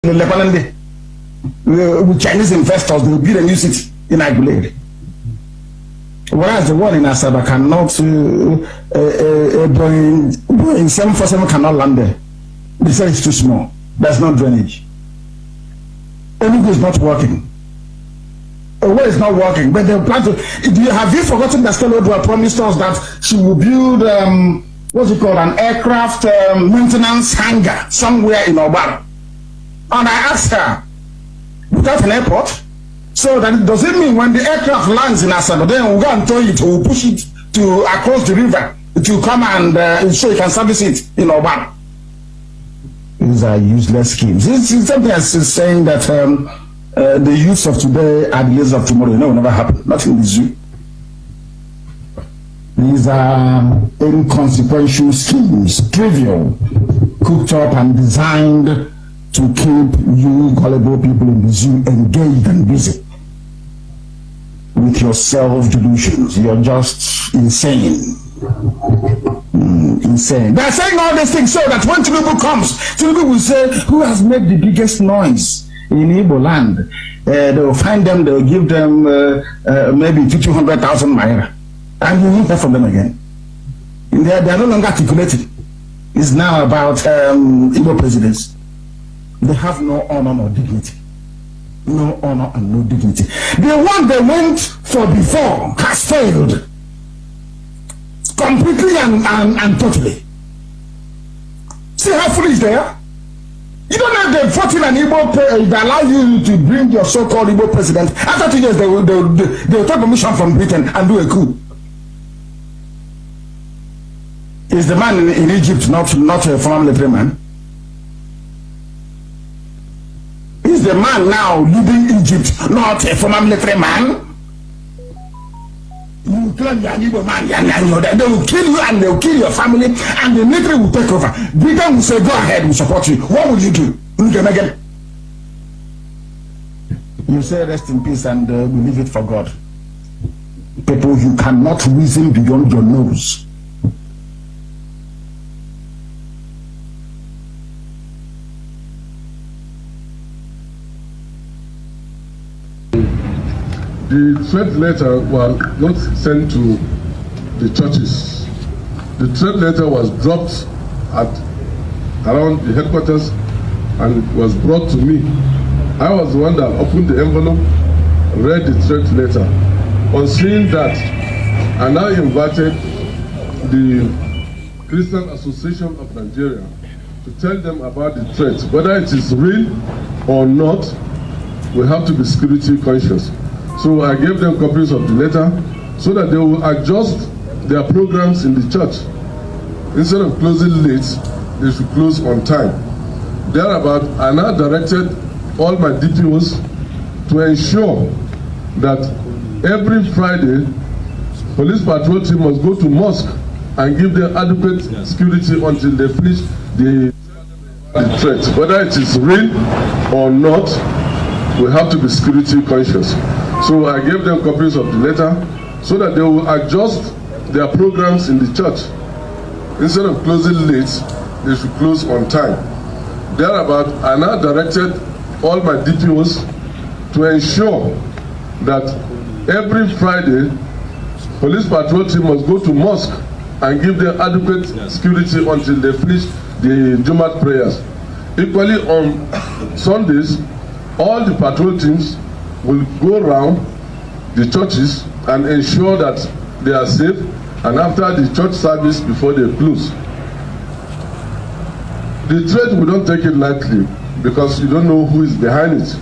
with Chinese investors, they will build a new city in Agulere. Whereas the one in Asaba cannot, Boeing 747 cannot land there. They say it's too small. There's no drainage. Enugu is not working. Where is not working, but they plan to. Have you forgotten that Chinedu promised us that she will build what's it called, an aircraft maintenance hangar somewhere in Obara? And I asked her, without an airport, so that does it mean when the aircraft lands in Asaba, then we'll go and tow it, we'll push it to across the river to come and so you can service it in Obara? These are useless schemes. It's something as saying that the youth of today are the youth of tomorrow. No, it will never happen. Not in the zoo. These are inconsequential schemes, trivial, cooked up and designed to keep you gullible people in the zoo engaged and busy with your self-delusions. You're just insane. Insane. They're saying all these things so that when Chinedu comes, Chinedu will say, who has made the biggest noise in Igbo land? They will find them, they will give them maybe 200,000 naira. And you won't hear from them again. They are no longer articulated. It's now about Igbo presidents. They have no honor nor dignity. No honor and no dignity. The one they went for before has failed. Completely and totally. See how foolish they are? You don't know if they're voting an Igbo, they allow you to bring your so-called Igbo president. After 2 years, they will take permission from Britain and do a coup. Is the man in Egypt not a former military man? Is the man now leading Egypt not a former military man? You claim you're an Igbo man, they will kill you and they will kill your family and the military will take over. Britain will say, go ahead, we support you. What will you do? You say rest in peace and we leave it for God. People, you cannot reason beyond your nose. The threat letter was not sent to the churches. The threat letter was dropped around the headquarters and was brought to me. I was the one that opened the envelope, read the threat letter. On seeing that, I now invited the Christian Association of Nigeria to tell them about the threat. Whether it is real or not, we have to be security conscious. So I gave them copies of the letter so that they will adjust their programs in the church. Instead of closing late, they should close on time. Thereabout, I now directed all my DPOs to ensure that every Friday, police patrol team must go to mosque and give them adequate security until they finish the threat. Whether it is real or not, we have to be security conscious. So I gave them copies of the letter so that they will adjust their programs in the church. Instead of closing late, they should close on time. Thereabout, I now directed all my DPOs to ensure that every Friday, police patrol team must go to mosque and give them adequate security until they finish the Jumat prayers. Equally, on Sundays, all the patrol teams will go around the churches and ensure that they are safe, and after the church service before they close. The threat, we don't take it lightly because you don't know who is behind it.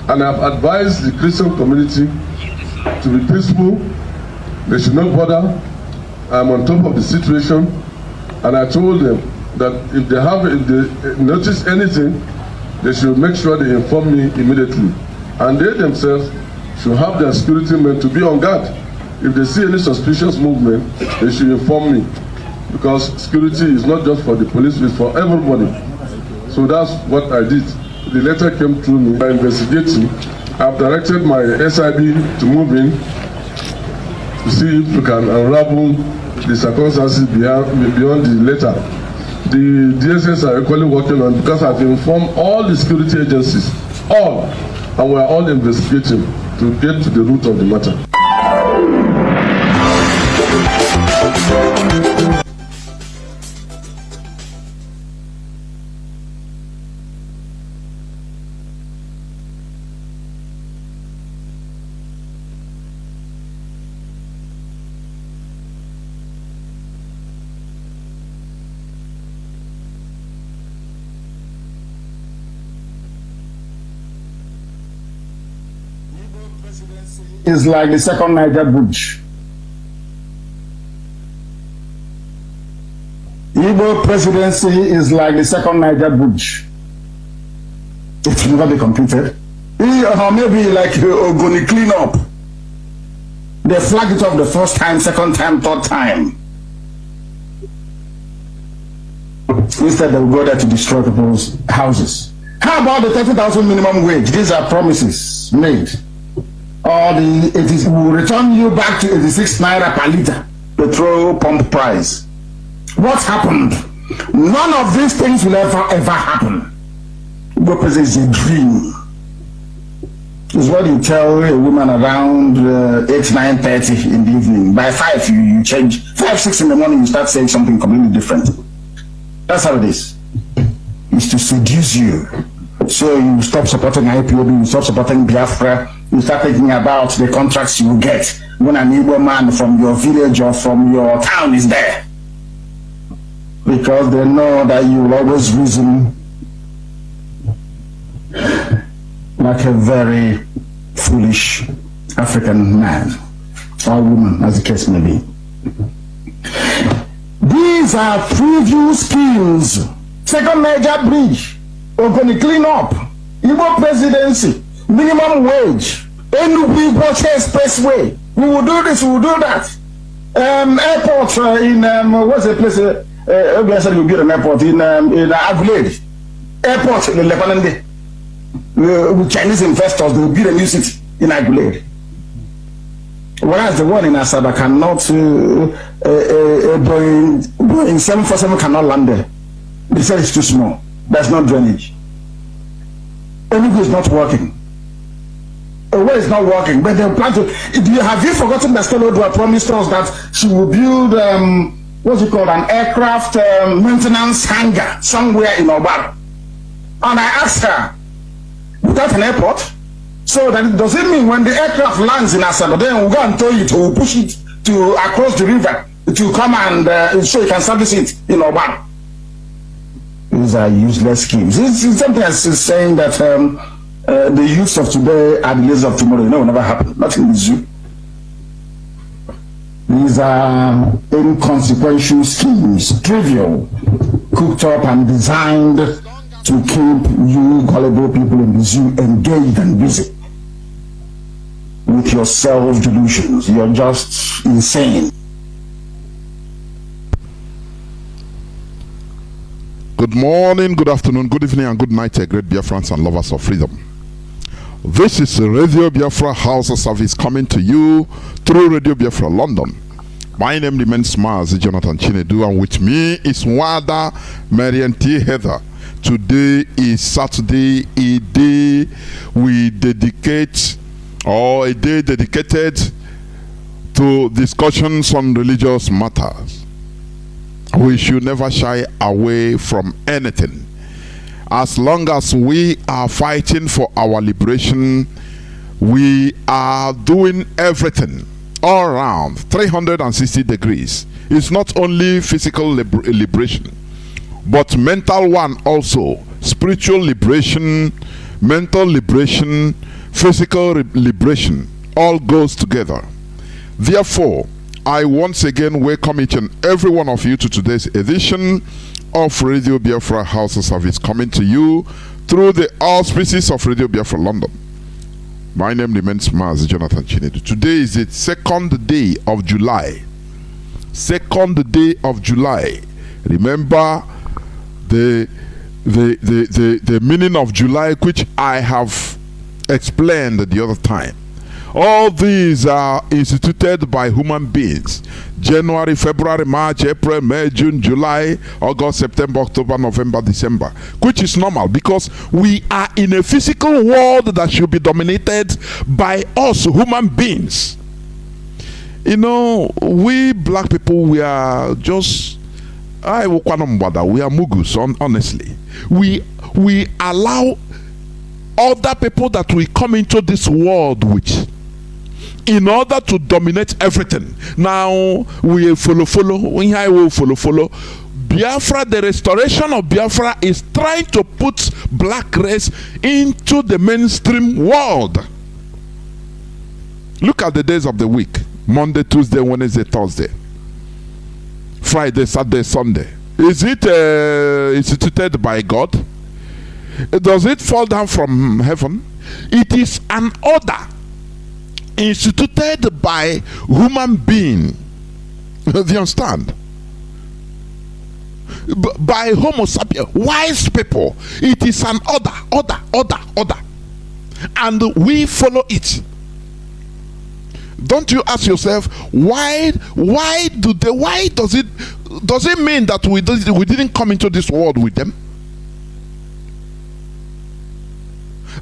And I've advised the Christian community to be peaceful. They should not bother. I'm on top of the situation, and I told them that if they notice anything, they should make sure they inform me immediately. And they themselves should have their security men to be on guard. If they see any suspicious movement, they should inform me. Because security is not just for the police, it's for everybody. So that's what I did. The letter came through me. By investigating, I've directed my SIB to move in to see if we can unravel the circumstances beyond the letter. the DSS are equally working on, because I've informed all the security agencies, all, and we're all investigating to get to the root of the matter. Is like the second Niger bridge. Igbo presidency is like the second Niger bridge. It will never be completed. Or maybe like Ogoni clean up. They flagged it up the first time, second time, third time. Instead, they will go there to destroy people's houses. How about the 30,000 minimum wage? These are promises made. Or it will return you back to 86 naira per liter petrol pump price. What happened? None of these things will ever happen. Because it's a dream. It's what you tell a woman around 8, 9, 30 in the evening. By 5, you change. 5, 6 in the morning, you start saying something completely different. That's how it is. It's to seduce you. So you stop supporting IPOB, you stop supporting Biafra, you start thinking about the contracts you will get when an Igbo man from your village or from your town is there. Because they know that you will always reason like a very foolish African man or woman, as the case may be. These are preview schemes. Second major bridge, we're going to clean up. Igbo presidency, minimum wage, Enugu expressway. We will do this, we will do that. Airport in what's the place? I said we'll build an airport in Agulere. Airport in Lebanon. With Chinese investors, they will build a new city in Agulere. Whereas the one in Asaba cannot, Boeing 747 cannot land there. They said it's too small. There's no drainage. Enugu is not working. Away is not working. But they plan to. Have you forgotten that Chinedu promised us that she will build what's it called, an aircraft maintenance hangar somewhere in Obar? And I asked her, without an airport, so that does it mean when the aircraft lands in Asaba, then we'll go and tow it, we'll push it to across the river to come and so you can service it in Obar? These are useless schemes. It's something as saying that the youths of today are the leaders of tomorrow. No, it will never happen. Not in the zoo. These are inconsequential schemes, trivial, cooked up and designed to keep you gullible people in the zoo engaged and busy with your self-delusions. You're just insane. Good morning, good afternoon, good evening, and good night, great Biafrans and lovers of freedom. This is Radio Biafra HAUSA-SERVICE coming to you through Radio Biafra London. My name remains Mazi Chinedu, and with me is Wada Marian T. Heather. Today is Saturday, a day dedicated to discussions on religious matters. We should never shy away from anything. As long as we are fighting for our liberation, we are doing everything all around 360 degrees. It's not only physical liberation, but mental one also. Spiritual liberation, mental liberation, physical liberation, all goes together. Therefore, I once again welcome each and every one of you to today's edition of Radio Biafra HAUSA-SERVICE, coming to you through the auspices of Radio Biafra London. My name remains Mazi Chinedu. Today is the second day of July. Second day of July. Remember the meaning of July, which I have explained the other time. All these are instituted by human beings. January, February, March, April, May, June, July, August, September, October, November, December. Which is normal because we are in a physical world that should be dominated by us human beings. You know, we black people, we are just, we are mugus, honestly. We allow other people that we come into this world with in order to dominate everything. Now we follow. Biafra, the restoration of Biafra is trying to put black race into the mainstream world. Look at the days of the week: Monday, Tuesday, Wednesday, Thursday, Friday, Saturday, Sunday. Is it instituted by God? Does it fall down from heaven? It is an order instituted by human being. Do you understand? By Homo sapiens, wise people. It is an order, and we follow it. Don't you ask yourself why does it mean that we didn't come into this world with them?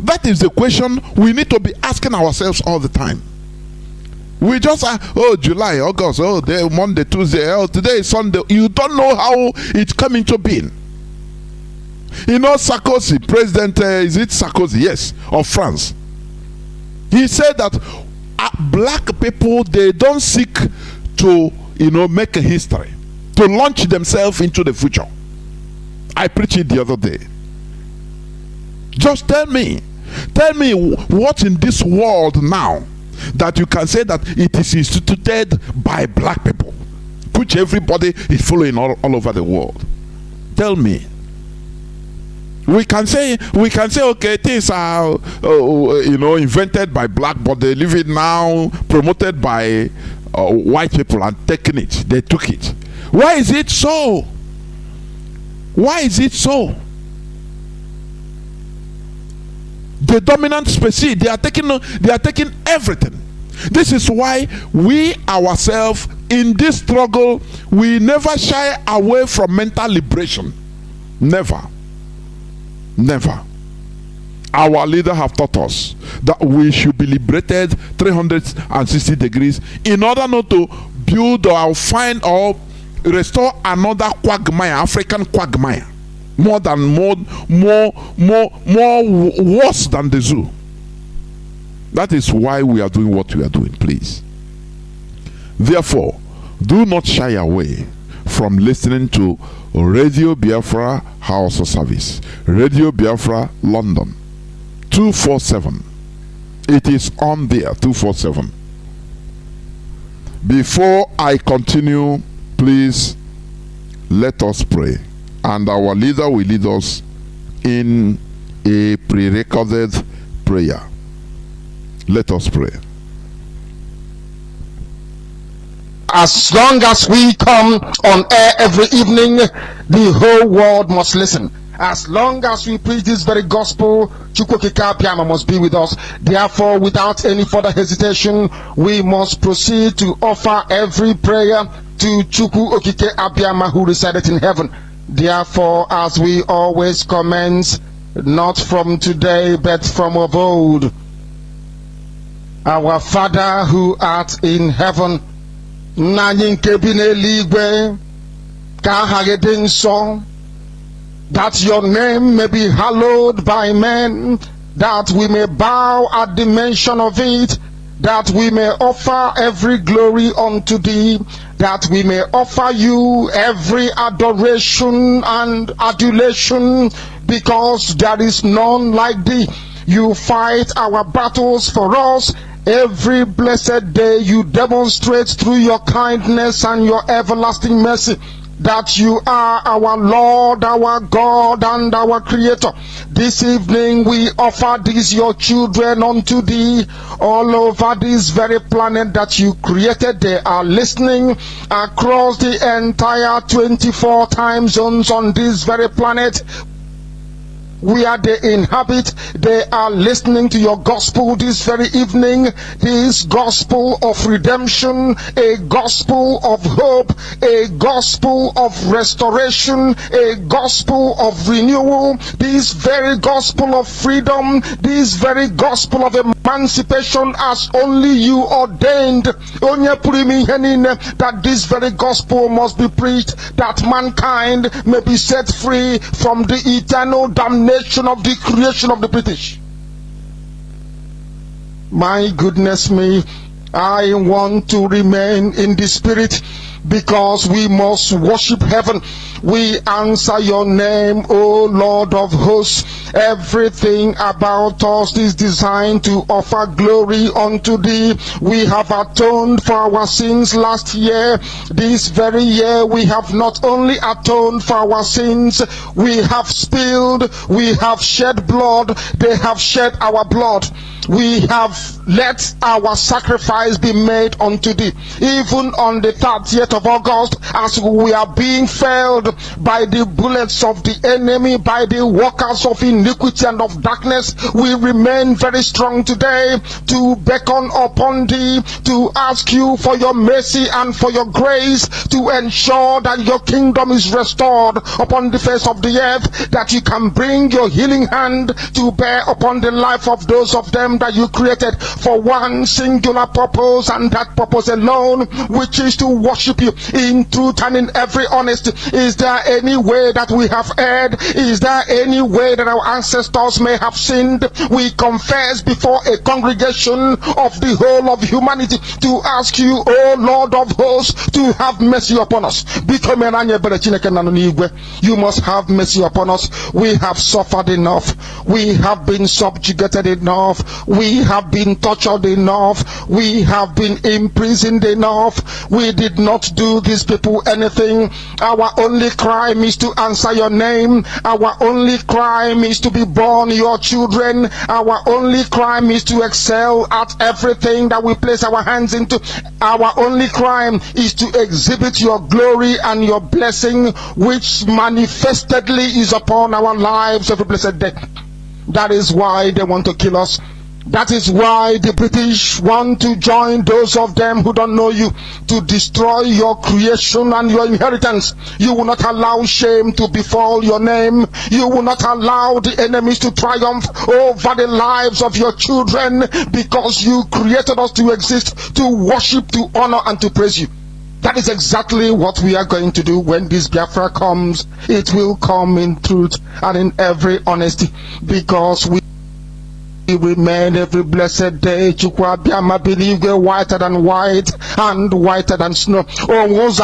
That is the question we need to be asking ourselves all the time. We just July, August, Monday, Tuesday, today is Sunday. You don't know how it's coming to being. You know, Sarkozy, President, is it Sarkozy? Yes, of France. He said that black people, they don't seek to, make a history, to launch themselves into the future. I preached it the other day. Just tell me what in this world now that you can say that it is instituted by black people, which everybody is following all over the world. Tell me. We can say okay, things are invented by black, but they live it now, promoted by white people and taking it. They took it. Why is it so? Why is it so? The dominant species, they are taking everything. This is why we ourselves in this struggle, we never shy away from mental liberation. Never. Our leaders have taught us that we should be liberated 360 degrees in order not to build or find or restore another quagmire, African quagmire. More worse than the zoo. That is why we are doing what we are doing, please. Therefore, do not shy away from listening to Radio Biafra HAUSA-SERVICE, Radio Biafra London, 247. It is on there, 247. Before I continue, please let us pray. And our leader will lead us in a pre-recorded prayer. Let us pray. As long as we come on air every evening, the whole world must listen. As long as we preach this very gospel, Chukwokika Piama must be with us. Therefore, without any further hesitation, we must proceed to offer every prayer to Chukwu Okike Abiama, who resided in heaven. Therefore, as we always commence, not from today, but from of old, our Father who art in heaven, that your name may be hallowed by men, that we may bow at the mention of it, that we may offer every glory unto thee, that we may offer you every adoration and adulation, because there is none like thee. You fight our battles for us. Every blessed day you demonstrate through your kindness and your everlasting mercy that you are our Lord, our God, and our Creator. This evening we offer these your children unto thee all over this very planet that you created. They are listening across the entire 24 time zones on this very planet. where they inhabit. They are listening to your gospel this very evening, this gospel of redemption, a gospel of hope, a gospel of restoration, a gospel of renewal, this very gospel of freedom, this very gospel of emancipation as only you ordained. That this very gospel must be preached, that mankind may be set free from the eternal damnation of the creation of the British. My goodness me, I want to remain in the spirit, because we must worship heaven. We answer your name, O Lord of hosts. Everything about us is designed to offer glory unto thee. We have atoned for our sins last year. This very year we have not only atoned for our sins, we have spilled, we have shed blood, they have shed our blood. We have let our sacrifice be made unto thee. Even on the 30th of August, as we are being felled by the bullets of the enemy, by the workers of iniquity and of darkness, we remain very strong today to beckon upon thee, to ask you for your mercy and for your grace, to ensure that your kingdom is restored upon the face of the earth, that you can bring your healing hand to bear upon the life of those of them that you created for one singular purpose, and that purpose alone, which is to worship you in truth and in every honesty. Is there any way that we have erred? Is there any way that our ancestors may have sinned? We confess before a congregation of the whole of humanity to ask you, O Lord of hosts, to have mercy upon us. You must have mercy upon us. We have suffered enough. We have been subjugated enough. We have been tortured enough. We have been imprisoned enough. We did not do these people anything. Our only crime is to answer your name. Our only crime is to be born your children. Our only crime is to excel at everything that we place our hands into. Our only crime is to exhibit your glory and your blessing, which manifestedly is upon our lives every blessed day. That is why they want to kill us. That is why the British want to join those of them who don't know you to destroy your creation and your inheritance. You will not allow shame to befall your name. You will not allow the enemies to triumph over the lives of your children, because you created us to exist, to worship, to honor, and to praise you. That is exactly what we are going to do when this Biafra comes. It will come in truth and in every honesty, because we remain every blessed day whiter than white and whiter than snow. Is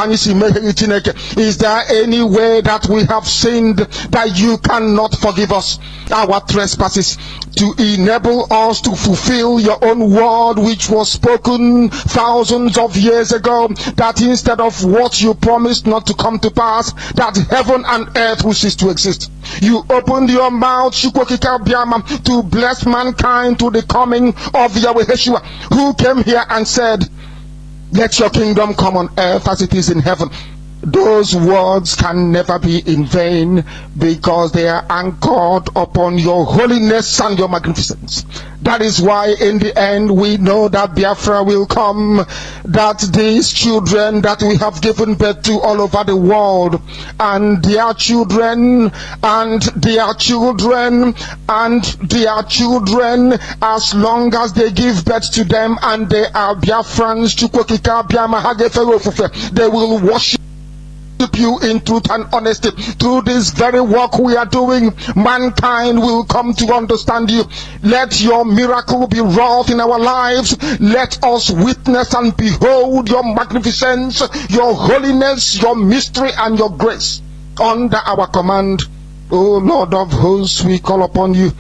there any way that we have sinned that you cannot forgive us our trespasses, to enable us to fulfill your own word, which was spoken thousands of years ago, that instead of what you promised not to come to pass, that heaven and earth will cease to exist? You opened your mouth to bless mankind to the coming of Yahweh Yeshua, who came here and said, let your kingdom come on earth as it is in heaven. Those words can never be in vain, because they are anchored upon your holiness and your magnificence. That is why in the end we know that Biafra will come, that these children that we have given birth to all over the world, and their children, and their children, and their children, as long as they give birth to them and they are Biafrans, they will worship you in truth and honesty. Through this very work we are doing, mankind will come to understand you. Let your miracle be wrought in our lives. Let us witness and behold your magnificence, your holiness, your mystery, and your grace under our command. O Lord of hosts, we call upon you.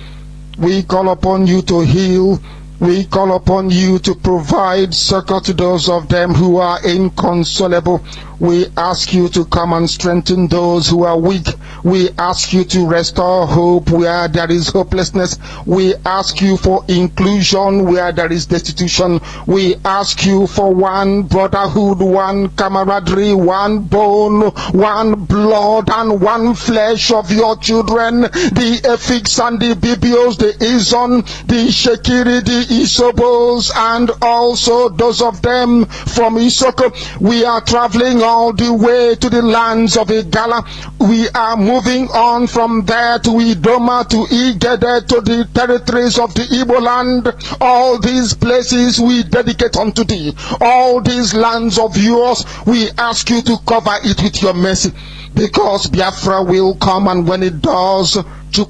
We call upon you to heal. We call upon you to provide succor to those of them who are inconsolable. We ask you to come and strengthen those who are weak. We ask you to restore hope where there is hopelessness. We ask you for inclusion where there is destitution. We ask you for one brotherhood, one camaraderie, one bone, one blood, and one flesh of your children. The Efiks and the Bibios, the Izon, the Shekiri, the Isobos, and also those of them from Isoko. We are traveling all the way to the lands of Igala. We are moving on from there to Idoma, to Igede, to the territories of the Igbo land. All these places we dedicate unto thee. All these lands of yours, we ask you to cover it with your mercy, because Biafra will come, and when it does, we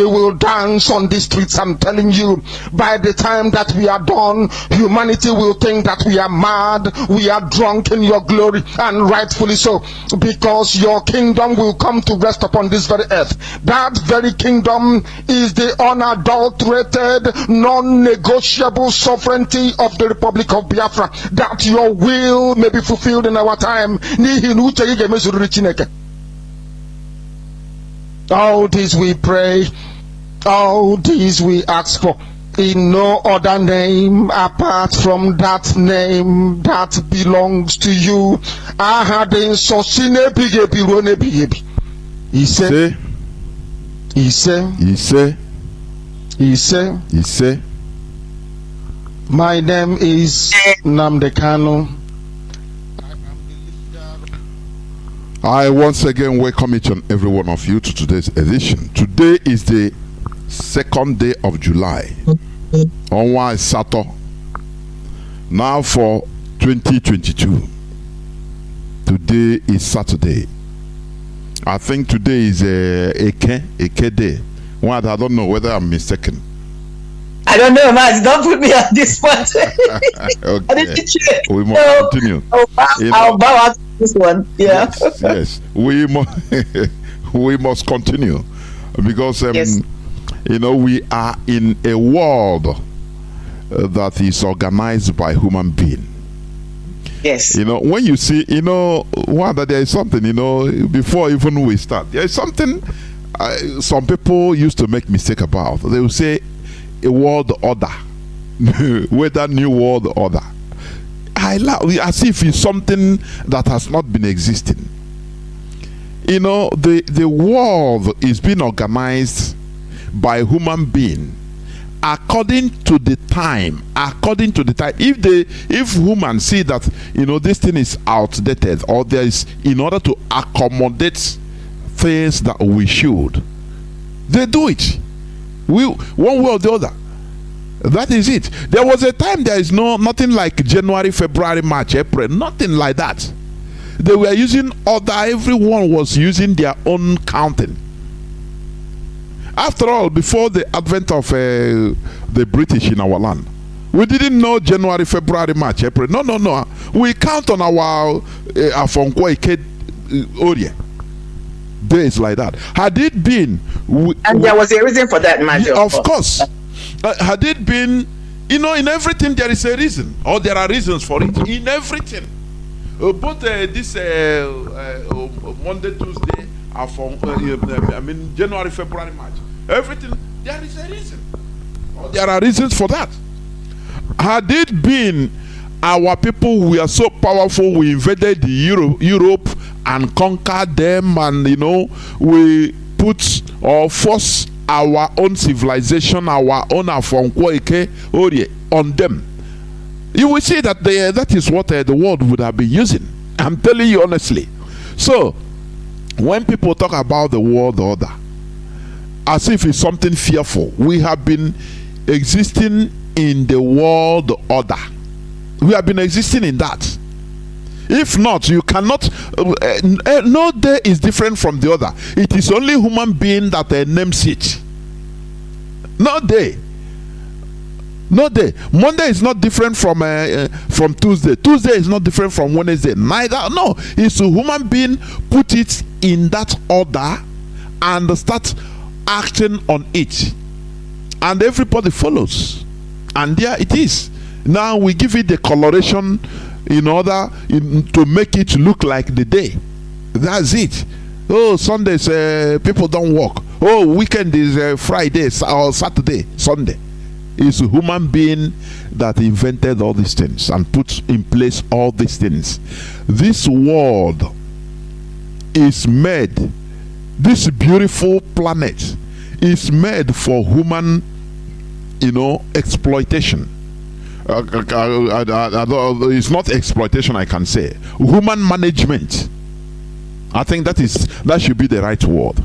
will dance on the streets. I'm telling you, by the time that we are done, humanity will think that we are mad, we are drunk in your glory, and rightfully so, because your kingdom will come to rest upon this very earth. That very kingdom is the unadulterated, non-negotiable sovereignty of the Republic of Biafra, that your will may be fulfilled in our time. All this we pray, all this we ask for, in no other name apart from that name that belongs to you. He said, my name is Nnamdi Kanu. I once again welcome each and every one of you to today's edition. Today is the 2nd day of July. Onwa Sato. Now for 2022. Today is Saturday. I think today is Eke day. What? I don't know whether I'm mistaken. I don't know, Mazi. Don't put me on this spot. Okay. I didn't check. We must continue. I'll bow out this one. Yeah. Yes. We must continue, because yes. We are in a world that is organized by human beings. Yes. When you see, that there is something, before even we start, there is something some people used to make mistake about. They will say a world order, whether new world order. As if it's something that has not been existing. The world is being organized by human being according to the time. If humans see that this thing is outdated, or there is, in order to accommodate things that we should, they do it. One way or the other. That is it. There was a time there is nothing like January, February, March, April, nothing like that. They were using order. Everyone was using their own counting. After all, before the advent of the British in our land, we didn't know January, February, March, April. No. We count on our Orie days like that. Had it been, and there was a reason for that, Mazi. Of course. Had it been, in everything there is a reason, or there are reasons for it. In everything. Both this Monday, Tuesday, January, February, March. Everything, there is a reason. There are reasons for that. Had it been our people were so powerful, we invaded Europe and conquered them, and we put or force our own civilization, our own on them, you will see that that is what the world would have been using. I'm telling you honestly. So when people talk about the world order as if it's something fearful, we have been existing in the world order. We have been existing in that. If not, you cannot. No day is different from the other. It is only human being that names it. No day. No day. Monday is not different from Tuesday. Tuesday is not different from Wednesday. Neither. No, it's a human being put it in that order and start acting on it, and everybody follows. And there it is. Now we give it the coloration to make it look like the day. That's it. Oh, Sundays people don't work. Oh, weekend is Friday or Saturday, Sunday. It's a human being that invented all these things and put in place all these things. This world is made, this beautiful planet is made for human, exploitation. It's not exploitation, I can say. Human management. I think that should be the right word.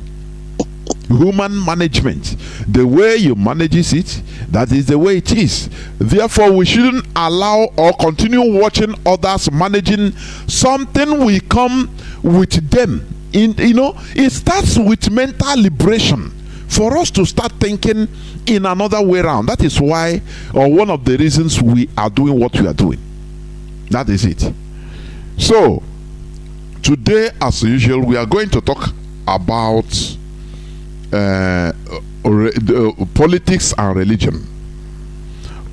Human management. The way you manage it, that is the way it is. Therefore, we shouldn't allow or continue watching others managing something. We come with them. It starts with mental liberation for us to start thinking in another way around. That is why, or one of the reasons we are doing what we are doing. That is it. So, today, as usual, we are going to talk about politics and religion.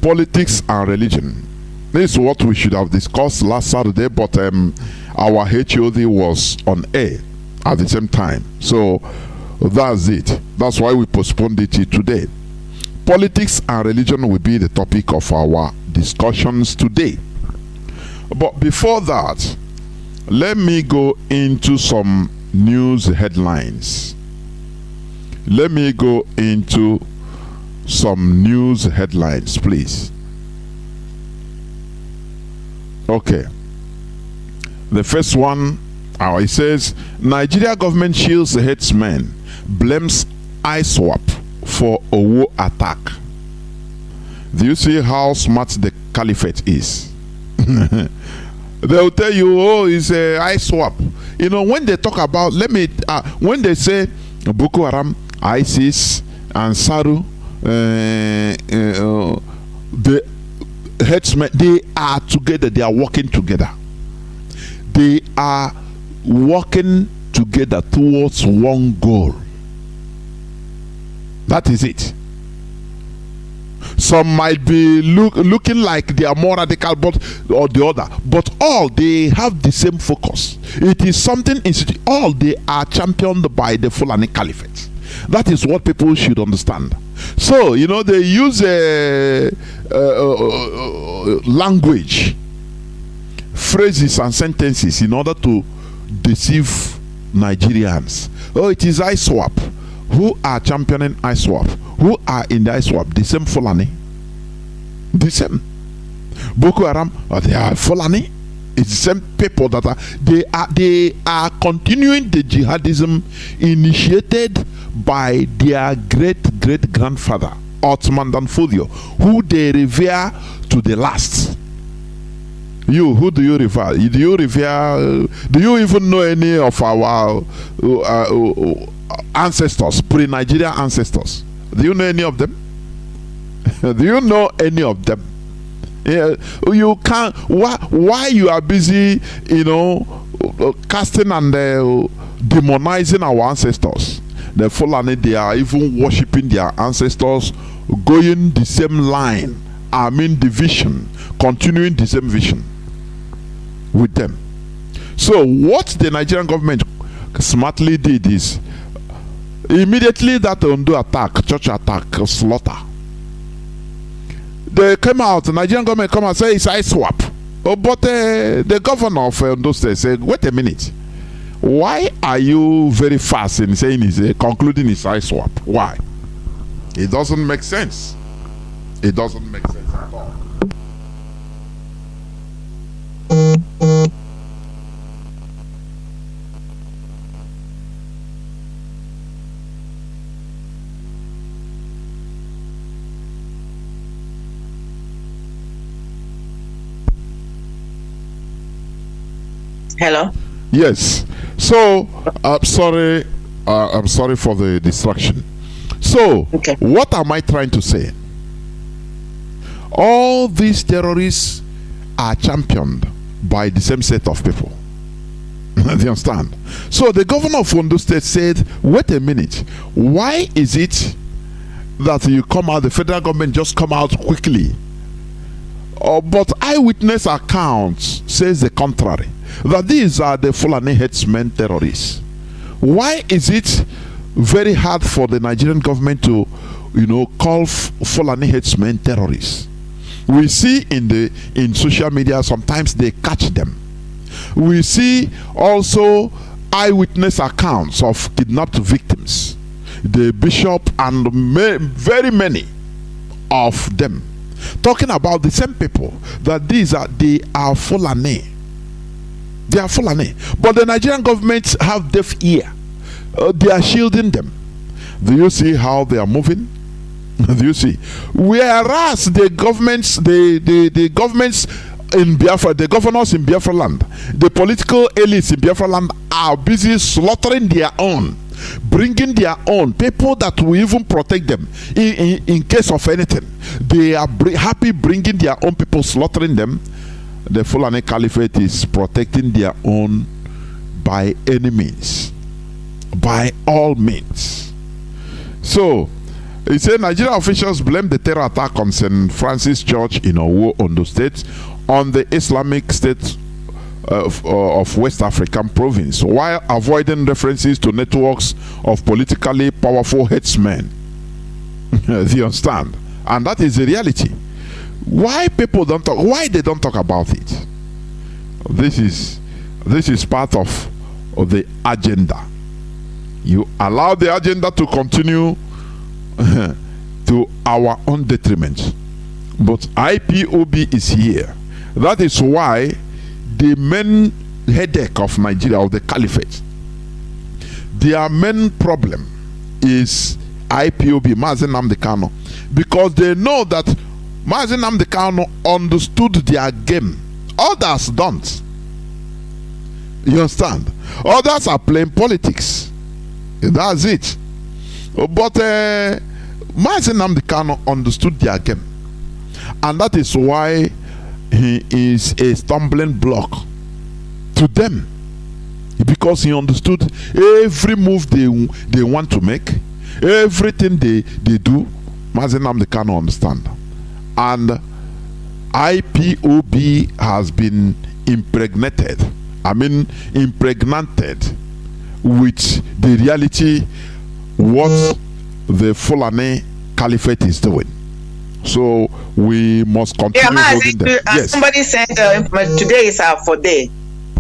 Politics and religion. This is what we should have discussed last Saturday, but our HOD was on air at the same time. So that's it. That's why we postponed it to today. Politics and religion will be the topic of our discussions today. But before that, let me go into some news headlines. Let me go into some news headlines, please. Okay. The first one, it says, Nigeria government shields headsmen, blames ISWAP for Owo attack. Do you see how smart the caliphate is? They'll tell you, oh, it's a ISWAP. When they talk about, when they say Boko Haram, ISIS, and Saru, the headsmen, they are together, they are working together. They are working together towards one goal. That is it. Some might be looking like they are more radical, or the other, but all they have the same focus. It is something all they are championed by the Fulani Caliphate. That is what people should understand. So they use language, phrases, and sentences in order to deceive Nigerians. Oh, it is ISWAP. Who are championing ISWAP? Who are in the ISWAP? The same Fulani. The same. Boko Haram, they are Fulani. It's the same people that they are continuing the jihadism initiated by their great grandfather, Ottoman Dan Fodio, who they revere to the last. Who do you revere? Do you revere? Do you even know any of our ancestors, pre-Nigeria ancestors? Do you know any of them? Do you know any of them? You can't. Why you are busy, casting and demonizing our ancestors? The Fulani, they are even worshipping their ancestors, going the same line. The vision, continuing the same vision with them. So what the Nigerian government smartly did is immediately that Ondo attack, church attack, slaughter. They came out, the Nigerian government come out and say it's ISWAP. Oh, but the governor of Ondo State said, wait a minute. Why are you very fast in saying concluding it's ISWAP? Why? It doesn't make sense. It doesn't make sense at all. Hello? Yes. So, I'm sorry for the distraction. So, okay. What am I trying to say? All these terrorists are championed by the same set of people. Do you understand? So the governor of Ondo State said, wait a minute, why is it that you come out, the federal government just come out quickly But eyewitness accounts says the contrary, that these are the Fulani headsmen terrorists. Why is it very hard for the Nigerian government to, call Fulani headsmen terrorists? We see in social media sometimes they catch them. We see also eyewitness accounts of kidnapped victims, the bishop and very many of them talking about the same people, that they are Fulani. They are Fulani, but the Nigerian government have deaf ear. They are shielding them. Do you see how they are moving? Do you see? Whereas the governments in Biafra, the governors in Biafra land, the political elites in Biafra land are busy slaughtering their own, bringing their own people that will even protect them in case of anything. They are happy bringing their own people, slaughtering them. The Fulani Caliphate is protecting their own by any means, by all means. So he said Nigerian officials blame the terror attack on St. Francis Church in Owo, Ondo State, on the Islamic State of West African province, while avoiding references to networks of politically powerful headsmen. Do you understand? And that is the reality. Why people don't talk? Why they don't talk about it? This is part of the agenda. You allow the agenda to continue to our own detriment. But IPOB is here. That is why the main headache of Nigeria, of the caliphate, their main problem is IPOB, Mazi Nnamdi Kanu, because they know that Mazi Nnamdi Kanu understood their game. Others don't. You understand? Others are playing politics. That's it. But Mazi Nnamdi Kanu understood their game, and that is why he is a stumbling block to them, because he understood every move they want to make, everything they do. Mazi Nnamdi Kanu understand, and IPOB has been impregnated with the reality what the Fulani Caliphate is doing. So we must continue holding them. Yes. Somebody said today is our 4th day.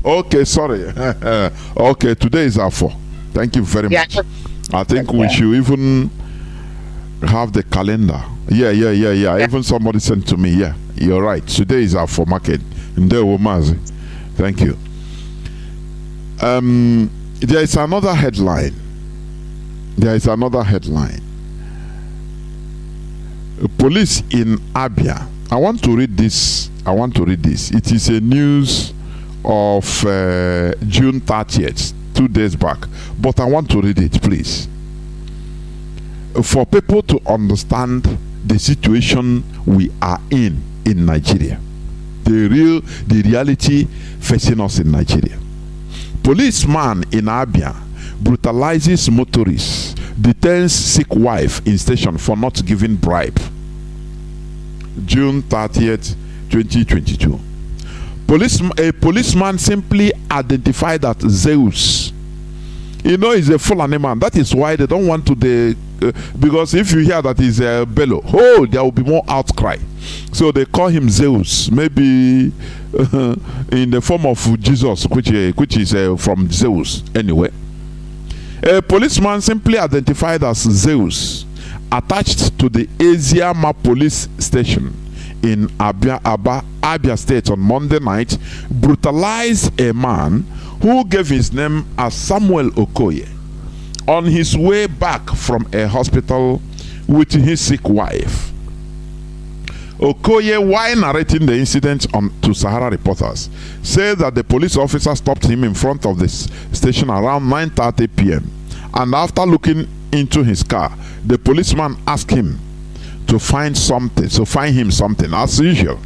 Okay, sorry. Okay, today is our 4. Thank you very much. I think we should even have the calendar. Yeah. Even somebody sent to me. Yeah, you're right. Today is our 4 market. Mazi. Thank you. There is another headline. Police in Abia. I want to read this. It is a news of June 30th, 2 days back. But I want to read it, please, for people to understand the situation we are in Nigeria. The reality facing us in Nigeria. Policeman in Abia brutalizes motorists, detains sick wife in station for not giving bribe. June 30th, 2022. A policeman simply identified that Zeus, he's a Fulani man. That is why they don't want to because if you hear that he's a bellow, there will be more outcry. So they call him Zeus, maybe in the form of Jesus, which is from Zeus anyway. A policeman simply identified as Zeus, attached to the Eziama police station in Abia State on Monday night, brutalized a man who gave his name as Samuel Okoye on his way back from a hospital with his sick wife. Okoye, while narrating the incident to Sahara reporters, said that the police officer stopped him in front of the station around 9:30 p.m. and after looking into his car, the policeman asked him to find him something as usual.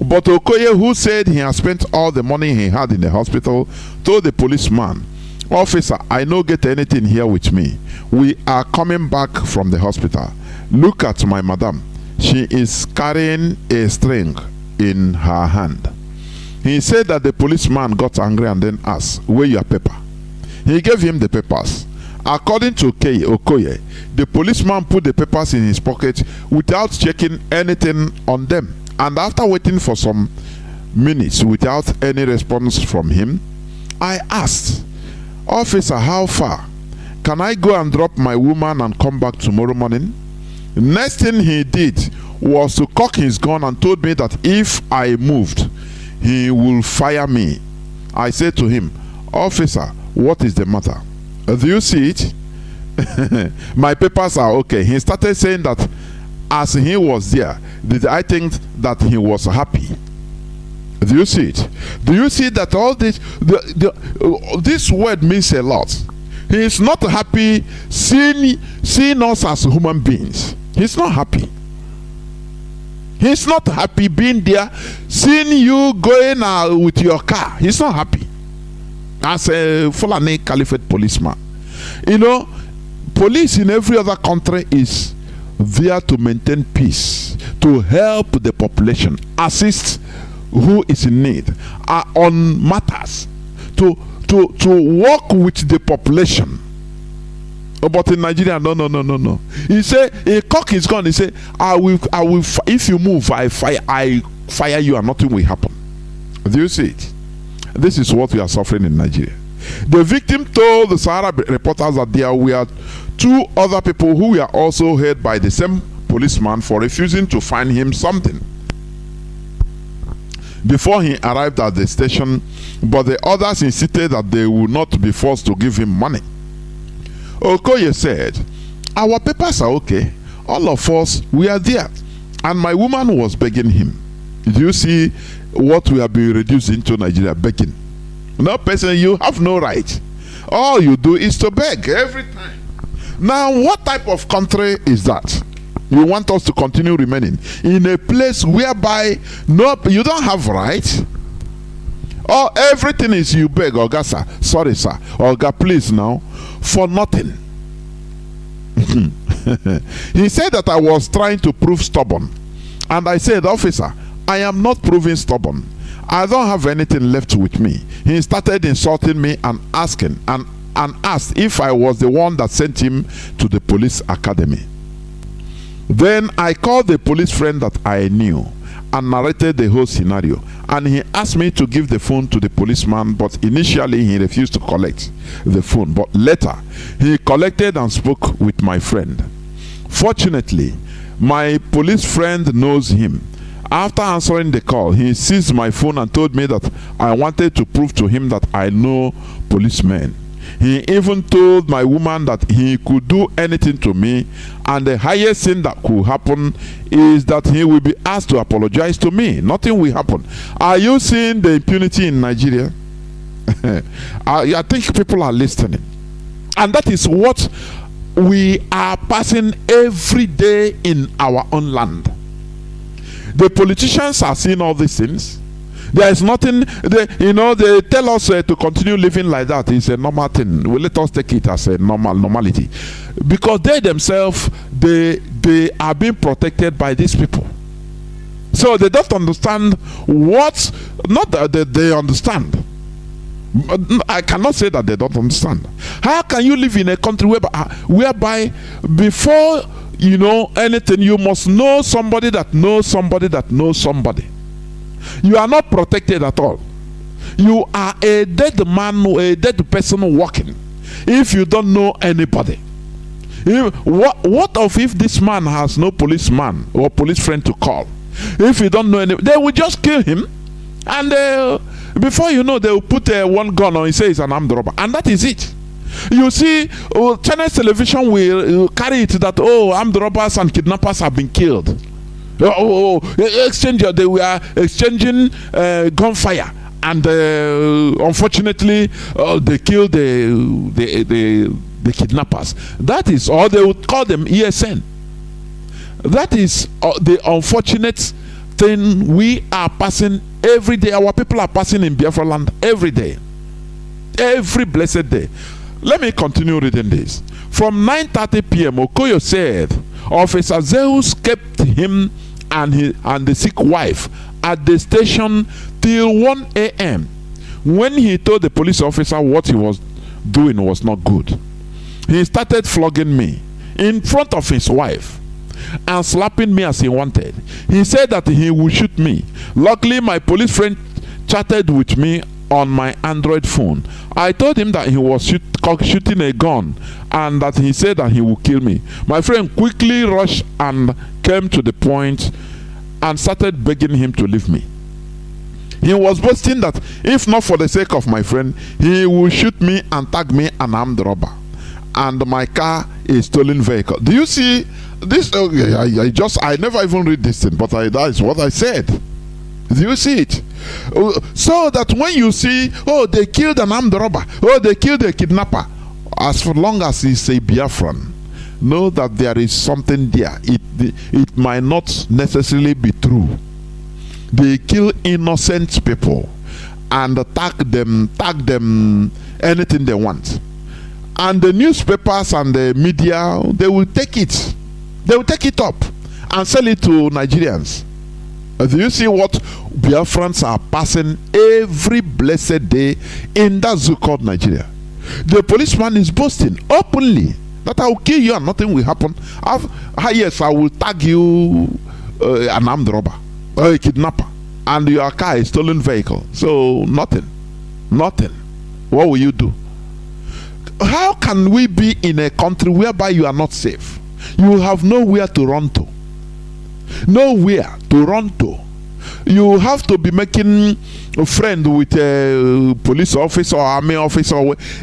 But Okoye, who said he had spent all the money he had in the hospital, told the policeman, "Officer, I no get anything here with me. We are coming back from the hospital. Look at my madam. She is carrying a string in her hand. He said that the policeman got angry and then asked, "Where your paper?" He gave him the papers. According to Okoye, the policeman put the papers in his pocket without checking anything on them. And after waiting for some minutes without any response from him, I asked, "Officer, how far? Can I go and drop my woman and come back tomorrow morning?" Next thing he did was to cock his gun and told me that if I moved, he will fire me. I said to him, "Officer, what is the matter? Do you see it? My papers are okay." He started saying that as he was there, did I think that he was happy? Do you see it? Do you see that all this, this word means a lot? He is not happy seeing us as human beings. He's not happy. He's not happy being there, seeing you going with your car. He's not happy. As a Fulani Caliphate policeman. You know, police in every other country is there to maintain peace, to help the population, assist who is in need, on matters, to work with the population. But in Nigeria, no. He said, he cock his gun. He said, I will. If you move, I fire you, and nothing will happen. Do you see it? This is what we are suffering in Nigeria. The victim told the Sahara reporters that there were 2 other people who were also hurt by the same policeman for refusing to find him something before he arrived at the station, but the others insisted that they would not be forced to give him money. Okoye said, "Our papers are okay. All of us, we are there." And my woman was begging him. Do you see what we have been reduced into Nigeria? Begging. No person, you have no right. All you do is to beg every time. Now, what type of country is that? You want us to continue remaining in a place whereby you don't have rights? Oh, everything is you beg, Oga sir, sorry sir, Oga please now, for nothing. He said that I was trying to prove stubborn, and I said, "Officer, I am not proving stubborn. I don't have anything left with me." He started insulting me and asking and asked if I was the one that sent him to the police academy. Then I called the police friend that I knew and narrated the whole scenario, and he asked me to give the phone to the policeman, but initially he refused to collect the phone, but later he collected and spoke with my friend. Fortunately, my police friend knows him. After answering the call, he seized my phone and told me that I wanted to prove to him that I know policemen. He even told my woman that he could do anything to me, and the highest thing that could happen is that he will be asked to apologize to me. Nothing will happen. Are you seeing the impunity in Nigeria? I think people are listening. And that is what we are passing every day in our own land. The politicians are seeing all these things. There is nothing, they tell us to continue living like that. It's a normal thing. Well, let us take it as a normality. Because they themselves, they are being protected by these people. So they don't understand not that they understand. I cannot say that they don't understand. How can you live in a country whereby before you know anything, you must know somebody that knows somebody that knows somebody? You are not protected at all. You are a dead man, a dead person walking, if you don't know anybody. What if this man has no policeman or police friend to call? If you don't know anybody, they will just kill him, and before you know, they will put one gun on his head, he's an armed robber, and that is it. You see, Channel television will carry it that armed robbers and kidnappers have been killed. They were exchanging gunfire, and unfortunately they killed the kidnappers. That is, or they would call them ESN. That is the unfortunate thing we are passing every day. Our people are passing in Biafra land every day, every blessed day. Let me continue reading this. From 9:30 p.m. Okoye said Officer Zeus kept him and the sick wife at the station till 1 a.m. When he told the police officer what he was doing was not good, he started flogging me in front of his wife and slapping me as he wanted. He said that he would shoot me. Luckily, my police friend chatted with me on my Android phone. I told him that he was shooting a gun and that he said that he would kill me. My friend quickly rushed and came to the point and started begging him to leave me. He was boasting that if not for the sake of my friend, he would shoot me and tag me an armed robber, and my car a stolen vehicle. Do you see this? I never even read this thing, but that is what I said. Do you see it? So that when you see, oh, they killed an armed robber, oh, they killed a kidnapper, as long as he's a Biafran, know that there is something there. It might not necessarily be true. They kill innocent people and tag them anything they want. And the newspapers and the media, they will take it. They will take it up and sell it to Nigerians. Do you see what Biafrans are passing every blessed day in that zoo called Nigeria? The policeman is boasting openly that I will kill you and nothing will happen. Yes, I will tag you an armed robber or a kidnapper, and your car is stolen vehicle. So nothing. What will you do? How can we be in a country whereby you are not safe? You have nowhere to run to. Nowhere to run to. You have to be making a friend with a police officer or army officer.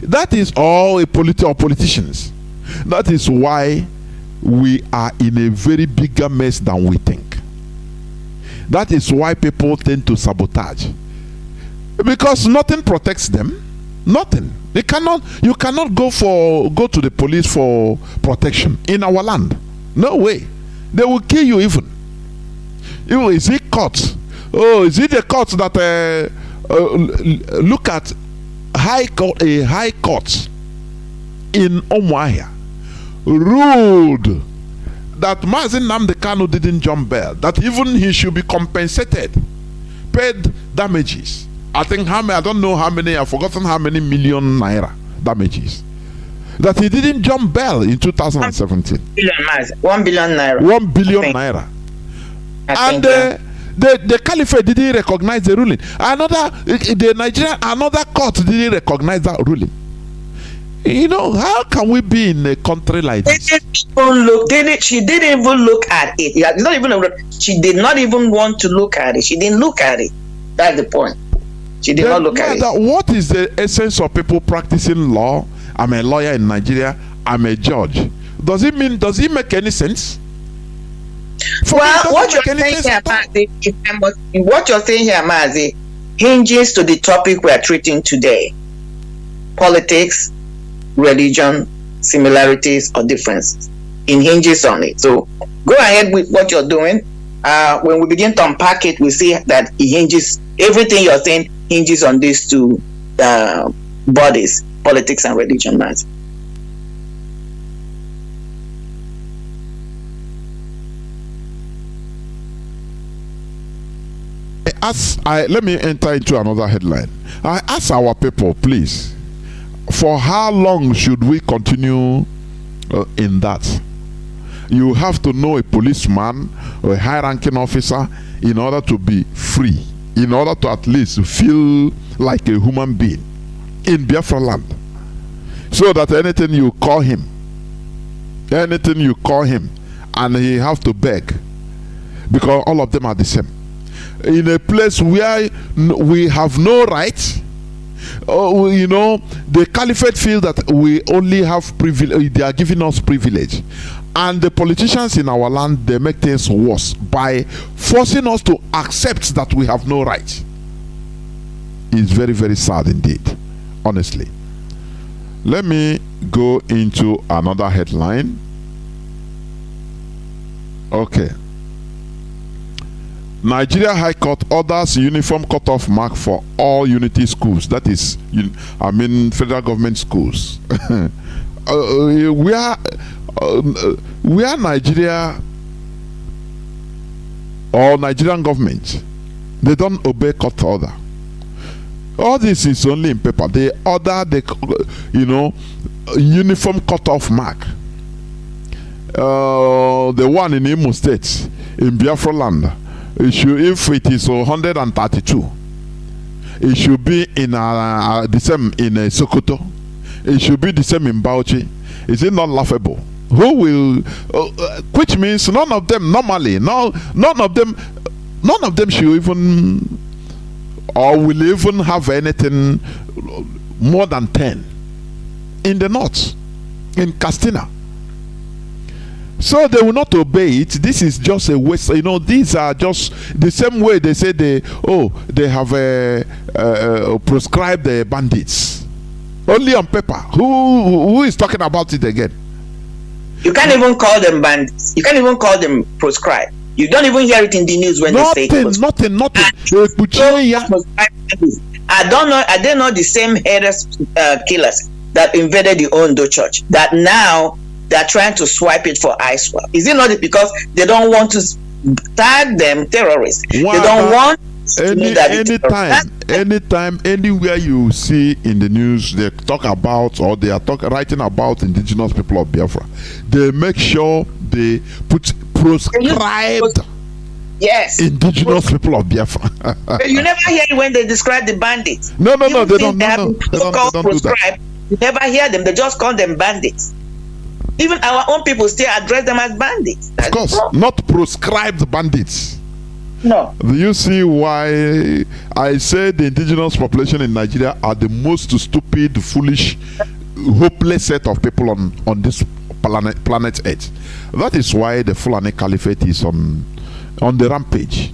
That is all politicians. That is why we are in a very bigger mess than we think. That is why people tend to sabotage, because nothing protects them. Nothing. You cannot go to the police for protection in our land. No way. They will kill you even. Is it courts? Oh, is it the courts that look at a high court in Umuahia ruled that Mazi Nnamdi Kanu didn't jump bail, that even he should be compensated, paid damages. I think I don't know how many, I've forgotten how many million naira damages. That he didn't jump bail in 2017. 1 billion naira. 1 billion naira. And the caliphate didn't recognize the ruling. Another court didn't recognize that ruling. You know, how can we be in a country like this? She didn't even look at it. She did not even want to look at it. She didn't look at it. That's the point. She did not look at it. What is the essence of people practicing law? I'm a lawyer in Nigeria. I'm a judge. Does it make any sense? What you're saying here, Mazi, hinges to the topic we are treating today: politics, religion, similarities or differences. It hinges on it. So go ahead with what you're doing. When we begin to unpack it, we see that it hinges. Everything you're saying hinges on these two bodies: politics and religion, Mazi. Let me enter into another headline. I ask our people, please, for how long should we continue in that? You have to know a policeman or a high-ranking officer in order to be free, in order to at least feel like a human being in Biafra land, so that anything you call him, and he have to beg, because all of them are the same. In a place where we have no right, you know, the caliphate feel that we only have privilege. They are giving us privilege, and the politicians in our land, they make things worse by forcing us to accept that we have no right. It's very, very sad indeed, honestly. Let me go into another headline. Okay. Nigeria High Court orders uniform cutoff mark for all unity schools. That is, federal government schools. where Nigeria or Nigerian government, they don't obey court order. All this is only in paper. They order the, uniform cut-off mark. The one in Imo State, in Biafra land, if it is 132, it should be in the same in Sokoto. It should be the same in Bauchi. Is it not laughable? Who will? Which means none of them normally. None of them should even, or will even have anything more than 10 in the north, in Castina. So they will not obey it. This is just a waste. These are just the same way they say they have proscribed the bandits. Only on paper. Who is talking about it again? You can't even call them bandits. You can't even call them proscribed. You don't even hear it in the news when they say nothing. I don't know. Are they not the same headless killers that invaded the Ondo church? That now they're trying to swipe it for ISWAP. Is it not because they don't want to tag them terrorists? Wow. They don't want anytime, anywhere you see in the news they talk about, or they are writing about indigenous people of Biafra, they make sure they put proscribed indigenous people of Biafra. You never hear it when they describe the bandits. No, they don't. They don't do that. You never hear them. They just call them bandits. Even our own people still address them as bandits. Of course, not proscribed bandits. No. Do you see why I say the indigenous population in Nigeria are the most stupid, foolish, hopeless set of people on this planet Earth? That is why the Fulani Caliphate is on the rampage.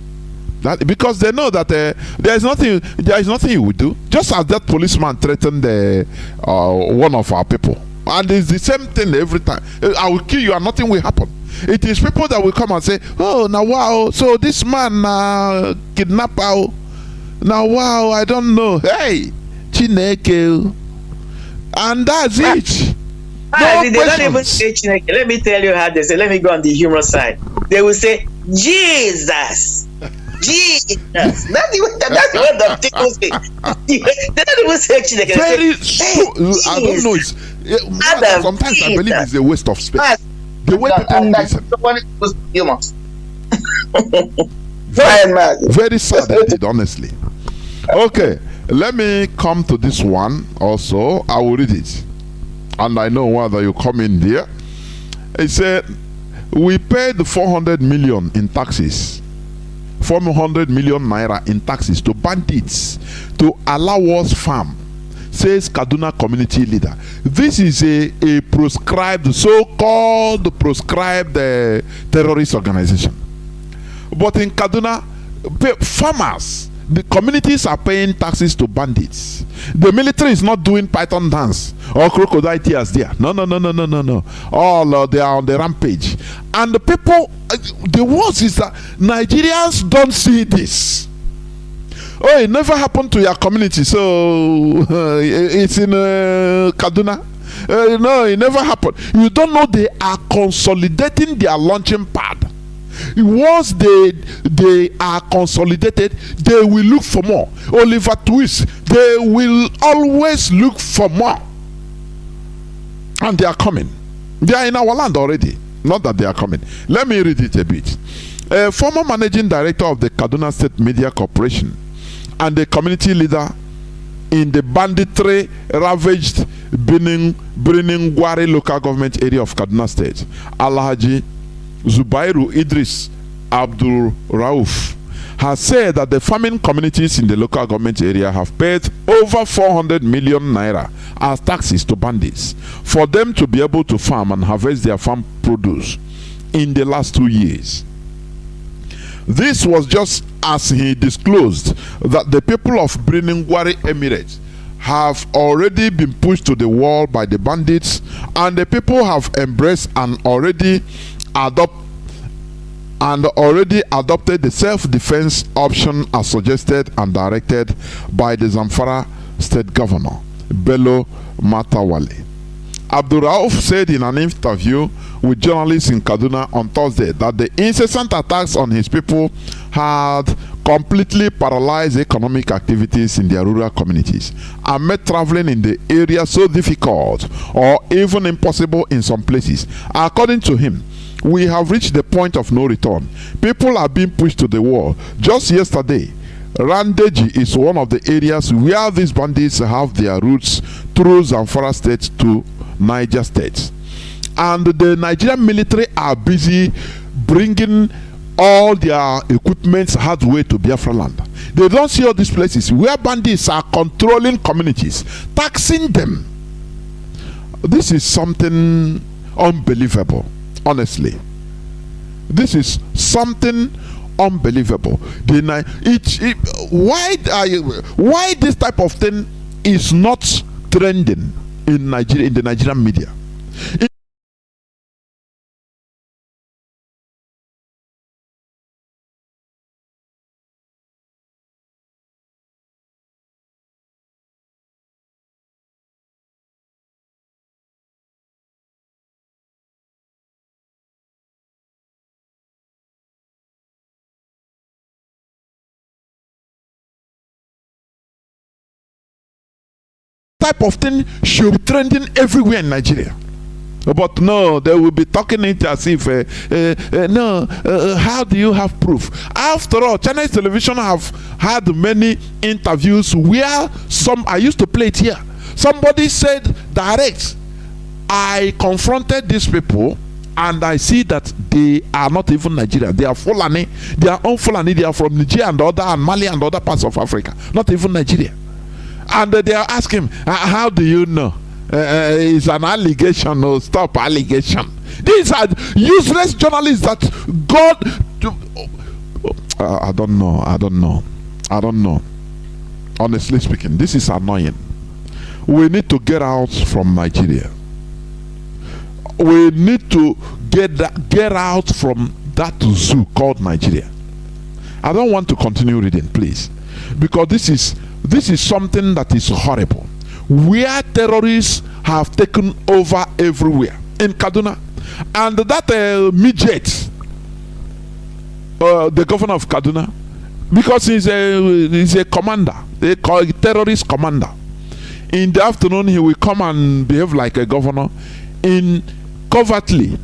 Because they know that there is nothing you will do. Just as that policeman threatened one of our people. And it's the same thing every time. I will kill you and nothing will happen. It is people that will come and say, oh, now wow, so this man kidnapper. Now wow, I don't know. Hey, Chineke. And that's it. They don't even say Chineke. Let me tell you how they say. Let me go on the humorous side. They will say, Jesus. Jesus. That's the way the people say. They don't even say Chineke. I don't know. Sometimes I believe it's a waste of space. The way people listen. Very sad indeed, honestly. Okay, let me come to this one also. I will read it. And I know whether you come in there. It said, we paid 400 million in taxes. 400 million naira in taxes to bandits to allow us farm, says Kaduna community leader. This is a proscribed, so-called proscribed terrorist organization. But in Kaduna, farmers, the communities are paying taxes to bandits. The military is not doing python dance or crocodile tears there. No. All they are on the rampage. And the people, the worst is that Nigerians don't see this. Oh, it never happened to your community, so it's in Kaduna. No, it never happened. You don't know they are consolidating their launching pad. Once they are consolidated, they will look for more. Oliver Twist, they will always look for more. And they are coming. They are in our land already. Not that they are coming. Let me read it a bit. A former managing director of the Kaduna State Media Corporation and the community leader in the banditry ravaged Bininguari local government area of Kaduna State, Alhaji Zubairu Idris Abdul Rauf, has said that the farming communities in the local government area have paid over 400 million naira as taxes to bandits for them to be able to farm and harvest their farm produce in the last 2 years. This was just as he disclosed that the people of Bininguari Emirates have already been pushed to the wall by the bandits, and the people have embraced and already adopted the self-defense option as suggested and directed by the Zamfara State Governor Bello Matawale. Abdul Rauf said in an interview with journalists in Kaduna on Thursday that the incessant attacks on his people had completely paralyzed economic activities in their rural communities and made traveling in the area so difficult or even impossible in some places. According to him, we have reached the point of no return. People are being pushed to the wall. Just yesterday, Randeji is one of the areas where these bandits have their roots through Zamfara State to Niger State. And the Nigerian military are busy bringing all their equipment hardware to Biafra land. They don't see all these places where bandits are controlling communities, taxing them. This is something unbelievable, honestly. This is something unbelievable. Why this type of thing is not trending in Nigeria, in the Nigerian media? Type of thing should be trending everywhere in Nigeria. But no, they will be talking it as if how do you have proof? After all, Chinese television have had many interviews where I used to play it here. Somebody said direct, I confronted these people and I see that they are not even Nigerian. They are Fulani. They are Fulani. They are from Niger and Mali and other parts of Africa. Not even Nigeria. And they are asking, how do you know? It's an allegation. No, stop allegation. These are useless journalists that God. I don't know. Honestly speaking, this is annoying. We need to get out from Nigeria. We need to get out from that zoo called Nigeria. I don't want to continue reading, please, because this is something that is horrible, where terrorists have taken over everywhere in Kaduna. And that midget, the governor of Kaduna, because he's a commander, they call it terrorist commander. In the afternoon, he will come and behave like a governor. Covertly,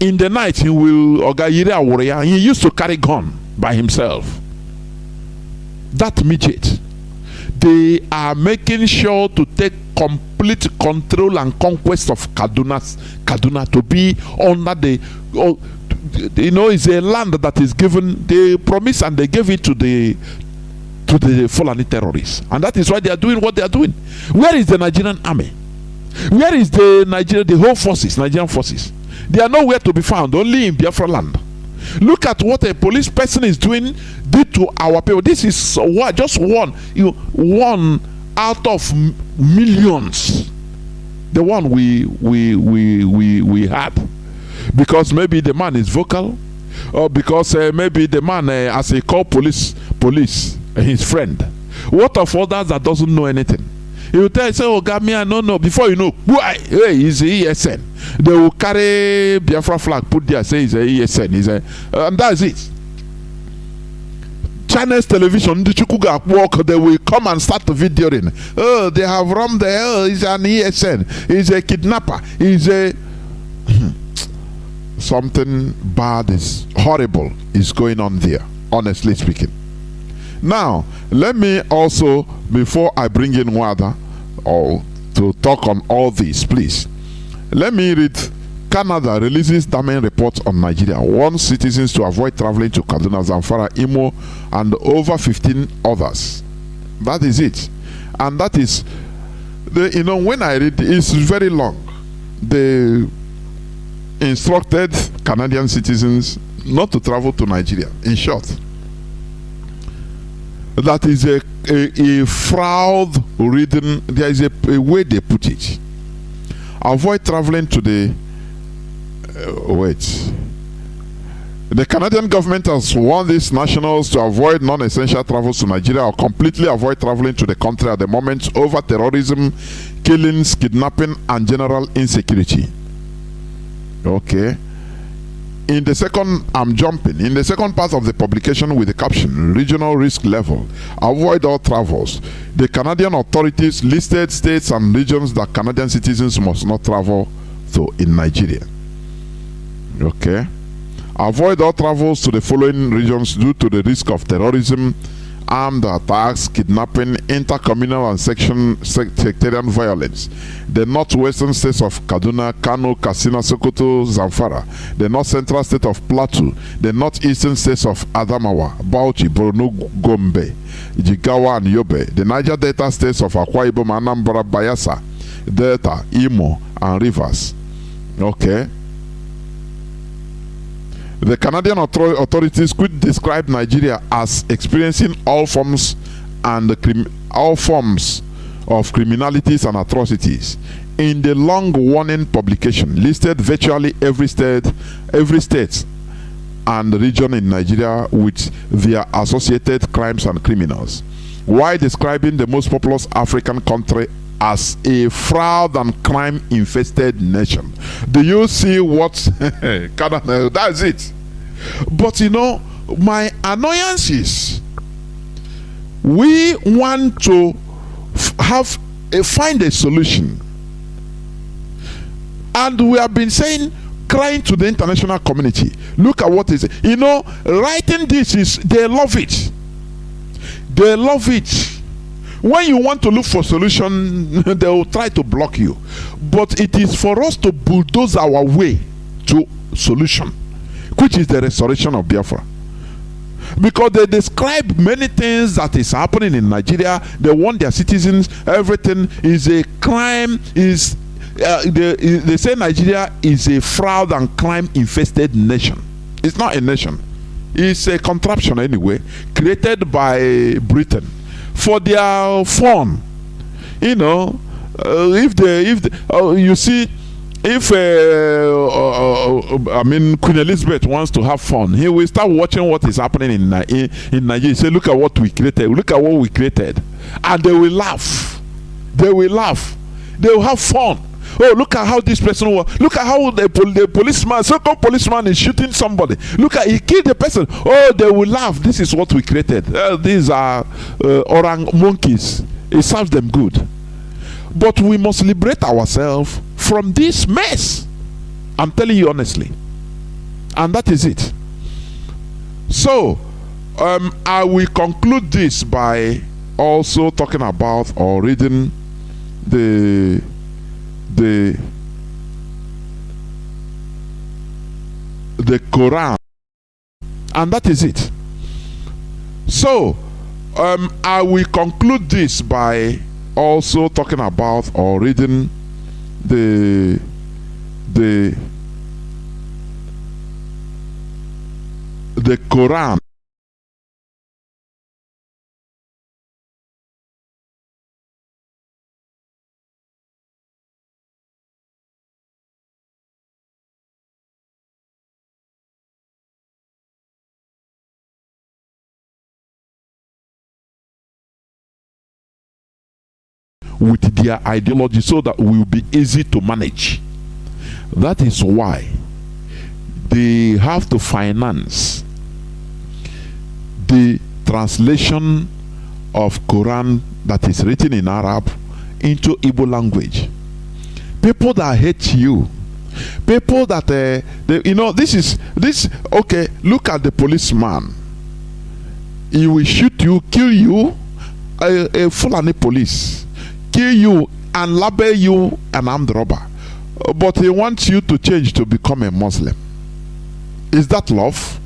in the night, he will he used to carry gun by himself. That midget. They are making sure to take complete control and conquest of Kaduna to be under it's a land that is given. They promise and they gave it to the Fulani terrorists, and that is why they are doing what they are doing. Where is the Nigerian army? Where is the whole forces, Nigerian forces? They are nowhere to be found, only in Biafra land. Look at what a police person did to our people. This is just one out of millions. The one we had, because maybe the man is vocal, or because maybe the man, as he called police, his friend. What of others that doesn't know anything? He will tell you, say, oh God, me, I don't know. Before you know, hey, he's a ESN. They will carry Biafra flag, put there, say he's a ESN. And that's it. Chinese television, the Chukuga walk, they will come and start videoing. Oh, they have robbed there. Oh, he's an ESN. He's a kidnapper. He's a something bad, is horrible is going on there, honestly speaking. Now, let me also, before I bring in Wada to talk on all this, please, let me read. Canada releases damning report on Nigeria, warns citizens to avoid traveling to Kaduna, Zamfara, Imo, and over 15 others. That is it. And that is, when I read, it's very long. They instructed Canadian citizens not to travel to Nigeria. In short, that is a fraud reading. There is a way they put it. Avoid traveling to the The Canadian government has warned these nationals to avoid non-essential travels to Nigeria or completely avoid traveling to the country at the moment over terrorism killings, kidnapping, and general insecurity. Okay. In the second, I'm jumping. In the second part of the publication with the caption, Regional Risk Level, Avoid All Travels, the Canadian authorities listed states and regions that Canadian citizens must not travel to in Nigeria. Okay. Avoid all travels to the following regions due to the risk of terrorism, armed attacks, kidnapping, intercommunal and sectarian violence. The northwestern states of Kaduna, Kanu, Katsina, Sokoto, Zamfara. The north central state of Plateau. The northeastern states of Adamawa, Bauchi, Borno, Gombe, Jigawa and Yobe. The Niger Delta states of Akwa Ibom, Anambra, Bayelsa, Delta, Imo and Rivers. Okay. The Canadian authorities could describe Nigeria as experiencing all forms of criminalities and atrocities. In the long warning publication, listed virtually every state and region in Nigeria with their associated crimes and criminals, while describing the most populous African country as a fraud and crime-infested nation. Do you see what? That's it. But you know, my annoyance is we want to find a solution, and we have been saying, crying to the international community. Look at what is it. You know, writing this is, they love it. They love it. When you want to look for solution, they will try to block you. But it is for us to bulldoze our way to solution, which is the restoration of Biafra. Because they describe many things that is happening in Nigeria. They want their citizens, everything is a crime, is they say Nigeria is a fraud and crime infested nation. It's not a nation. It's a contraption anyway, created by Britain for their fun. You know, you see, if I mean Queen Elizabeth wants to have fun, he will start watching what is happening in Nigeria. Say, look at what we created. Look at what we created, and they will laugh. They will laugh. They will have fun. Oh, look at how this person was. Look at how the policeman, so-called policeman, is shooting somebody. Look at, he killed the person. Oh, they will laugh. This is what we created. These are orang monkeys. It serves them good. But we must liberate ourselves from this mess. I'm telling you honestly. And that is it. So, I will conclude this by also talking about or reading the Quran, and that is it. So I will conclude this by also talking about or reading the Quran. With their ideology, so that we will be easy to manage. That is why they have to finance the translation of Quran that is written in Arab into Igbo language. People that hate you, people that you know, this. Okay, look at the policeman. He will shoot you, kill you. A Fulani police kill you and label you an armed robber, but he wants you to change to become a Muslim. Is that love?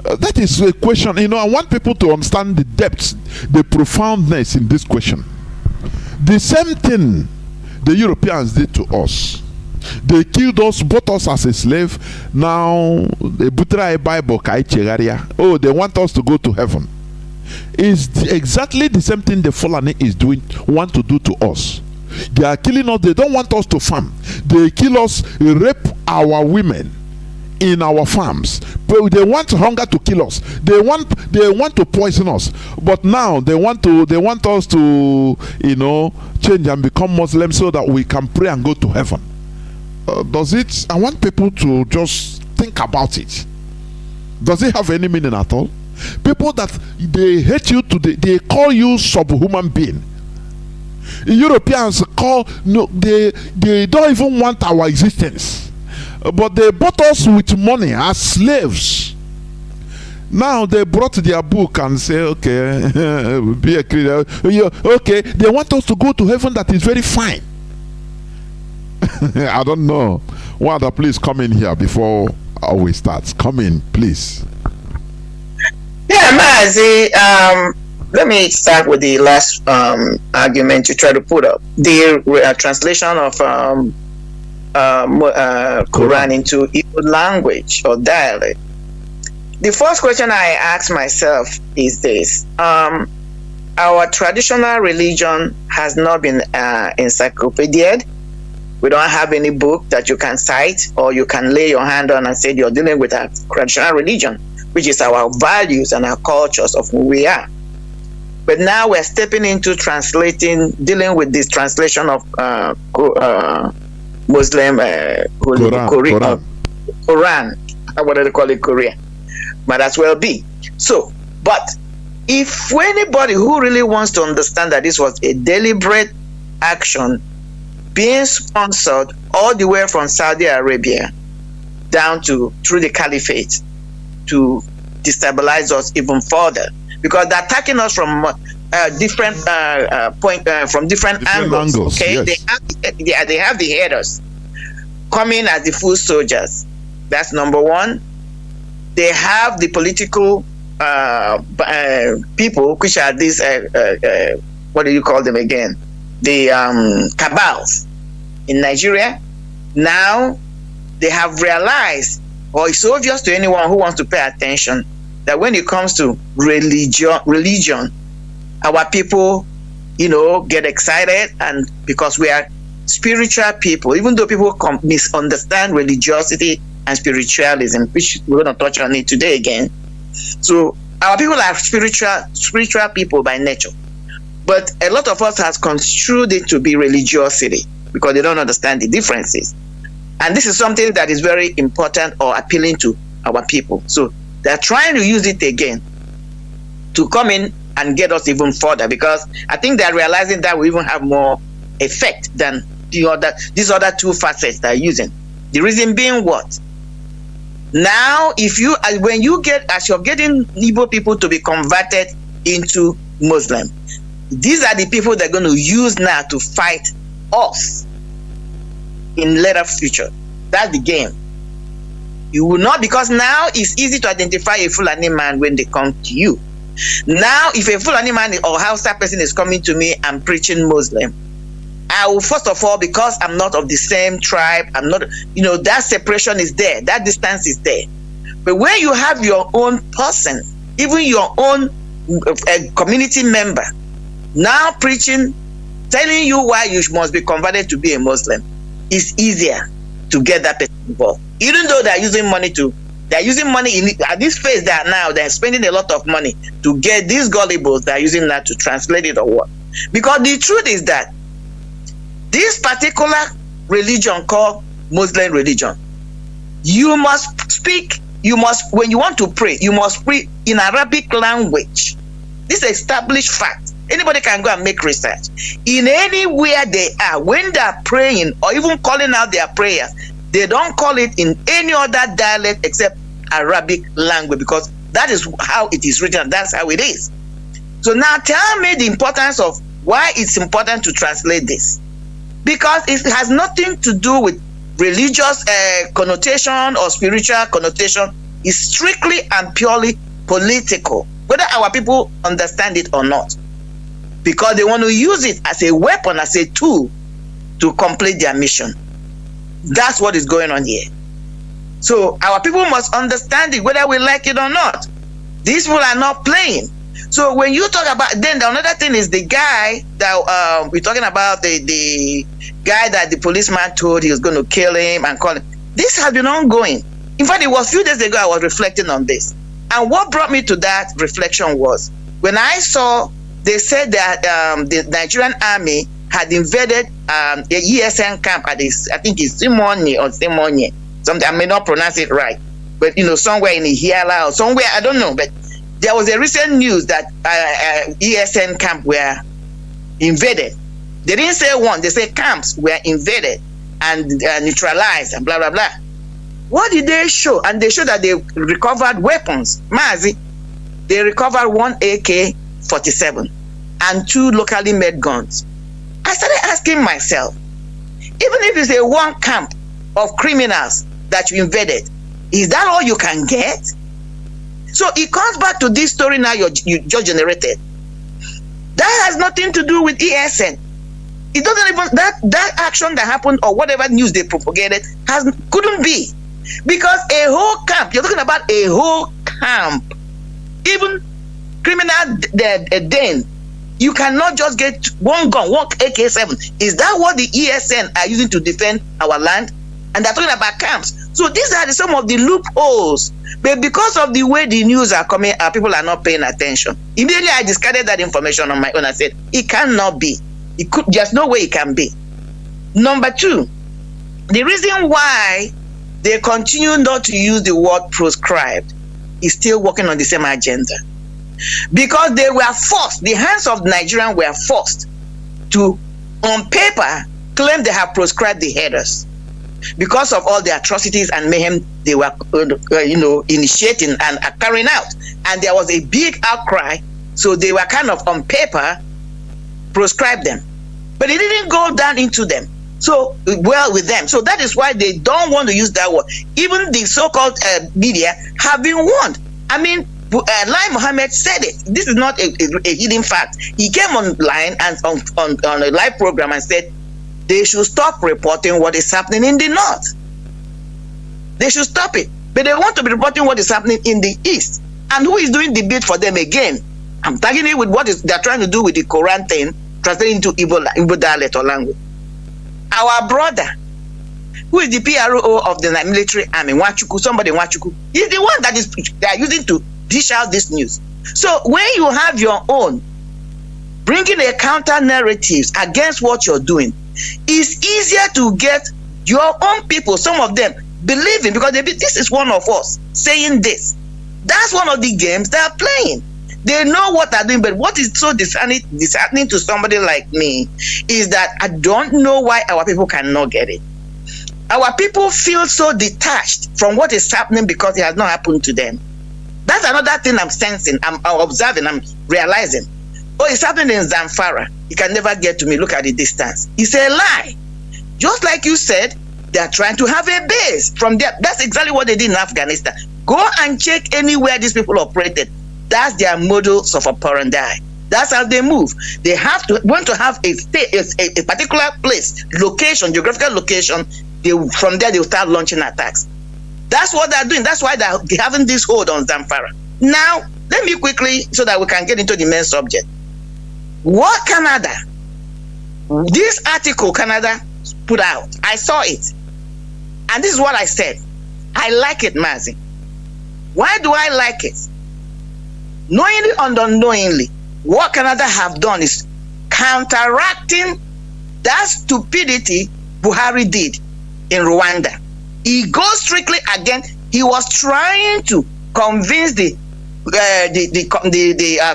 That is a question. You know, I want people to understand the depths, the profoundness in this question. The same thing the Europeans did to us. They killed us, bought us as a slave. Now they Bible. Oh, they want us to go to heaven. Is exactly the same thing the Fulani want to do to us. They are killing us. They don't want us to farm. They kill us, rape our women in our farms. But they want hunger to kill us. They want to poison us. But now they want us to, you know, change and become Muslims so that we can pray and go to heaven. I want people to just think about it. Does it have any meaning at all? People that they hate you they call you subhuman being. Europeans they don't even want our existence, but they bought us with money as slaves. Now they brought their book and say, okay, be a Christian. Okay, they want us to go to heaven that is very fine. I don't know. One other, please come in here before we start. Come in, please. Yeah, Mazi, let me start with the last argument you try to put up. The translation of Quran into Igbo language or dialect. The first question I ask myself is this. Our traditional religion has not been encyclopediaed. We don't have any book that you can cite or you can lay your hand on and say you're dealing with a traditional religion, which is our values and our cultures of who we are. But now we're stepping into dealing with this translation of Muslim Quran. What do they call it? Korean. Might as well be. So, but if anybody who really wants to understand that this was a deliberate action being sponsored all the way from Saudi Arabia down to through the caliphate to destabilize us even further, because they're attacking us from different from different angles. Okay, yes. they have the headers coming as the full soldiers. That's number one. They have the political people, which are these what do you call them again? The cabals in Nigeria. Now they have realized, or it's obvious to anyone who wants to pay attention, that when it comes to religion, our people, you know, get excited, and because we are spiritual people, even though people misunderstand religiosity and spiritualism, which we're going to touch on it today again. So our people are spiritual people by nature, but a lot of us has construed it to be religiosity because they don't understand the differences. And this is something that is very important or appealing to our people. So they're trying to use it again to come in and get us even further, because I think they're realizing that we even have more effect than these other two facets they're using. The reason being what? Now, as you're getting Igbo people to be converted into Muslim, these are the people they're going to use now to fight us in later future. That's the game. You will not, because now it's easy to identify a Fulani man when they come to you. Now, if a Fulani man or Hausa person is coming to me and preaching Muslim, I will, first of all, because I'm not of the same tribe, I'm not, that separation is there, that distance is there. But when you have your own person, even your own community member, now preaching, telling you why you must be converted to be a Muslim, it's easier to get that person involved. Even though they're using money at this phase they're spending a lot of money to get these gullibles they're using that to translate it or what. Because the truth is that this particular religion called Muslim religion, you must speak, when you want to pray, you must pray in Arabic language. This is established fact. Anybody can go and make research. In anywhere they are, when they're praying or even calling out their prayers, they don't call it in any other dialect except Arabic language, because that is how it is written. That's how it is. So now tell me the importance of why it's important to translate this. Because it has nothing to do with religious connotation or spiritual connotation. It's strictly and purely political, whether our people understand it or not. Because they want to use it as a weapon, as a tool to complete their mission. That's what is going on here. So our people must understand it, whether we like it or not. These people are not playing. So when you talk about, then the another thing is the guy that we're talking about, the guy that the policeman told he was going to kill him and call him. This has been ongoing. In fact, it was a few days ago I was reflecting on this. And what brought me to that reflection was when I saw they said that the Nigerian army had invaded a ESN camp at this, I think it's Simonye or Simonye. Something, I may not pronounce it right, but somewhere in Ihiala or somewhere, I don't know. But there was a recent news that ESN camp were invaded. They didn't say one, they said camps were invaded and neutralized and blah, blah, blah. What did they show? And they showed that they recovered weapons. Mazi, they recovered one AK-47 and 2 locally made guns. I started asking myself, even if it's a one camp of criminals that you invaded, is that all you can get? So it comes back to this story now you just generated. That has nothing to do with ESN. It doesn't even, that action that happened or whatever news they propagated couldn't be. Because a whole camp, you're talking about a whole camp, even criminal den, you cannot just get one gun, one AK-7. Is that what the ESN are using to defend our land? And they're talking about camps. So these are some of the loopholes. But because of the way the news are coming, people are not paying attention. Immediately I discarded that information on my own. I said, it cannot be. There's no way it can be. Number 2, the reason why they continue not to use the word proscribed is still working on the same agenda. Because they were forced, the hands of Nigerians were forced to, on paper, claim they have proscribed the headers because of all the atrocities and mayhem they were, initiating and carrying out. And there was a big outcry, so they were kind of, on paper, proscribed them. But it didn't go down into them. So, well with them. So that is why they don't want to use that word. Even the so-called media have been warned. I mean, Lai Mohammed said it. This is not a hidden fact. He came online and on a live program and said they should stop reporting what is happening in the north. They should stop it. But they want to be reporting what is happening in the east. And who is doing the bit for them again? I'm tagging it with what they're trying to do with the Quran thing, translating into Igbo dialect or language. Our brother, who is the PRO of the military army, Nwachukwu, somebody Nwachukwu, is the one that they are using to dish out this news. So when you have your own, bringing a counter narratives against what you're doing, it's easier to get your own people, some of them, believing, because this is one of us saying this. That's one of the games they are playing. They know what they're doing, but what is so disheartening to somebody like me is that I don't know why our people cannot get it. Our people feel so detached from what is happening because it has not happened to them. That's another thing I'm sensing, I'm observing, I'm realizing. Oh, it's happening in Zamfara. You can never get to me. Look at the distance. It's a lie. Just like you said, they are trying to have a base from there. That's exactly what they did in Afghanistan. Go and check anywhere these people operated. That's their modus of operandi. That's how they move. They want to have a particular place, location, geographical location. From there, they will start launching attacks. That's what they're doing. That's why they're having this hold on Zamfara. Now, let me quickly, so that we can get into the main subject. What Canada, this article Canada put out, I saw it. And this is what I said. I like it, Mazi. Why do I like it? Knowingly or unknowingly, what Canada have done is counteracting that stupidity Buhari did in Rwanda. He goes strictly against, he was trying to convince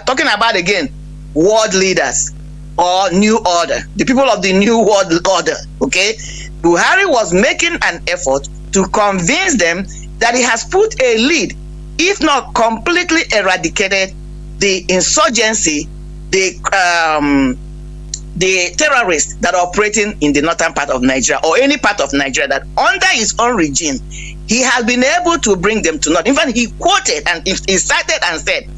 talking about again, world leaders or new order, the people of the new world order, okay? Buhari was making an effort to convince them that he has put a lead, if not completely eradicated the insurgency, the terrorists that are operating in the northern part of Nigeria or any part of Nigeria, that under his own regime, he has been able to bring them to naught. In fact, he quoted and he cited and said,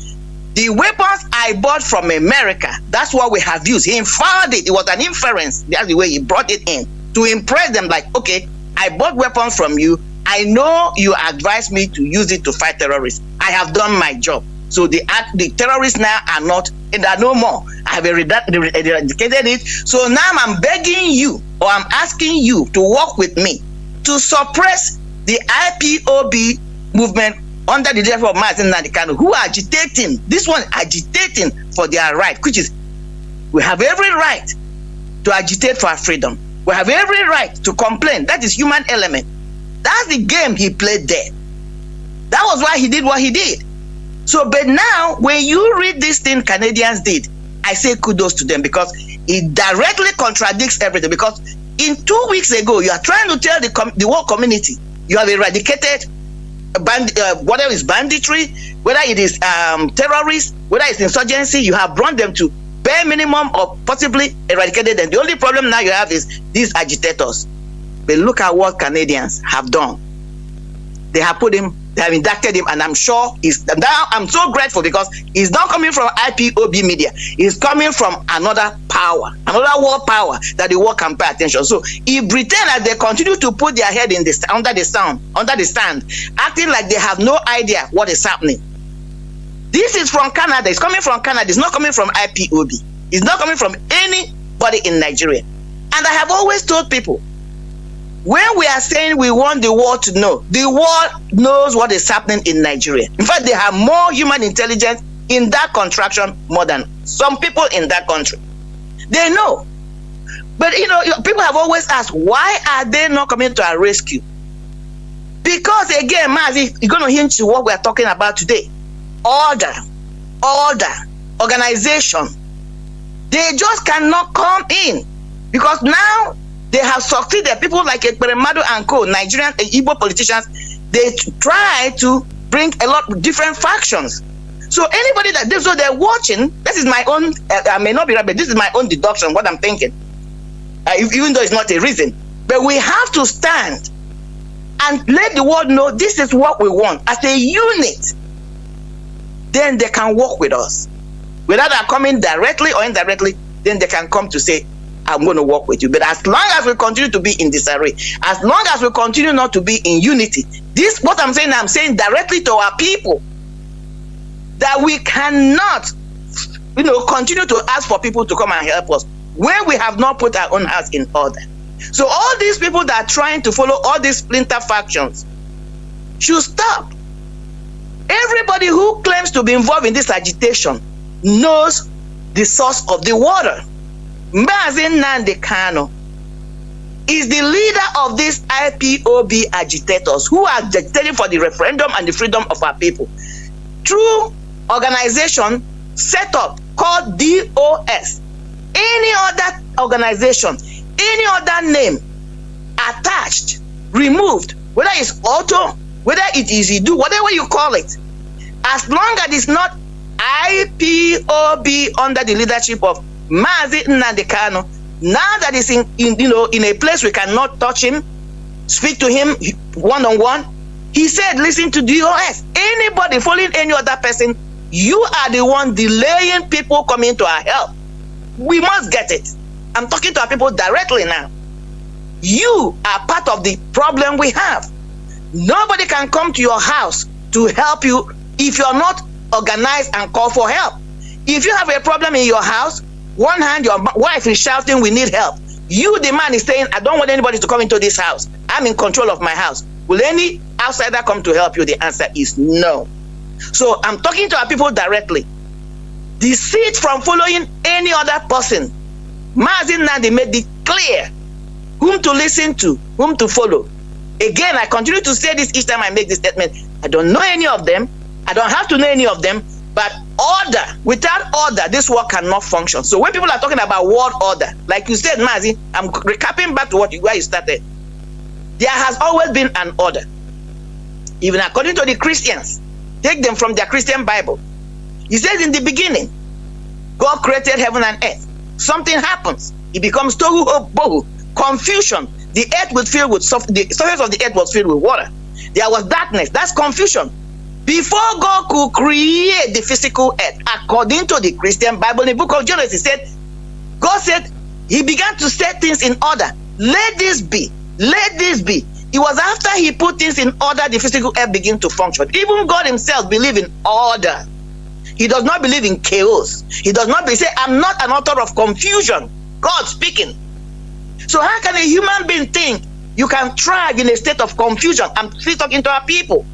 the weapons I bought from America, that's what we have used. He inferred it. It was an inference. That's the way he brought it in to impress them, like, okay, I bought weapons from you. I know you advised me to use it to fight terrorists. I have done my job. So the terrorists now are no more. I have eradicated it. So now I'm begging you, or I'm asking you to work with me to suppress the IPOB movement under the leadership of Mazi Nnamdi Kanu, who are agitating, this one agitating for their right, which is, we have every right to agitate for our freedom. We have every right to complain. That is human element. That's the game he played there. That was why he did what he did. So, but now, when you read this thing Canadians did, I say kudos to them, because it directly contradicts everything. Because in 2 weeks ago, you are trying to tell the world community you have eradicated whatever is banditry, whether it is terrorists, whether it's insurgency, you have brought them to bare minimum or possibly eradicated them. The only problem now you have is these agitators. But look at what Canadians have done. They have put him, they have inducted him, and I'm sure now I'm so grateful, because he's not coming from IPOB media. He's coming from another power, another world power that the world can pay attention. So if Britain, as they continue to put their head in this under the stand, acting like they have no idea what is happening. This is from Canada. It's coming from Canada. It's not coming from IPOB. It's not coming from anybody in Nigeria. And I have always told people, when we are saying we want the world to know, the world knows what is happening in Nigeria. In fact, they have more human intelligence in that contraction more than some people in that country. They know. But people have always asked, why are they not coming to our rescue? Because again, Mazi, you're going to hint to what we are talking about today. Order, organization. They just cannot come in, because now they have succeeded. People like Ekperemadu and co, Nigerian and Igbo politicians, they try to bring a lot of different factions. So anybody that this, so they're watching, this is my own, I may not be right, but this is my own deduction, what I'm thinking. Even though it's not a reason. But we have to stand and let the world know this is what we want as a unit. Then they can work with us. Whether they're coming directly or indirectly, then they can come to say, I'm going to work with you. But as long as we continue to be in disarray, as long as we continue not to be in unity, this, what I'm saying directly to our people, that we cannot, continue to ask for people to come and help us when we have not put our own house in order. So all these people that are trying to follow all these splinter factions should stop. Everybody who claims to be involved in this agitation knows the source of the water. Mazi Nnamdi Kanu is the leader of these IPOB agitators who are agitating for the referendum and the freedom of our people. Through organization set up called DOS. Any other organization, any other name attached, removed, whether it's auto, whether it is Idu, whatever you call it, as long as it's not IPOB under the leadership of Mazi Nnamdi Kanu, now that it's in a place we cannot touch him, speak to him one-on-one, he said, listen to DOS. Anybody following any other person, you are the one delaying people coming to our help. We must get it. I'm talking to our people directly now. You are part of the problem we have. Nobody can come to your house to help you if you're not organized and call for help. If you have a problem in your house, one hand your wife is shouting, we need help. You, the man, is saying, I don't want anybody to come into this house. I'm in control of my house. Will any outsider come to help you? The answer is no. So I'm talking to our people directly. Desist from following any other person. Mazi Nnamdi made it clear whom to listen to, whom to follow. Again, I continue to say this each time I make this statement. I don't know any of them. I don't have to know any of them. But order, without order, this world cannot function. So when people are talking about world order, like you said, Mazi, I'm recapping back to where you started. There has always been an order. Even according to the Christians, take them from their Christian Bible. He says in the beginning, God created heaven and earth. Something happens. It becomes tohu bohu, confusion. The earth was filled with the surface of the earth was filled with water. There was darkness. That's confusion. Before God could create the physical earth, according to the Christian Bible, in the book of Genesis, said, God said, he began to set things in order. Let this be. Let this be. It was after he put things in order, the physical earth began to function. Even God himself believes in order. He does not believe in chaos. He does not say, I'm not an author of confusion. God speaking. So how can a human being think you can thrive in a state of confusion. I'm still talking to our people.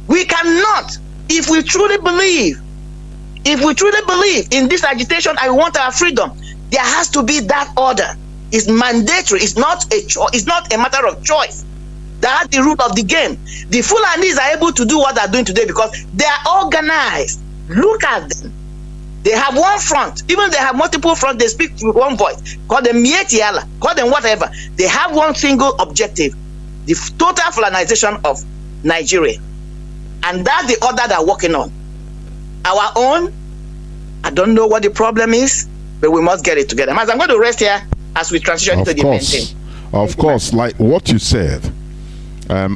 We cannot, if we truly believe in this agitation and we want our freedom, there has to be that order. It's mandatory. It's not a matter of choice. That's the rule of the game. The Fulanis are able to do what they're doing today because they are organized. Look at them. They have one front. Even if they have multiple fronts, they speak with one voice. Call them Mietiala, call them whatever. They have one single objective: the total Fulanization of Nigeria. And that's the order they're working on. Our own, I don't know what the problem is, but we must get it together. Mazi, I'm going to rest here as we transition into the main thing. Of course, like what you said,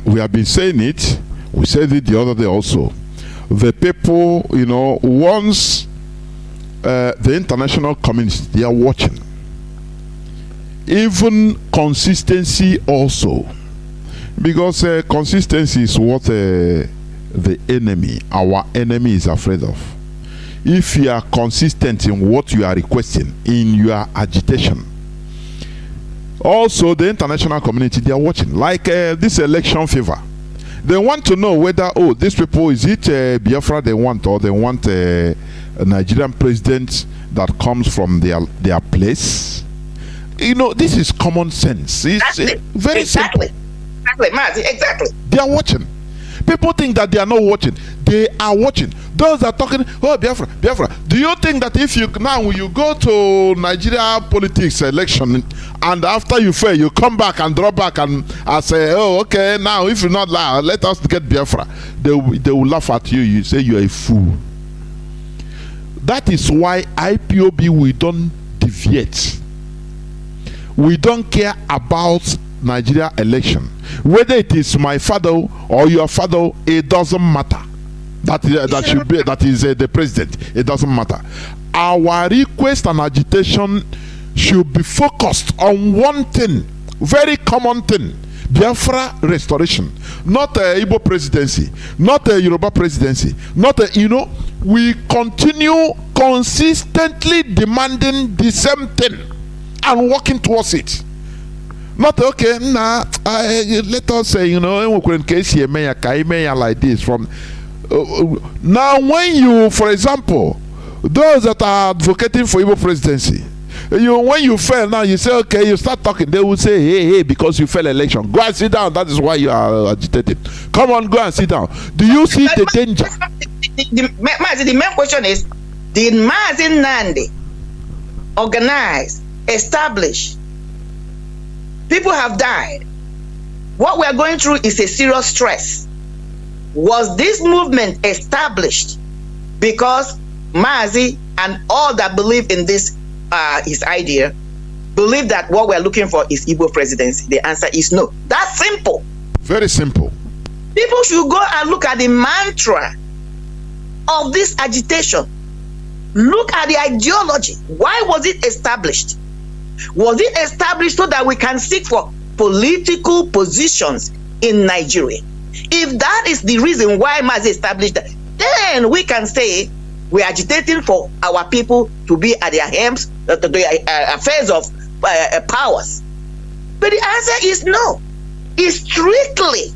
we have been saying it. We said it the other day also. The people, once the international community, they are watching. Even consistency also. Because consistency is what the enemy, our enemy, is afraid of. If you are consistent in what you are requesting, in your agitation, also the international community, they are watching. Like this election favor, they want to know whether, these people, is it Biafra they want, or they want a Nigerian president that comes from their place. This is common sense. It's very simple. Exactly, Mazi, exactly. They are watching. People think that they are not watching. They are watching. Those are talking, Biafra, Biafra. Do you think that if you go to Nigeria politics election and after you fail, you come back and drop back and say, okay, now if you're not loud, let us get Biafra. They will laugh at you. You say you're a fool. That is why IPOB, we don't deviate. We don't care about Nigeria election. Whether it is my father or your father, it doesn't matter. That is the president. It doesn't matter. Our request and agitation should be focused on one thing, very common thing: Biafra restoration. Not a Igbo presidency, not a Yoruba presidency, not a, we continue consistently demanding the same thing and working towards it. Not okay, let us say, in case you may like this from now. When you, for example, those that are advocating for Igbo presidency, when you fail now, you say, okay, you start talking, they will say, hey, because you failed election, go and sit down. That is why you are agitated. Come on, go and sit down. Do you see the danger? The main question is, did Mazi Nnamdi organize, establish? People have died. What we are going through is a serious stress. Was this movement established because Mazi and all that believe in this, his idea, believe that what we are looking for is Igbo presidency? The answer is no. That's simple. Very simple. People should go and look at the mantra of this agitation. Look at the ideology. Why was it established? Was it established so that we can seek for political positions in Nigeria? If that is the reason why Mazi established that, then we can say we're agitating for our people to be at their helms, the affairs of powers. But the answer is no. It's strictly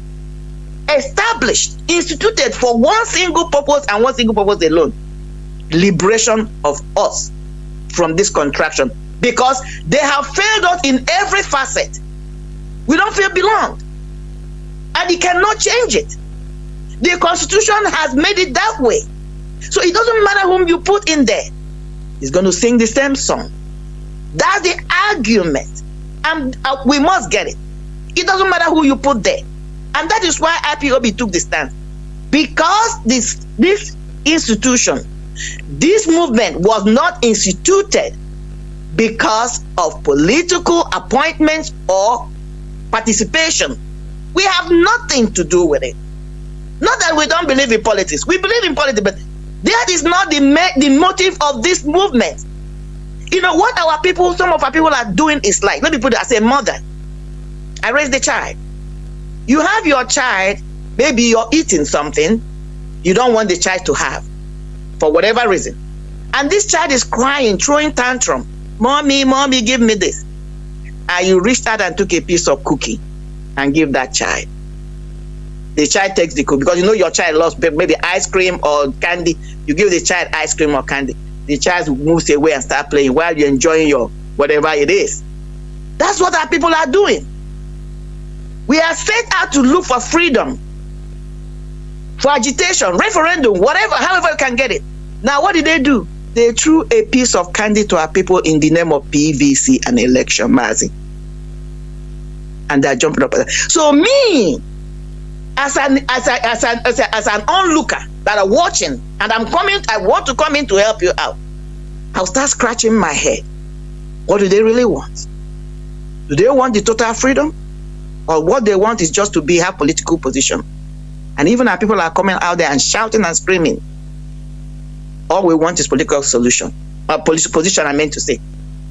established, instituted for one single purpose and one single purpose alone: liberation of us from this contraction. Because they have failed us in every facet. We don't feel belonged. And you cannot change it. The Constitution has made it that way. So it doesn't matter whom you put in there. He's going to sing the same song. That's the argument. And we must get it. It doesn't matter who you put there. And that is why IPOB took the stand. Because this institution, this movement was not instituted because of political appointments or participation. We have nothing to do with it. Not that we don't believe in politics. We believe in politics, but that is not the motive of this movement. What our people, some of our people are doing is like, let me put it as a mother. I raised a child. You have your child, maybe you're eating something you don't want the child to have for whatever reason. And this child is crying, throwing tantrum. Mommy, give me this. And you reached out and took a piece of cookie and give that child. The child takes the cookie because you know your child loves maybe ice cream or candy. You give the child ice cream or candy. The child moves away and start playing while you're enjoying your whatever it is. That's what our people are doing. We are set out to look for freedom, for agitation, referendum, whatever, however you can get it. Now, what did they do? They threw a piece of candy to our people in the name of PVC and election, Mazi. And they're jumping up. So me, as an onlooker that are watching, and I want to come in to help you out, I'll start scratching my head. What do they really want? Do they want the total freedom? Or what they want is just to have political position? And even our people are coming out there and shouting and screaming. All we want is political solution. Political position, I meant to say.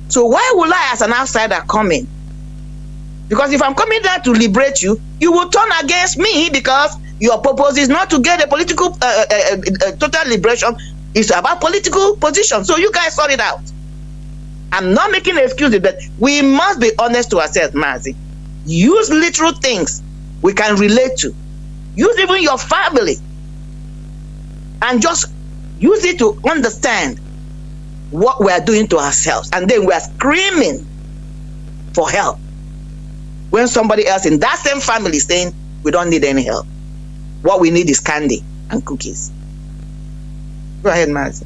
So why would I, as an outsider, come in? Because if I'm coming there to liberate you, you will turn against me because your purpose is not to get a political total liberation. It's about political position. So you guys sort it out. I'm not making excuses, but we must be honest to ourselves, Mazi. Use literal things we can relate to. Use even your family. And just use it to understand what we are doing to ourselves. And then we are screaming for help when somebody else in that same family is saying we don't need any help. What we need is candy and cookies. Go ahead, Mazi.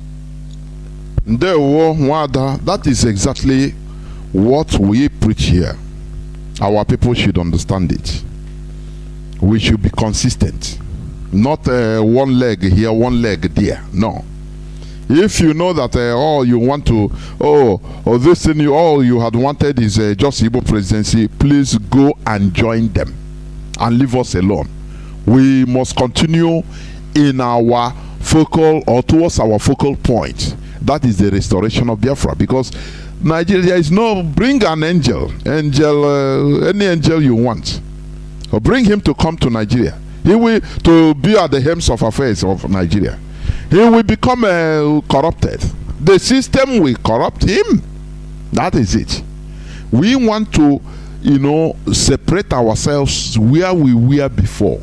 That is exactly what we preach here. Our people should understand it. We should be consistent. Not one leg here, one leg there. No. If you know that all you want to, this thing all you had wanted is just Igbo presidency, please go and join them and leave us alone. We must continue in our focal or towards our focal point. That is the restoration of Biafra, because Nigeria is no, bring an angel, any angel you want, or bring him to come to Nigeria. He will to be at the helms of affairs of Nigeria. He will become corrupted. The system will corrupt him. That is it. We want to, separate ourselves where we were before,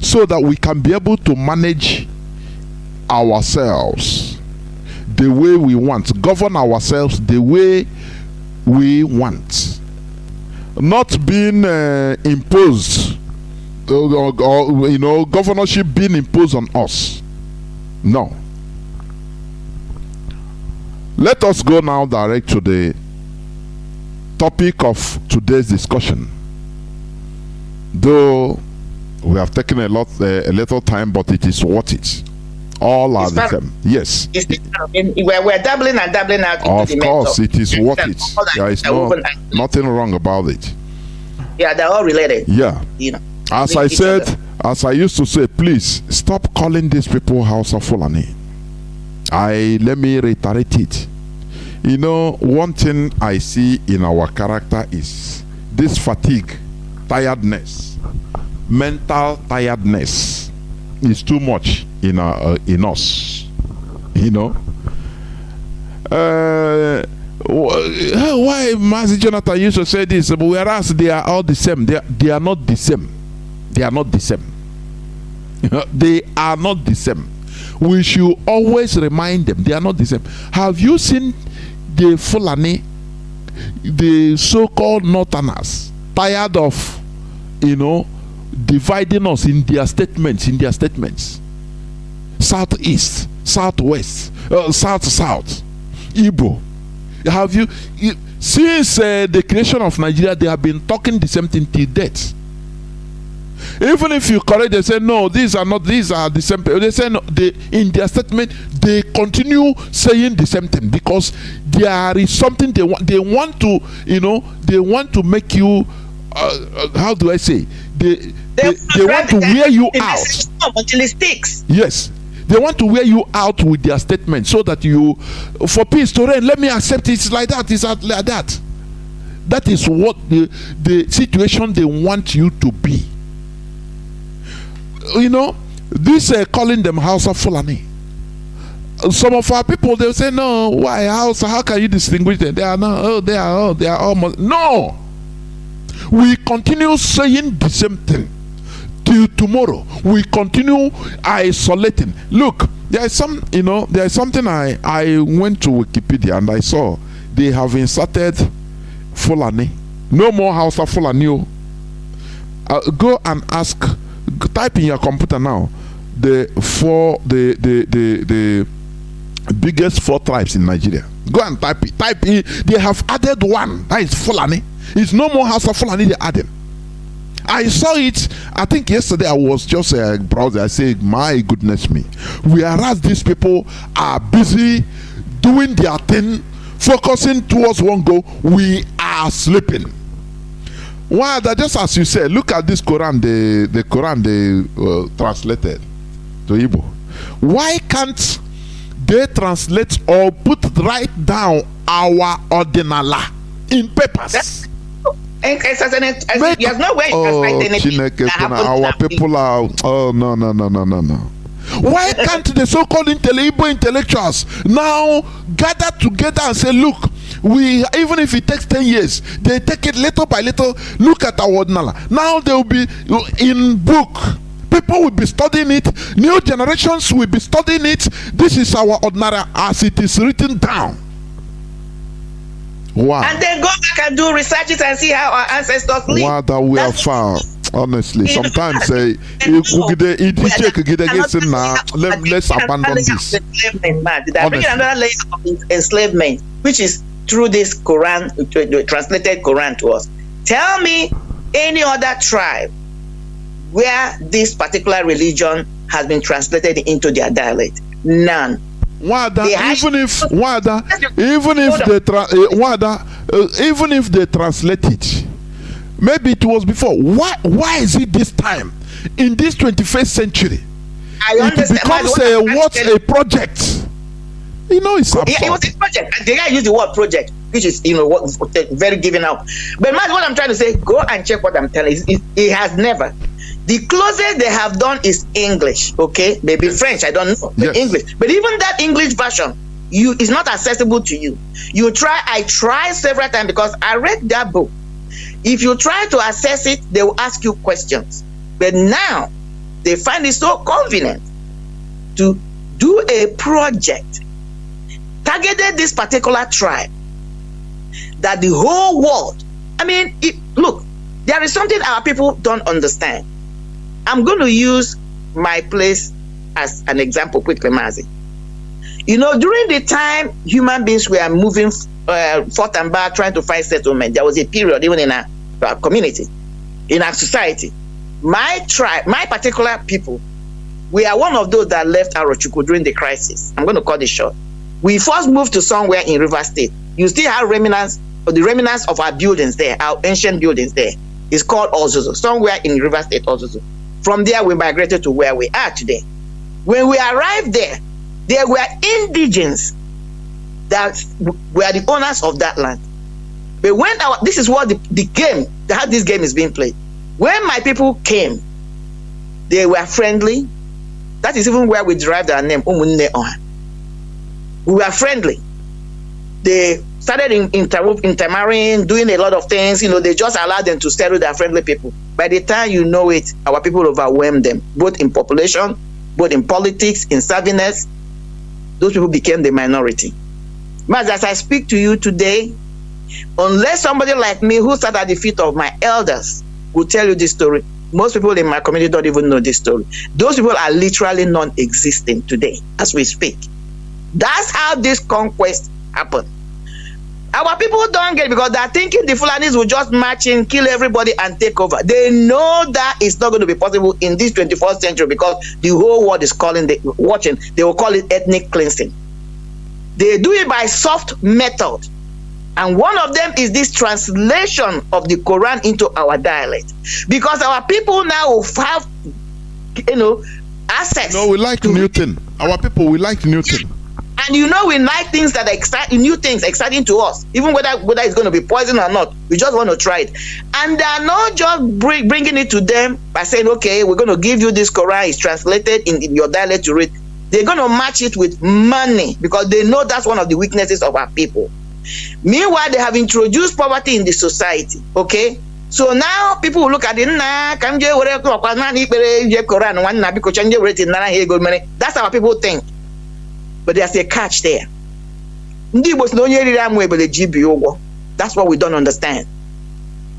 so that we can be able to manage ourselves the way we want, govern ourselves the way we want, not being imposed, or governorship being imposed on us. No. Let us go now direct to the topic of today's discussion. Though we have taken a little time, but it is worth it. All are the same. Yes. We're doubling and doubling out. Of course, it is worth it. There is nothing wrong about it. Yeah, they're all related. Yeah. As I said, as I used to say, please stop calling these people Hausa Fulani. Let me reiterate it. One thing I see in our character is this fatigue, tiredness, mental tiredness is too much in us. Why Mazi Jonathan used to say this, whereas they are all the same. They are not the same. They are not the same. They are not the same. We should always remind them they are not the same. Have you seen the Fulani, the so-called Northerners, tired of dividing us in their statements? Southeast, southwest, south, Igbo. Have you since the creation of Nigeria, they have been talking the same thing till death. Even if you correct, they say no, these are the same people. They say no, in their statement they continue saying the same thing, because there is something they want. They want to make you how do I say, they want to wear you out until it sticks. Yes, they want to wear you out with their statement, so that you, for peace to reign, let me accept it's like that, it's like that. That is what the situation they want you to be. This calling them Hausa Fulani. Some of our people, they'll say, no, why Hausa? How can you distinguish them? They are not. They are almost. No. we continue saying the same thing till tomorrow. We continue isolating. Look, there is something I went to Wikipedia and I saw they have inserted Fulani. No more Hausa Fulani. Go and ask, type in your computer now the biggest 4 tribes in Nigeria. Go and type it. Type in. They have added one. That is Fulani. It's no more Hausa Fulani. They added. I saw it. I think yesterday I was just browsing. I said, "My goodness me!" Whereas these people are busy doing their thing, focusing towards one goal, we are sleeping. Well, that just as you said, look at this Quran. The Quran they translated to Igbo. Why can't they translate or write down our ordinala in papers? There's no way our people are. Oh no. Why can't the so-called Igbo intellectuals now gather together and say, look, we, even if it takes 10 years, they take it little by little. Look at our ordinala. Now they will be in book. People will be studying it. New generations will be studying it. This is our ordinary as it is written down. Wow. And then go back and do researches and see how our ancestors lived. Wow, that we are far. Honestly, sometimes let's abandon this. They're bringing another layer of enslavement, which is through this Quran, the translated Quran to us. Tell me any other tribe where this particular religion has been translated into their dialect. None. Even if they translate it, maybe it was before. Why is it this time in this 21st century? It becomes a project. It's absurd. It was a project. And the guy used the word project, which is very giving out. But what I'm trying to say, go and check what I'm telling you. It has never. The closest they have done is English, okay? Maybe French, I don't know. But English. But even that English version, is not accessible to you. I tried several times because I read that book. If you try to access it, they will ask you questions. But now, they find it so convenient to do a project targeted this particular tribe that the whole world, look, there is something our people don't understand. I'm going to use my place as an example quickly, Mazi. During the time human beings were moving forth and back trying to find settlement, there was a period even in our community, in our society. My tribe, my particular people, we are one of those that left Arochukwu during the crisis. I'm going to cut it short. We first moved to somewhere in River State. You still have the remnants of our buildings there, our ancient buildings there. It's called Ozuzu, somewhere in River State, Ozuzu. From there, we migrated to where we are today. When we arrived there were indigents that were the owners of that land. But when this is what how this game is being played. When my people came, they were friendly. That is even where we derived our name, Umunne Oha. We were friendly. They started intermarrying, doing a lot of things. They just allowed them to settle their friendly people. By the time you know it, our people overwhelmed them, both in population, both in politics, in service. Those people became the minority. But as I speak to you today, unless somebody like me who sat at the feet of my elders will tell you this story, most people in my community don't even know this story. Those people are literally non-existent today as we speak. That's how this conquest happened. Our people don't get it because they're thinking the Fulanis will just march in, kill everybody and take over. They know that it's not going to be possible in this 21st century because the whole world is watching. They will call it ethnic cleansing. They do it by soft method. And one of them is this translation of the Quran into our dialect. Because our people now will have, access. We like Newton. Our people, we like Newton. And we like things that are exciting, new things exciting to us, even whether it's going to be poison or not. We just want to try it. And they are not just bringing it to them by saying, okay, we're going to give you this Quran, it's translated in your dialect to read. They're going to match it with money because they know that's one of the weaknesses of our people. Meanwhile, they have introduced poverty in the society, okay? So now people will look at it. That's how people think. But there's a catch there. That's what we don't understand.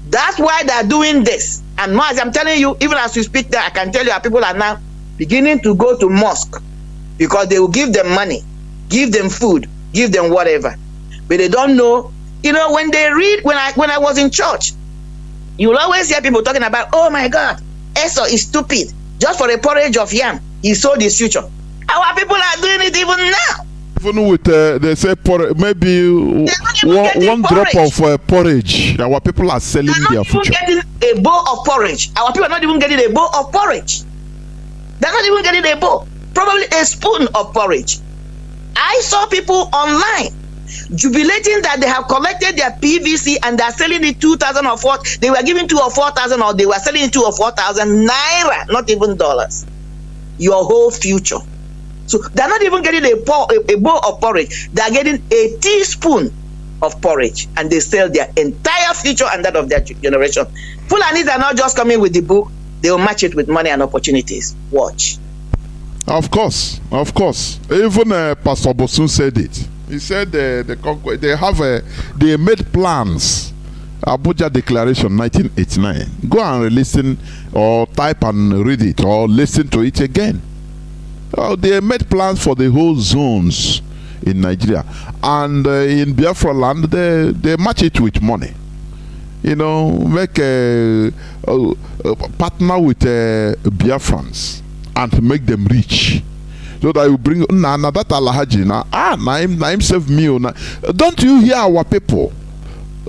That's why they're doing this. And Mazi, I'm telling you, even as we speak there, I can tell you how people are now beginning to go to mosque because they will give them money, give them food, give them whatever. But they don't know. You know, when they read, when I was in church, you will always hear people talking about, oh my God, Esau is stupid. Just for a porridge of yam, he sold his future. Our people are doing it even now. Even with, they say, maybe one drop of porridge, our people are selling their future. They're not even getting a bowl of porridge. Our people are not even getting a bowl of porridge. They're not even getting a bowl. Probably a spoon of porridge. I saw people online jubilating that they have collected their PVC and they're selling it 2,000 or 4,000. They were giving 2,000 or 4,000, or they were selling it 2,000 or 4,000 naira, not even dollars. Your whole future. So they're not even getting a bowl of porridge. They're getting a teaspoon of porridge, and they sell their entire future and that of their generation. Fulanis are not just coming with the book; they will match it with money and opportunities. Watch. Of course. Even Pastor Bosun said it. He said they made plans. Abuja Declaration 1989. Go and listen or type and read it or listen to it again. They made plans for the whole zones in Nigeria, and in Biafra land they match it with money. You know, make a partner with Biafrans and make them rich. So that you bring na that Alhaji na him save me. Don't you hear our people?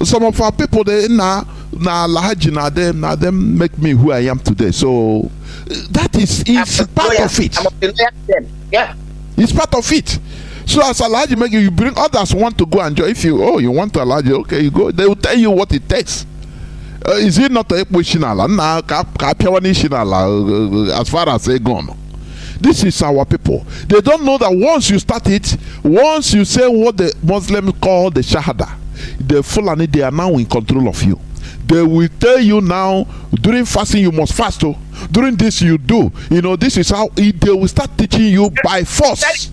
Some of our people they na Alhaji na them make me who I am today. So that is part of it. Yeah, it's part of it. So as Alhaji make you bring others want to go and join. If you want to Alhaji, okay, you go. They will tell you what it takes. Is it not a shinala? As far as they gone. This is our people. They don't know that once you start it, once you say what the Muslims call the Shahada, the Fulani, they are now in control of you. They will tell you now, during fasting you must fast. During this you do. You know, this is how they will start teaching you by force.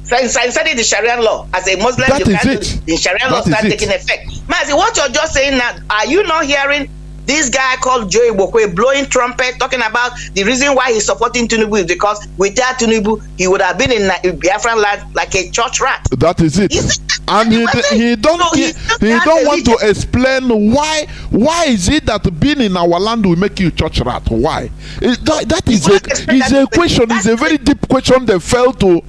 So I studied the Sharia law. As a Muslim, that you is can't it. The Sharia law start taking effect. Mazi, what you're just saying now, are you not hearing this guy called Joe Ibokwe blowing trumpet, talking about the reason why he's supporting Tinubu is because without Tinubu, he would have been in Biafran land like a church rat. That is it. And he don't want to explain why is it that being in our land will make you church rat? Why? That is a question. It's a very deep question they fail to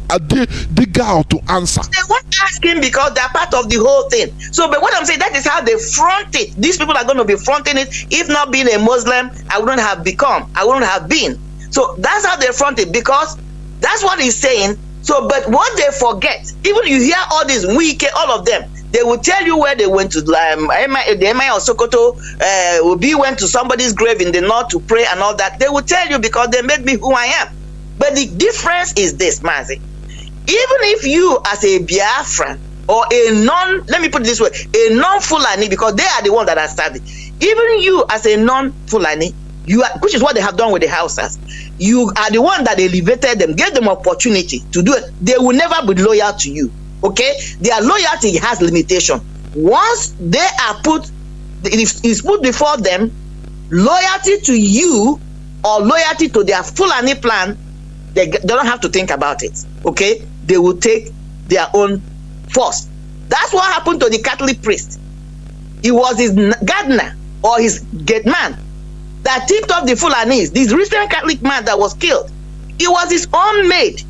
dig out to answer. They won't ask him because they're part of the whole thing. So, but what I'm saying, that is how they front it. These people are going to be fronting it. If not being a Muslim, I wouldn't have been. So that's how they front it, because that's what he's saying. So, but what they forget, even you hear all these all of them, they will tell you where they went to. The Emir of Sokoto, Obi went to somebody's grave in the north to pray and all that. They will tell you because they make me who I am. But the difference is this, Mazi. Even if you as a Biafran or let me put it this way, a non-Fulani, because they are the ones that are started. Even you as a non-Fulani, which is what they have done with the Hausas, you are the one that elevated them, gave them opportunity to do it. They will never be loyal to you. Okay, their loyalty has limitation. Once they are it's put before them, loyalty to you or loyalty to their Fulani plan, they don't have to think about it. Okay, they will take their own force. That's what happened to the Catholic priest. It was his gardener or his gate man that tipped off the Fulanis. This recent Catholic man that was killed, it was his own maid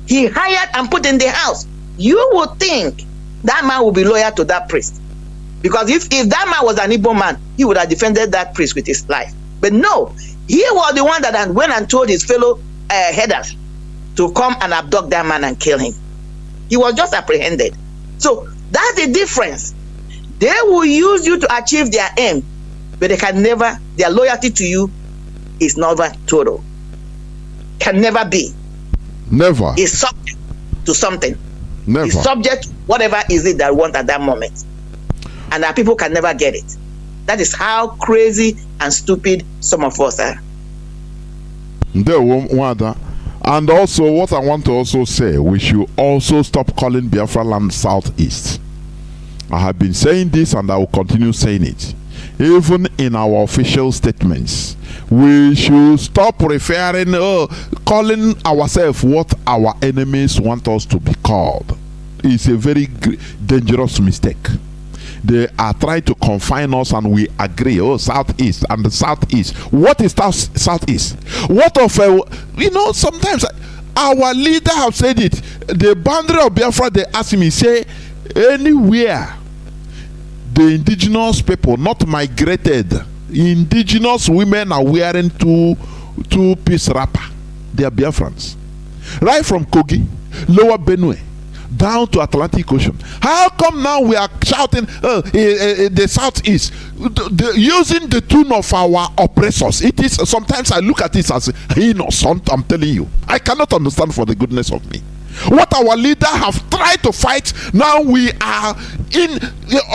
he hired and put in the house. You would think that man would be loyal to that priest, because if that man was an Igbo man, he would have defended that priest with his life. But no, he was the one that went and told his fellow headers to come and abduct that man and kill him. He was just apprehended. So that's the difference. They will use you to achieve their aim, but they can never, their loyalty to you is never total. Can never be. Never. It's subject to something. Never. It's subject to whatever is it that I want at that moment. And that people can never get it. That is how crazy and stupid some of us are. And also, what I want to also say, we should also stop calling Biafra land Southeast. I have been saying this and I will continue saying it. Even in our official statements, we should stop referring, calling ourselves what our enemies want us to be called. It's a very dangerous mistake. They are trying to confine us and we agree, Southeast and the Southeast. What is Southeast? What of, sometimes our leader have said it. The boundary of Biafra, they ask me, say, anywhere the indigenous people, not migrated, indigenous women are wearing two-piece wrapper. They are Biafrans. Right from Kogi, Lower Benue, down to Atlantic Ocean. How come now we are shouting the Southeast, using the tune of our oppressors? It is, sometimes I look at this as innocent. I'm telling you, I cannot understand for the goodness of me. What our leader have tried to fight, now we are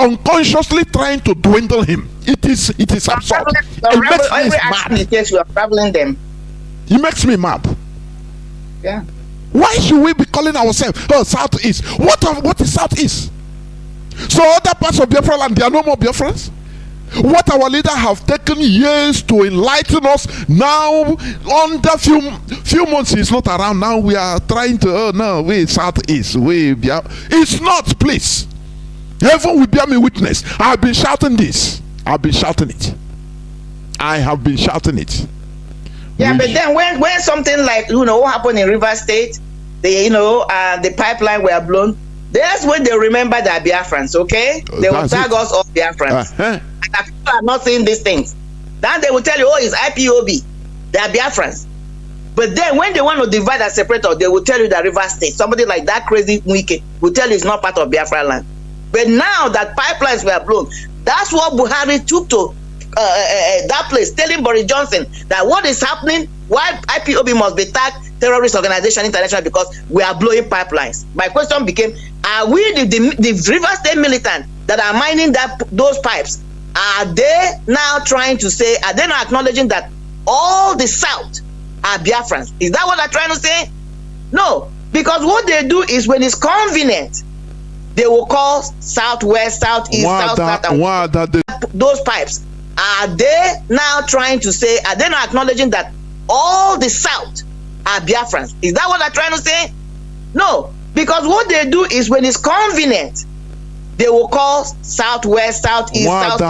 unconsciously trying to dwindle him. It is absurd. You are traveling them. It makes me mad. Yeah. Why should we be calling ourselves Southeast? What is Southeast? So other parts of Biafra land, there are no more Biafrans? What our leader have taken years to enlighten us, now under few months he's not around, now we are trying to, we Southeast, it's not, please. Heaven will bear me witness. I've been shouting this. I've been shouting it. I have been shouting it. Yeah, but then when something like, what happened in River State, the pipeline were blown, that's when they remember that Biafrans, okay? They will tag us all Biafrans. And people are not saying these things. Then they will tell you, it's IPOB. They are Biafrans. But then when they want to divide and separate us, they will tell you that River State, somebody like that crazy Wike will tell you it's not part of Biafra land. But now that pipelines were blown, that's what Buhari took to that place, telling Boris Johnson that what is happening, why IPOB must be tagged terrorist organization international, because we are blowing pipelines. My question became, are we the River State militant that are mining those pipes? Are they now trying to say, are they not acknowledging that all the South are Biafrans? Is that what they're trying to say? No, because what they do is when it's convenient, they will call Southwest, Southeast, South, those pipes. Are they now trying to say, are they not acknowledging that all the South are Biafrans? Is that what they're trying to say? No, because what they do is when it's convenient, they will call Southwest, Southeast, South,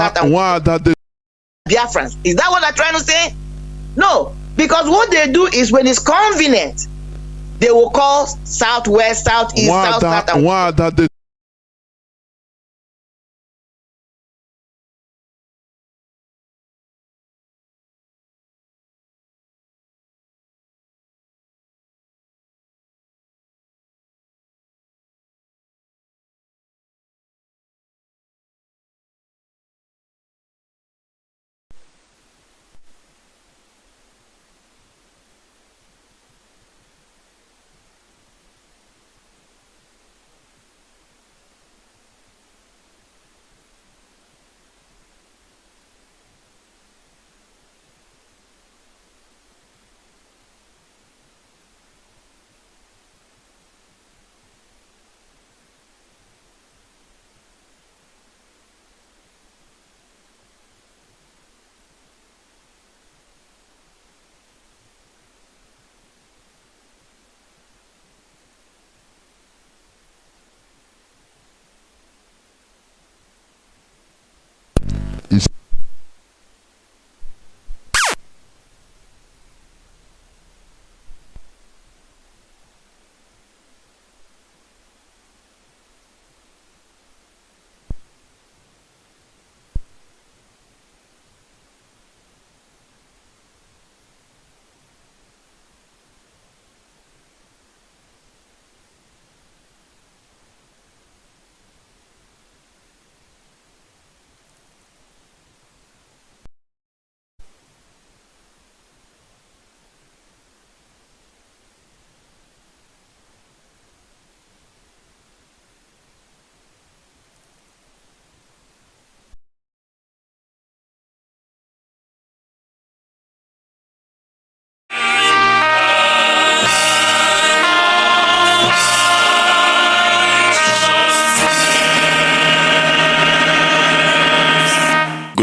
Biafrans. Is that what they're trying to say? No, because what they do is when it's convenient, they will call Southwest, Southeast, South,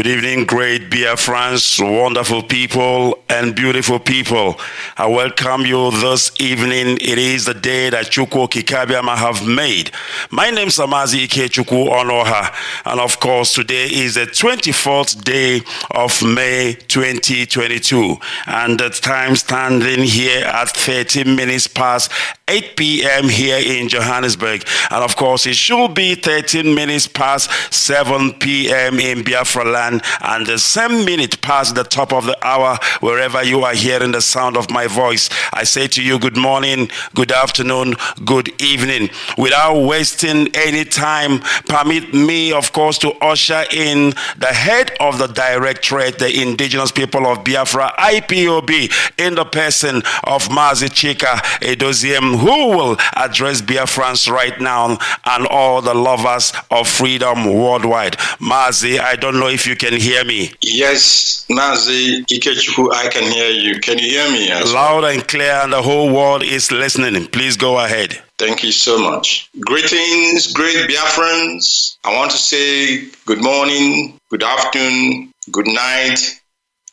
Good evening, great Biafrans, wonderful people and beautiful people. I welcome you this evening. It is the day that Chukwu Kikabiama have made. My name is Mazi Chukwu Onoha, and of course today is the 24th day of May 2022, and the time standing here at 13 minutes past 8 p.m. here in Johannesburg, and of course it should be 13 minutes past 7 p.m. in Biafra land, and the same minute past the top of the hour wherever you are hearing the sound of my voice. I say to you, good morning, good afternoon, good evening. Without wasting any time, permit me, of course, to usher in the head of the directorate, the Indigenous People of Biafra, IPOB, in the person of Mazi Edoziem, who will address Biafrans right now and all the lovers of freedom worldwide. Mazi, I don't know if you can hear me. Yes, Mazi Ikechukwu, I can hear you. Can you hear me? Loud and clear, and the whole world is listening. Please go ahead. Thank you so much. Greetings, great Biafrans. I want to say good morning, good afternoon, good night,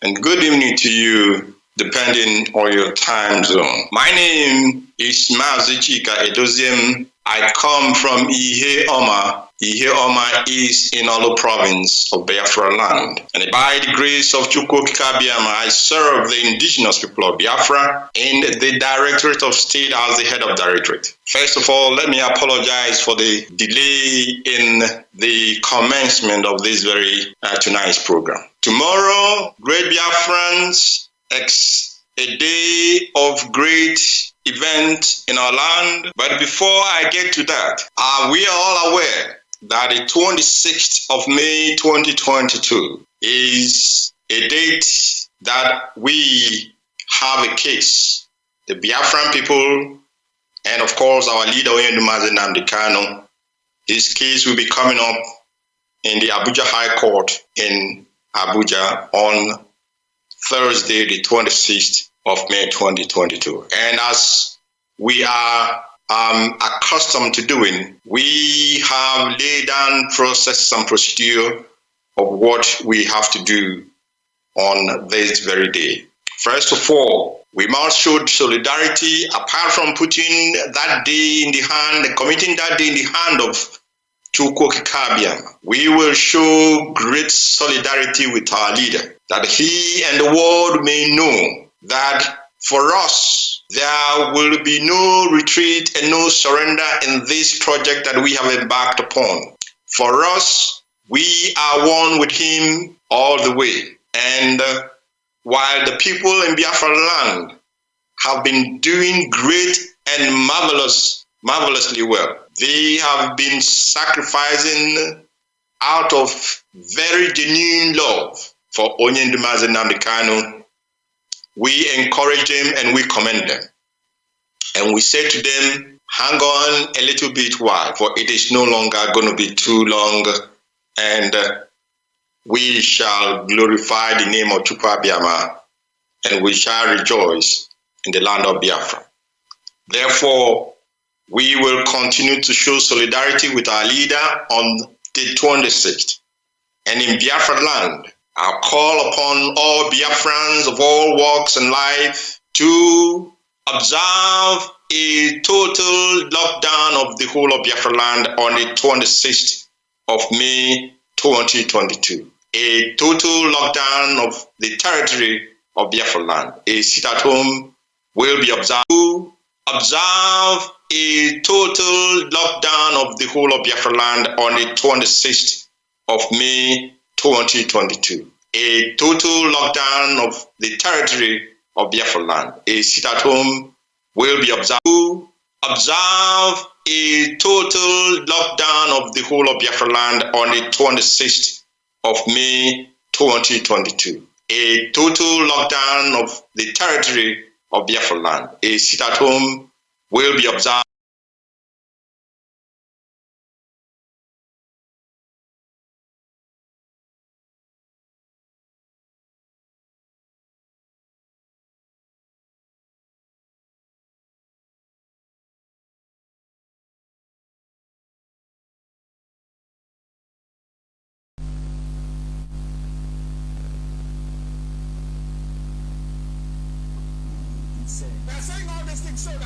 and good evening to you, depending on your time zone. My name is Mazi Edoziem. I come from Ihe Oma. Ihe Oma is in Olo province of Biafra land. And by the grace of Chukwu Kikabiama, I serve the indigenous people of Biafra in the Directorate of State as the head of directorate. First of all, let me apologize for the delay in the commencement of this very tonight's program. Tomorrow, great Biafrans, a day of great event in our land. But before I get to that, we are all aware that the 26th of May 2022 is a date that we have a case. The Biafran people and of course our leader Nnamdi Kanu, his case will be coming up in the Abuja High Court in Abuja on Thursday, the 26th of May 2022. And as we are accustomed to doing, we have laid down process and procedure of what we have to do on this very day. First of all, we must show solidarity apart from putting that day in the hand, committing that day in the hand of Chukwu Kikabiama. We will show great solidarity with our leader, that he and the world may know that for us, there will be no retreat and no surrender in this project that we have embarked upon. For us, we are one with him all the way. And while the people in Biafra land have been doing great and marvelously well, they have been sacrificing out of very genuine love for Nnamdi Nnamdi Kanu. We encourage them and we commend them. And we say to them, hang on a little bit while, for it is no longer going to be too long, and we shall glorify the name of Chukwu Abiyama, and we shall rejoice in the land of Biafra. Therefore, we will continue to show solidarity with our leader on the 26th. And in Biafra land, I call upon all Biafrans of all walks in life to observe a total lockdown of the whole of Biafra land on the 26th of May 2022. A total lockdown of the territory of Biafra land. A sit-at-home will be observed. To observe a total lockdown of the whole of Biafra land on the 26th of May 2022. A total lockdown of the territory of Biafra land. A sit-at-home will be observed. To observe a total lockdown of the whole of Biafra land on the 26th of May 2022. A total lockdown of the territory of Biafra land. A sit-at-home will be observed.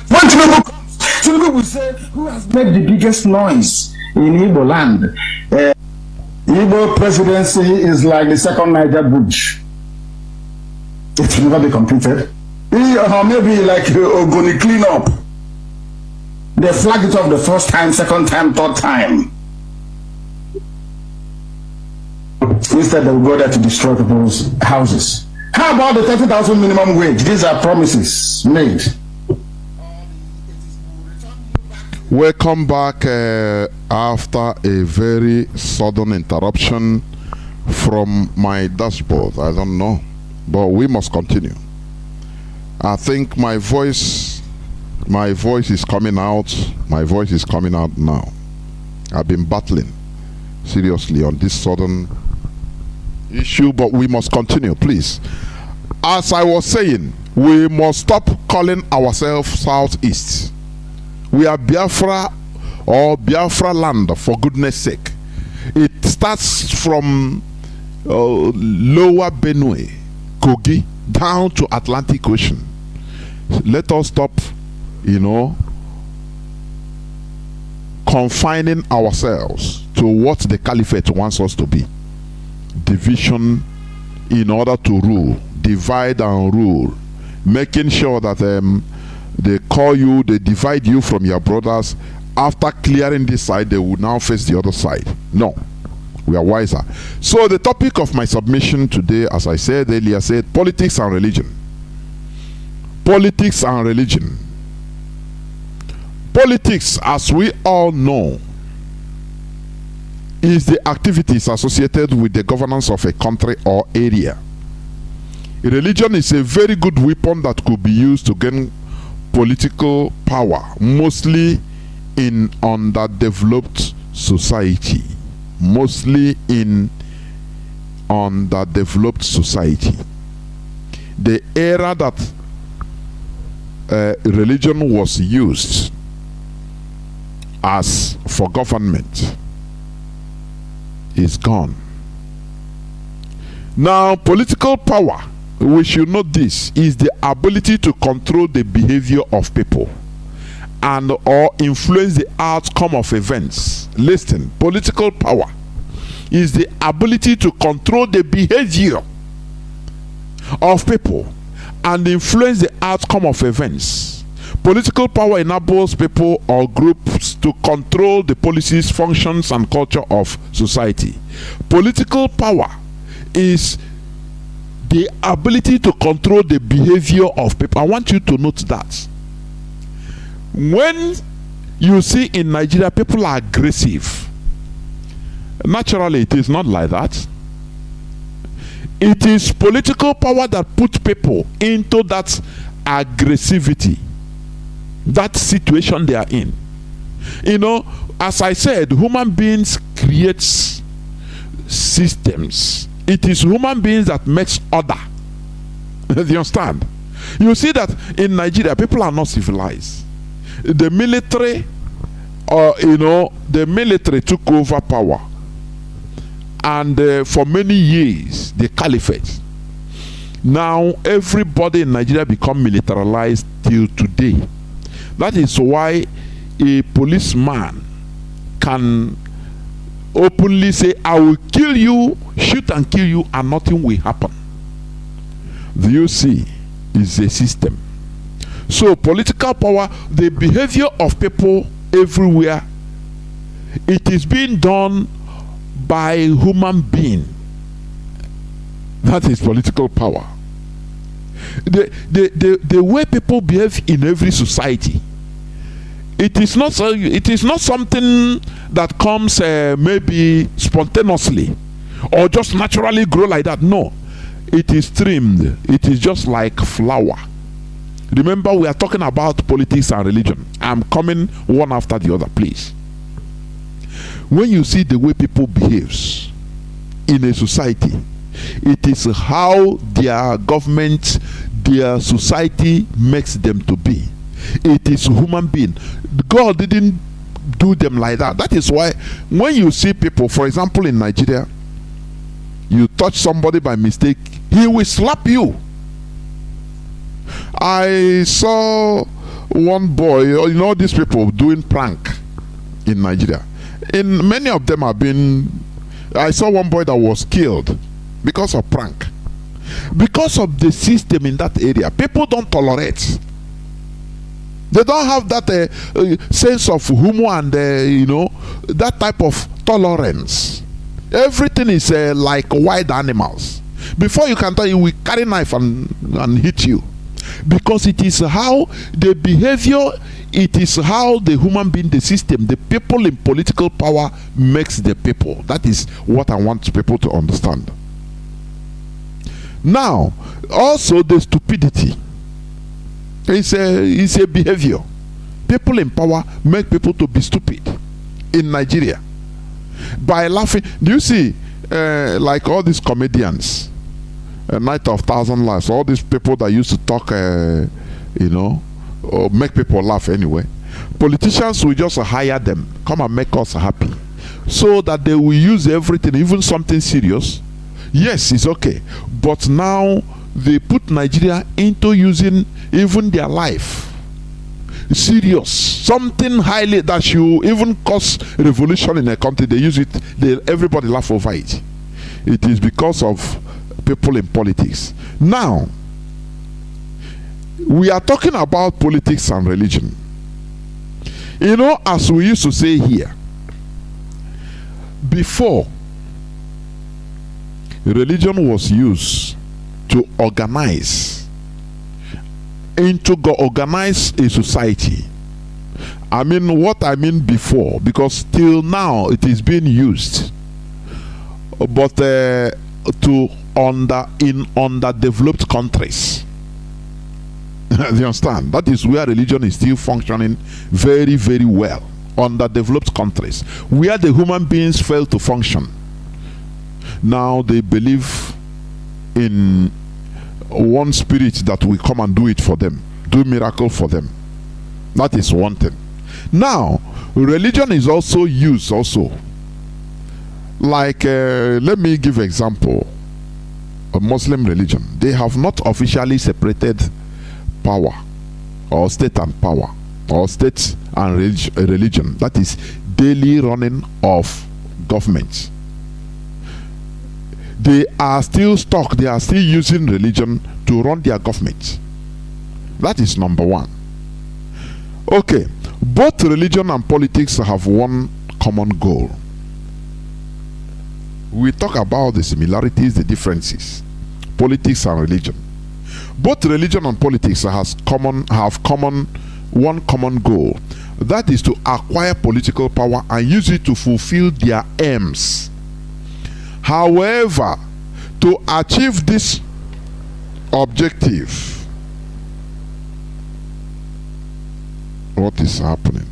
When Chinedu comes, Chinedu will say, who has made the biggest noise in Igbo land? Igbo presidency is like the second Niger bridge. It will never be completed. Or maybe like Ogoni cleanup. They flagged it off the first time, second time, third time. Instead, they will go there to destroy people's houses. How about the 30,000 minimum wage? These are promises made. Welcome back after a very sudden interruption from my dashboard. I don't know, but we must continue. I think my voice is coming out. My voice is coming out now. I've been battling seriously on this sudden issue, but we must continue, please. As I was saying, we must stop calling ourselves Southeast. We are Biafra or Biafra land, for goodness sake. It starts from lower Benue, Kogi, down to Atlantic Ocean. Let us stop, confining ourselves to what the caliphate wants us to be. Division in order to rule, divide and rule, making sure that they divide you from your brothers. After clearing this side, they will now face the other side. No, we are wiser. So the topic of my submission today, as I said earlier, said politics and religion. Politics and religion. Politics, as we all know, is the activities associated with the governance of a country or area. Religion is a very good weapon that could be used to gain political power, mostly in underdeveloped society. Mostly in underdeveloped society. The era that religion was used as for government is gone. Now, political power, we should know this, is the ability to control the behavior of people and or influence the outcome of events. Listen, political power is the ability to control the behavior of people and influence the outcome of events. Political power enables people or groups to control the policies, functions, and culture of society. Political power is the ability to control the behavior of people. I want you to note that. When you see in Nigeria people are aggressive, naturally it is not like that. It is political power that puts people into that aggressivity, that situation they are in. As I said, human beings creates systems. It is human beings that makes order. Do you understand? You see that in Nigeria, people are not civilized. The military, the military took over power, and for many years, the caliphate. Now, everybody in Nigeria become militarized till today. That is why a policeman can openly say, I will kill you, shoot and kill you, and nothing will happen. Do you see? It's a system. So political power, the behavior of people everywhere, it is being done by human being. That is political power. The way people behave in every society, it is not something that comes maybe spontaneously or just naturally grow like that. No, it is trimmed. It is just like flower. Remember, we are talking about politics and religion. I'm coming one after the other, please. When you see the way people behave in a society, it is how their government, their society makes them to be. It is human being. God didn't do them like that. That is why when you see people, for example in Nigeria, you touch somebody by mistake, he will slap you. I saw one boy, you know, these people doing prank in Nigeria. In many of them have been. I saw one boy that was killed because of prank, because of the system in that area. People don't tolerate. They don't have that sense of humor and you know, that type of tolerance. Everything is like wild animals. Before you can tell, you will carry knife and hit you, because it is how the behavior, it is how the human being, the system, the people in political power makes the people. That is what I want people to understand. Now, also the stupidity. It's a behavior. People in power make people to be stupid in Nigeria by laughing. Do you see, like all these comedians, Night of Thousand Lives, all these people that used to talk, you know, or make people laugh anyway. Politicians will just hire them, come and make us happy, so that they will use everything, even something serious. Yes, it's okay, but now they put Nigeria into using even their life serious, something highly that should even cause revolution in a country. They use it, everybody laugh over it. It is because of people in politics. Now, we are talking about politics and religion. You know, as we used to say here, before, religion was used to organize a society. I mean, what I mean before, because till now it is being used, but in underdeveloped countries. Do you understand? That is where religion is still functioning very, very well. Underdeveloped countries, where the human beings fail to function. Now they believe in one spirit that will come and do it for them, do miracle for them. That is one thing. Now, religion is also used like let me give example. A Muslim religion, they have not officially separated power, or state and power, or state and religion. That is daily running of government. They are still stuck, they are still using religion to run their government. That is number one. Okay, both religion and politics have one common goal. We talk about the similarities, the differences. Politics and religion. Both religion and politics have one common goal. That is to acquire political power and use it to fulfill their aims. However, to achieve this objective, what is happening?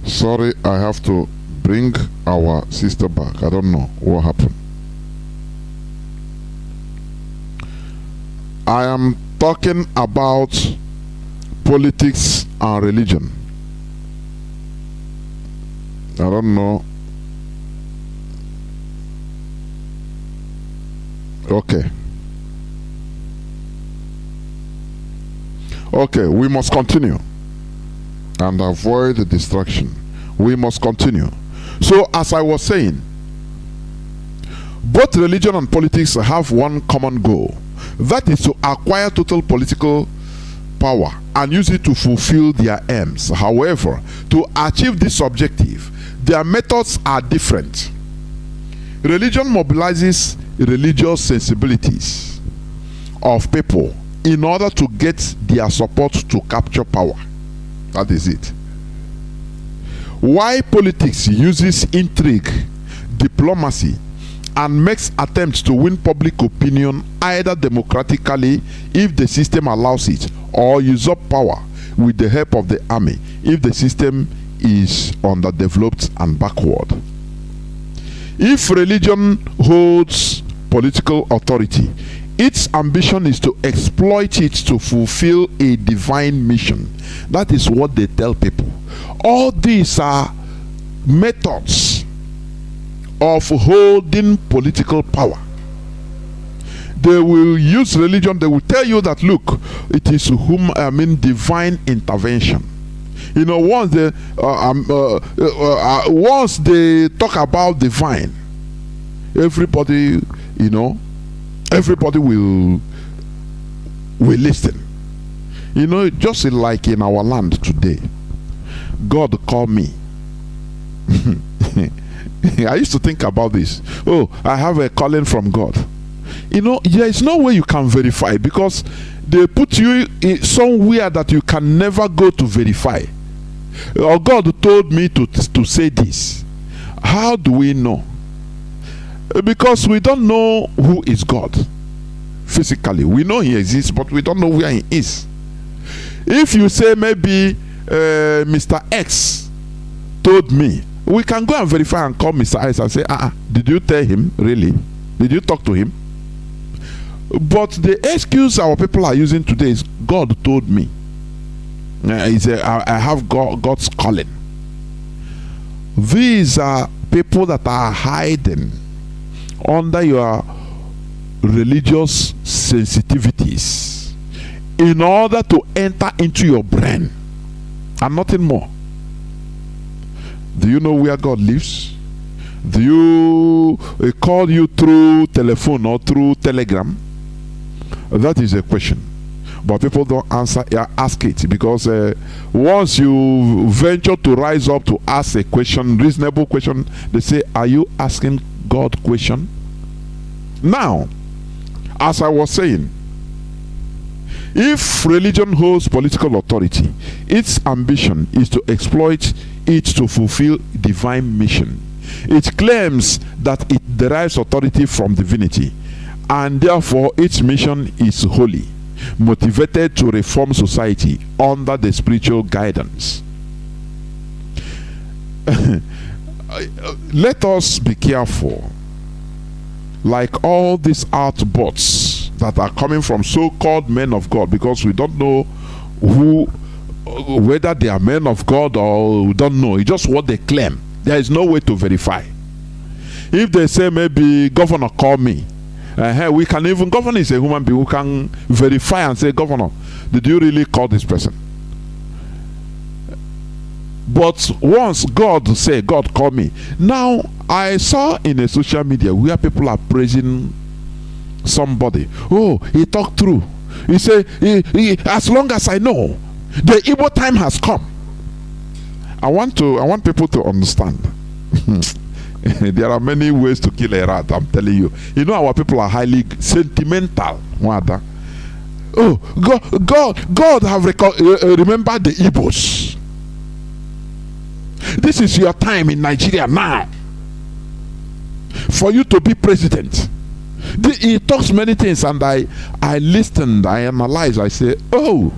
Sorry, I have to bring our sister back. I don't know what happened. I am talking about politics and religion. I don't know. Okay. Okay, we must continue and avoid the distraction. We must continue. So, as I was saying, both religion and politics have one common goal. That is to acquire total political power and use it to fulfill their aims. However, to achieve this objective, their methods are different. Religion mobilizes religious sensibilities of people in order to get their support to capture power. That is it. Why politics uses intrigue, diplomacy, and makes attempts to win public opinion either democratically if the system allows it, or usurp power with the help of the army if the system is underdeveloped and backward. If religion holds political authority, its ambition is to exploit it to fulfill a divine mission. That is what they tell people. All these are methods of holding political power. They will use religion. They will tell you that, look, it is divine intervention. You know, once they talk about divine, everybody, everybody will listen. You know, just like in our land today, God called me. I used to think about this. Oh, I have a calling from God. You know, there is no way you can verify, because they put you in somewhere that you can never go to verify. Or God told me to say this. How do we know? Because we don't know who is God physically. We know he exists, but we don't know where he is. If you say maybe Mr. X told me, we can go and verify and call Mr. X and say, did you tell him really? Did you talk to him? But the excuse our people are using today is, God told me. I have God's calling. These are people that are hiding under your religious sensitivities in order to enter into your brain and nothing more. Do you know where God lives? Do you call you through telephone or through telegram? That is a question, but people don't ask it, because once you venture to rise up to ask a question, reasonable question, they say, are you asking God question? Now, as I was saying, if religion holds political authority, its ambition is to exploit it to fulfill divine mission. It claims that it derives authority from divinity, and therefore its mission is holy, motivated to reform society under the spiritual guidance. Let us be careful. Like all these outbursts that are coming from so-called men of God, because we don't know whether they are men of God or we don't know. It's just what they claim. There is no way to verify. If they say maybe governor called me, we can even, governor is a human being, we can verify and say, governor, did you really call this person? But once God say, God called me. Now, I saw in a social media where people are praising somebody. Oh, he talked through. He said, as long as I know, the Igbo time has come. I want people to understand. There are many ways to kill a rat, I'm telling you. You know, our people are highly sentimental. Oh, God have remembered the Igbos. This is your time in Nigeria now for you to be president. He talks many things, and I listened, I analyzed, I say, oh,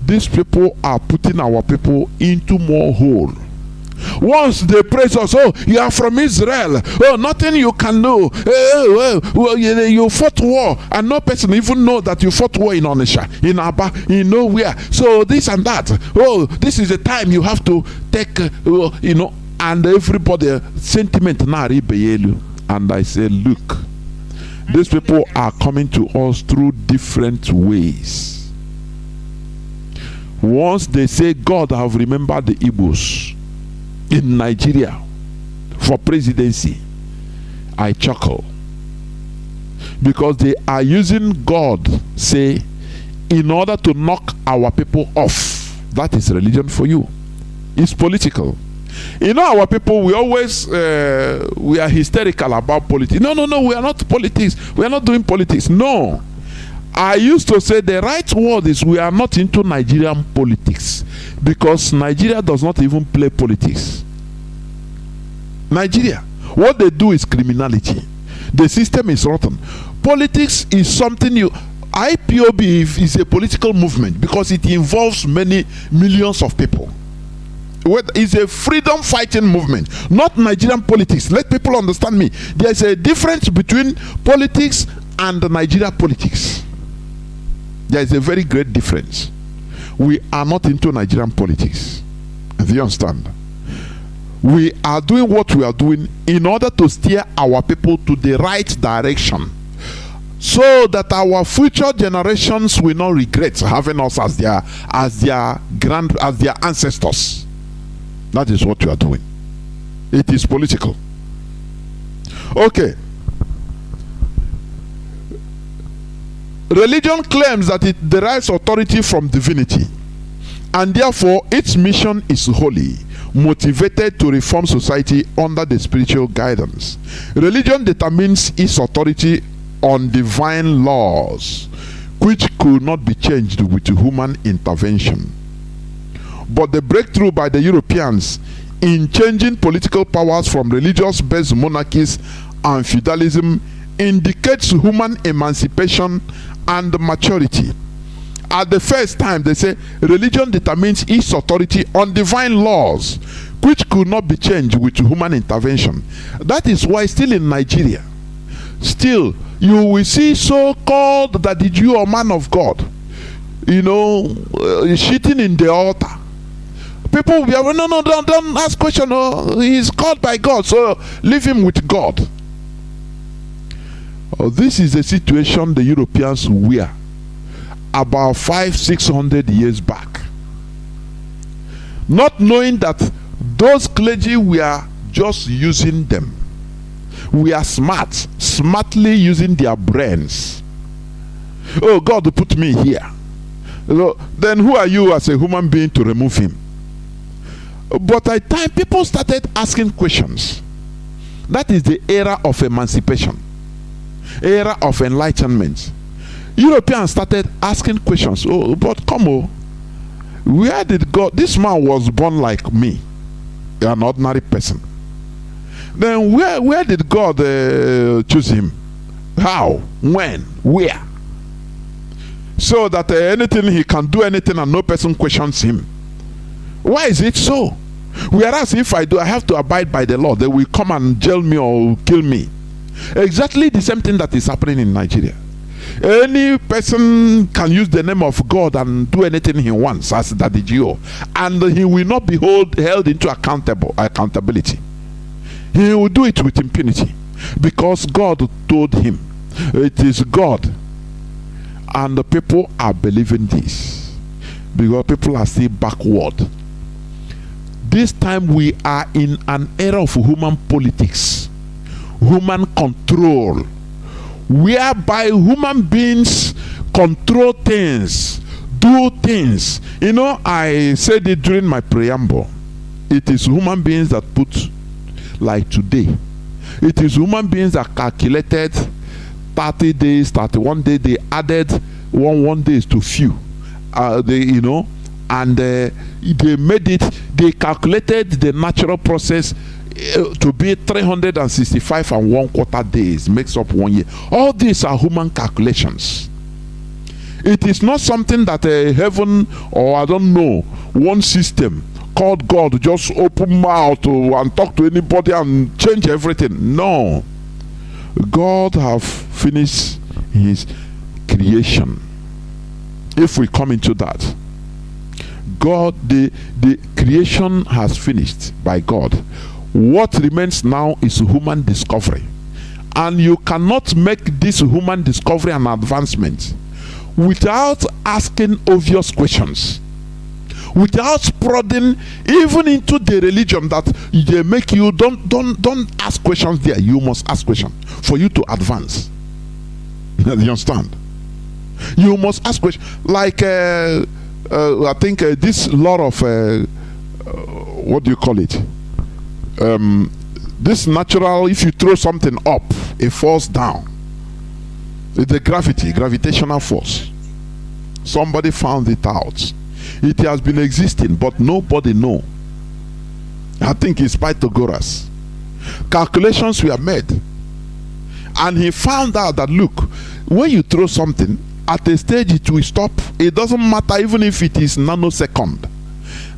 these people are putting our people into more hole. Once they praise us, oh, you are from Israel, oh, nothing you can do, well, you fought war, and no person even know that you fought war in Onisha, in Aba, in nowhere, so this and that, oh, this is the time you have to take, and everybody sentiment now. And I say, look, these people are coming to us through different ways. Once they say God have remembered the Igbos in Nigeria for presidency, I chuckle, because they are using God, say, in order to knock our people off. That is religion for you. It's political. You know, our people, we always we are hysterical about politics. No, we are not politics. We are not doing politics. No. I used to say the right word is we are not into Nigerian politics, because Nigeria does not even play politics. Nigeria, what they do is criminality. The system is rotten. Politics is something IPOB is a political movement because it involves many millions of people. It's a freedom fighting movement, not Nigerian politics. Let people understand me. There's a difference between politics and Nigeria politics. There is a very great difference. We are not into Nigerian politics. Do you understand? We are doing what we are doing in order to steer our people to the right direction, so that our future generations will not regret having us as their ancestors. That is what you are doing. It is political. Okay. Religion claims that it derives authority from divinity, and therefore its mission is holy, motivated to reform society under the spiritual guidance. Religion determines its authority on divine laws, which could not be changed with human intervention. But the breakthrough by the Europeans in changing political powers from religious-based monarchies and feudalism indicates human emancipation and maturity. At the first time, they say religion determines its authority on divine laws, which could not be changed with human intervention. That is why still in Nigeria, still you will see so-called that the Jew or man of God, shitting in the altar. People will be, no, don't ask question. Oh, he is called by God, so leave him with God. This is the situation the Europeans were about 500-600 years back, not knowing that those clergy were just using them. We are smartly using their brains. Oh, God put me here. Then who are you as a human being to remove him? But at time people started asking questions. That is the era of emancipation, era of enlightenment. Europeans started asking questions. Oh, but come on, where did God? This man was born like me, an ordinary person. Then where did God choose him? How? When? Where? So that anything he can do anything and no person questions him. Why is it so? Whereas if I have to abide by the law, they will come and jail me or kill me. Exactly the same thing that is happening in Nigeria. Any person can use the name of God and do anything he wants as Daddy Gio, and he will not be held into accountability. He will do it with impunity because God told him it is God. And the people are believing this because people are still backward. This time we are in an era of human politics, human control, whereby human beings control things, do things. I said it during my preamble. It is human beings that put, like today, it is human beings that calculated 30 days, 31 days, they added one days to few. They made it, they calculated the natural process to be 365 and 1/4 days, makes up 1 year. All these are human calculations. It is not something that heaven or I don't know, one system called God just open mouth and talk to anybody and change everything. No. God have finished his creation. If we come into that, God, the creation has finished by God. What remains now is human discovery. And you cannot make this human discovery an advancement without asking obvious questions, without prodding even into the religion that they make you don't ask questions there. You must ask questions for you to advance. You understand? You must ask questions. Like I think this lot of what do you call it? This natural, if you throw something up, it falls down. The gravitational force. Somebody found it out. It has been existing, but nobody know. I think it's Pythagoras. Calculations were made, and he found out that look, when you throw something at a stage, it will stop. It doesn't matter even if it is nanosecond.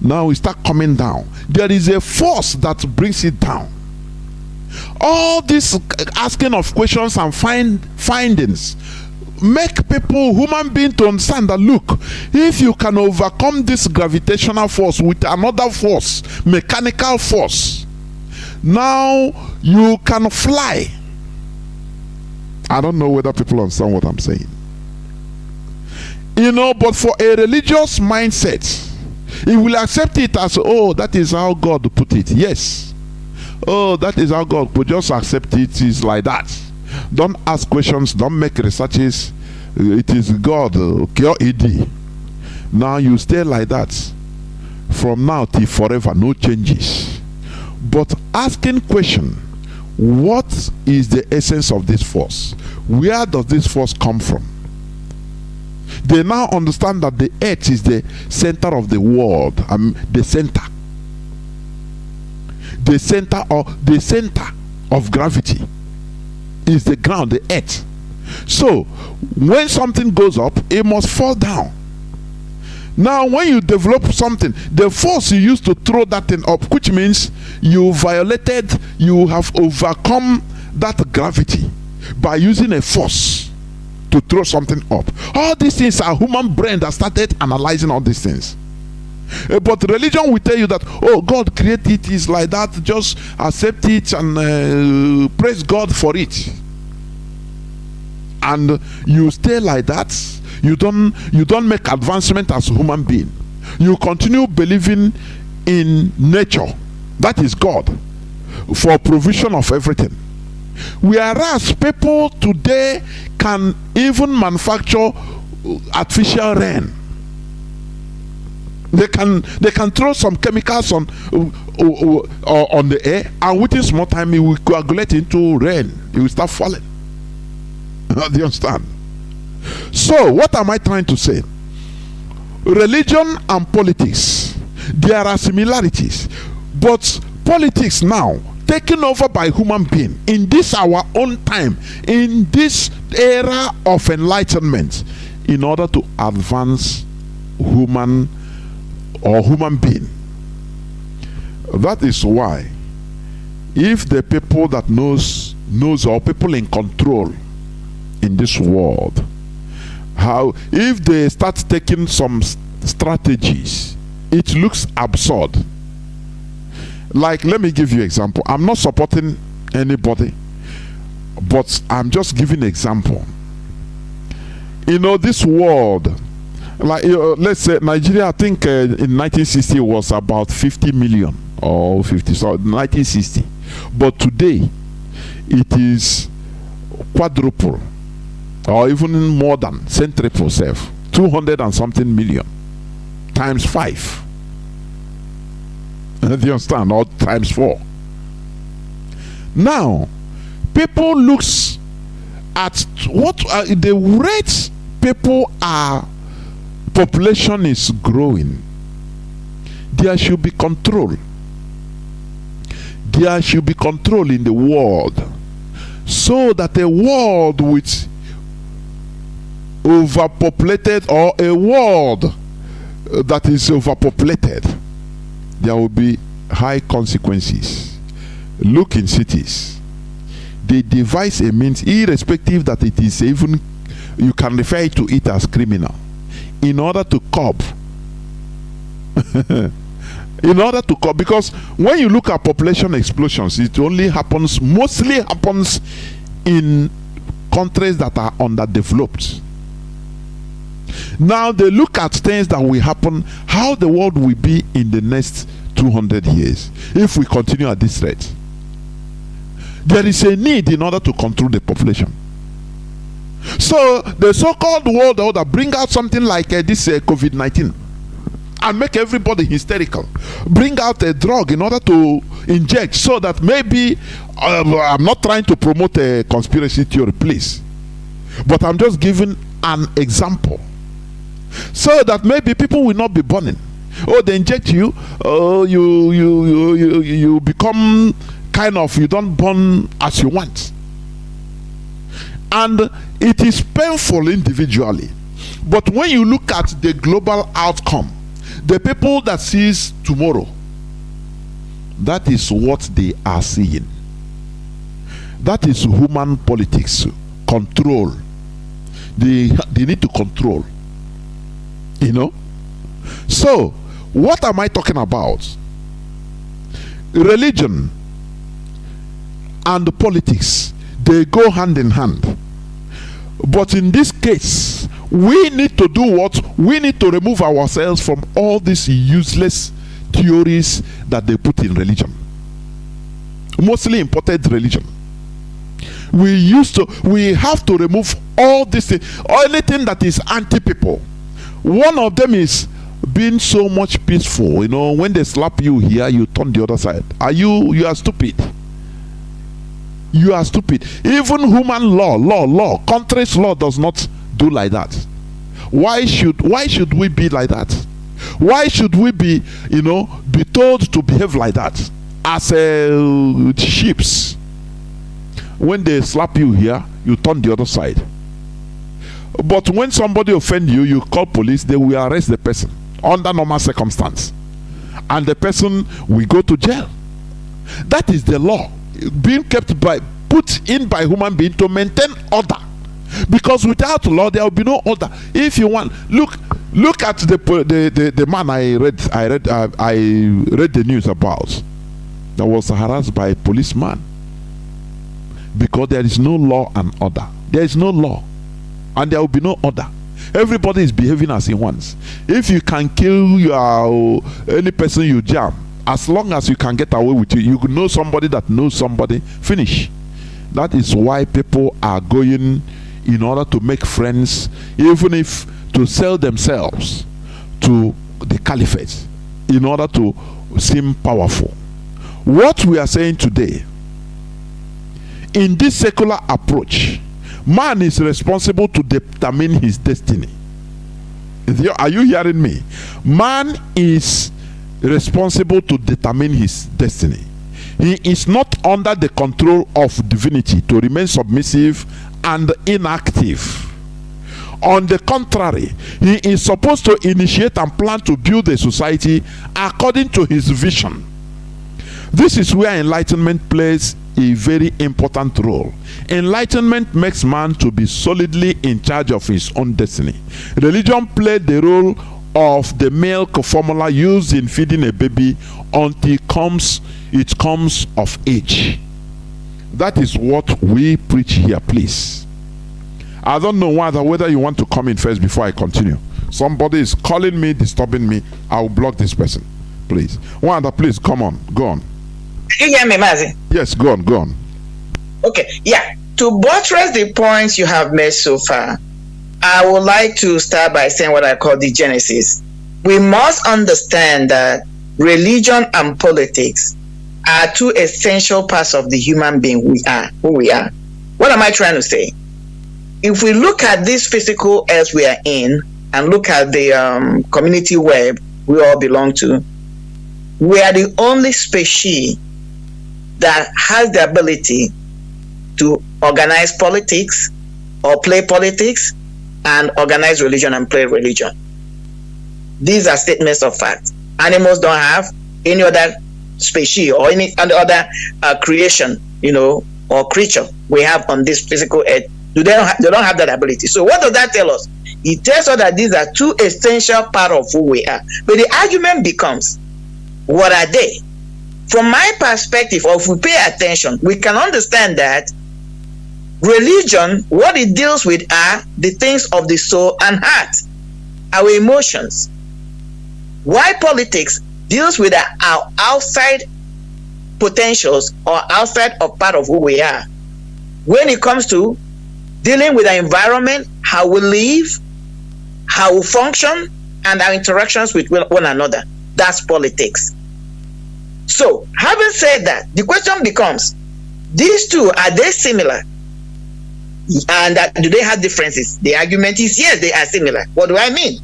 Now it start coming down. There is a force that brings it down. All this asking of questions and findings make people, human beings, to understand that look, if you can overcome this gravitational force with another force, mechanical force, now you can fly. I don't know whether people understand what I'm saying. You know, but for a religious mindset, he will accept it as, oh, that is how God put it. Yes. Oh, that is how God put it. Just accept it is like that. Don't ask questions. Don't make researches. It is God. Now you stay like that from now till forever. No changes. But asking question, what is the essence of this force? Where does this force come from? They now understand that the earth is the center of the world. The center of gravity is the ground, the earth. So when something goes up, it must fall down. Now when you develop something, the force you use to throw that thing up, which means you have overcome that gravity by using a force to throw something up. All these things are human brain that started analyzing all these things. But religion will tell you that, oh, God created it is like that, just accept it and praise God for it. And you stay like that. You don't make advancement as a human being. You continue believing in nature, that is God, for provision of everything. Whereas people today can even manufacture artificial rain. They can throw some chemicals on the air, and within small time it will coagulate into rain. It will start falling. Do you understand? So what am I trying to say? Religion and politics, there are similarities, but politics now taken over by human being in this our own time, in this era of enlightenment, in order to advance human being. That is why if the people that knows or people in control in this world, if they start taking some strategies, it looks absurd. Like, let me give you an example. I'm not supporting anybody, but I'm just giving an example. You know, this world, like let's say Nigeria, I think in 1960 was about 50 million or 50, so 1960. But today it is quadruple or even more than centriple self, 200 and something million times 5. Do you understand? Or times 4. Now people looks at what the rate people are, population is growing. There should be control. There should be control in the world, so that a world with overpopulated, or a world that is overpopulated, there will be high consequences. Look in cities, they devise a means, irrespective that it is even, you can refer to it as criminal, in order to curb. In order to curb, because when you look at population explosions, it mostly happens in countries that are underdeveloped. Now they look at things that will happen, how the world will be in the next 200 years if we continue at this rate. There is a need in order to control the population. So the so-called world order bring out something like this COVID-19 and make everybody hysterical. Bring out a drug in order to inject, so that maybe I'm not trying to promote a conspiracy theory, please, but I'm just giving an example, so that maybe people will not be burning. Oh, they inject you, you become kind of, you don't burn as you want, and it is painful individually. But when you look at the global outcome, the people that sees tomorrow, that is what they are seeing. That is human politics. Control. They need to control. You know? So, what am I talking about? Religion and politics, they go hand in hand. But in this case, we need to do what? We need to remove ourselves from all these useless theories that they put in religion, mostly imported religion. We have to remove all this thing, anything that is anti-people. One of them is being so much peaceful. You know, when they slap you here, you turn the other side. You are stupid. You are stupid. Even human law, country's law does not do like that. Why should we be like that? Why should we be, be told to behave like that as sheeps? When they slap you here, you turn the other side. But when somebody offend you, you call police, they will arrest the person under normal circumstance, and the person will go to jail. That is the law being put in by human being to maintain order, because without law there will be no order. If you want, look at the man I read the news about, that was harassed by a policeman because there is no law and order. There is no law and there will be no order. Everybody is behaving as he wants. If you can kill any person you jam, as long as you can get away with it, you know somebody that knows somebody, finish. That is why people are going in order to make friends, even if to sell themselves to the caliphate in order to seem powerful. What we are saying today, in this secular approach, man is responsible to determine his destiny. Are you hearing me? Man is responsible to determine his destiny. He is not under the control of divinity to remain submissive and inactive. On the contrary, he is supposed to initiate and plan to build a society according to his vision. This is where enlightenment plays a very important role. Enlightenment makes man to be solidly in charge of his own destiny. Religion played the role of the milk formula used in feeding a baby until it comes of age. That is what we preach here, please. I don't know whether you want to come in first before I continue. Somebody is calling me, disturbing me. I will block this person, please. Wanda, please come on, go on. Can you hear me, Mazi? Yes, go on. Okay, yeah. To buttress the points you have made so far, I would like to start by saying what I call the genesis. We must understand that religion and politics are two essential parts of the human being who we are. What am I trying to say? If we look at this physical earth we are in and look at the community web we all belong to, we are the only species that has the ability to organize politics or play politics and organize religion and play religion. These are statements of fact. Animals don't have, any other species or any other creation, or creature we have on this physical earth. They don't have that ability. So what does that tell us? It tells us that these are two essential parts of who we are. But the argument becomes, what are they? From my perspective, or if we pay attention, we can understand that religion, what it deals with are the things of the soul and heart, our emotions. Why politics deals with our outside potentials or outside of part of who we are. When it comes to dealing with our environment, how we live, how we function, and our interactions with one another, that's politics. So, having said that, the question becomes, these two, are they similar? And do they have differences? The argument is yes, they are similar. What do I mean?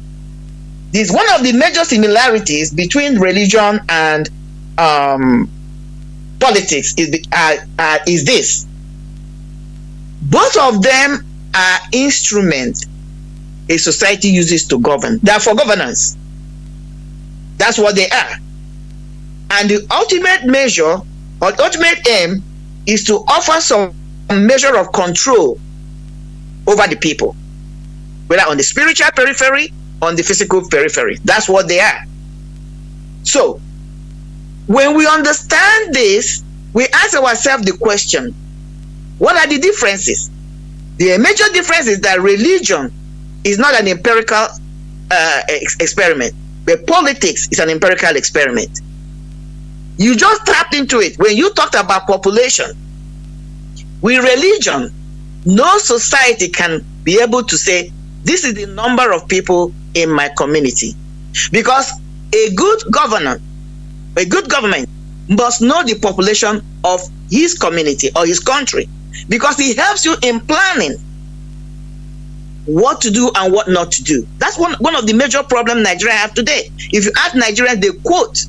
This one of the major similarities between religion and politics is this. Both of them are instruments a society uses to govern. They are for governance. That's what they are. And the ultimate measure or ultimate aim is to offer some measure of control over the people, whether on the spiritual periphery, on the physical periphery. That's what they are. So, when we understand this, we ask ourselves the question, what are the differences? The major difference is that religion is not an empirical experiment, but politics is an empirical experiment. You just tapped into it when you talked about population. With religion, no society can be able to say, this is the number of people in my community. Because a good government must know the population of his community or his country, because it helps you in planning what to do and what not to do. That's one of the major problems Nigeria have today. If you ask Nigerians, they quote,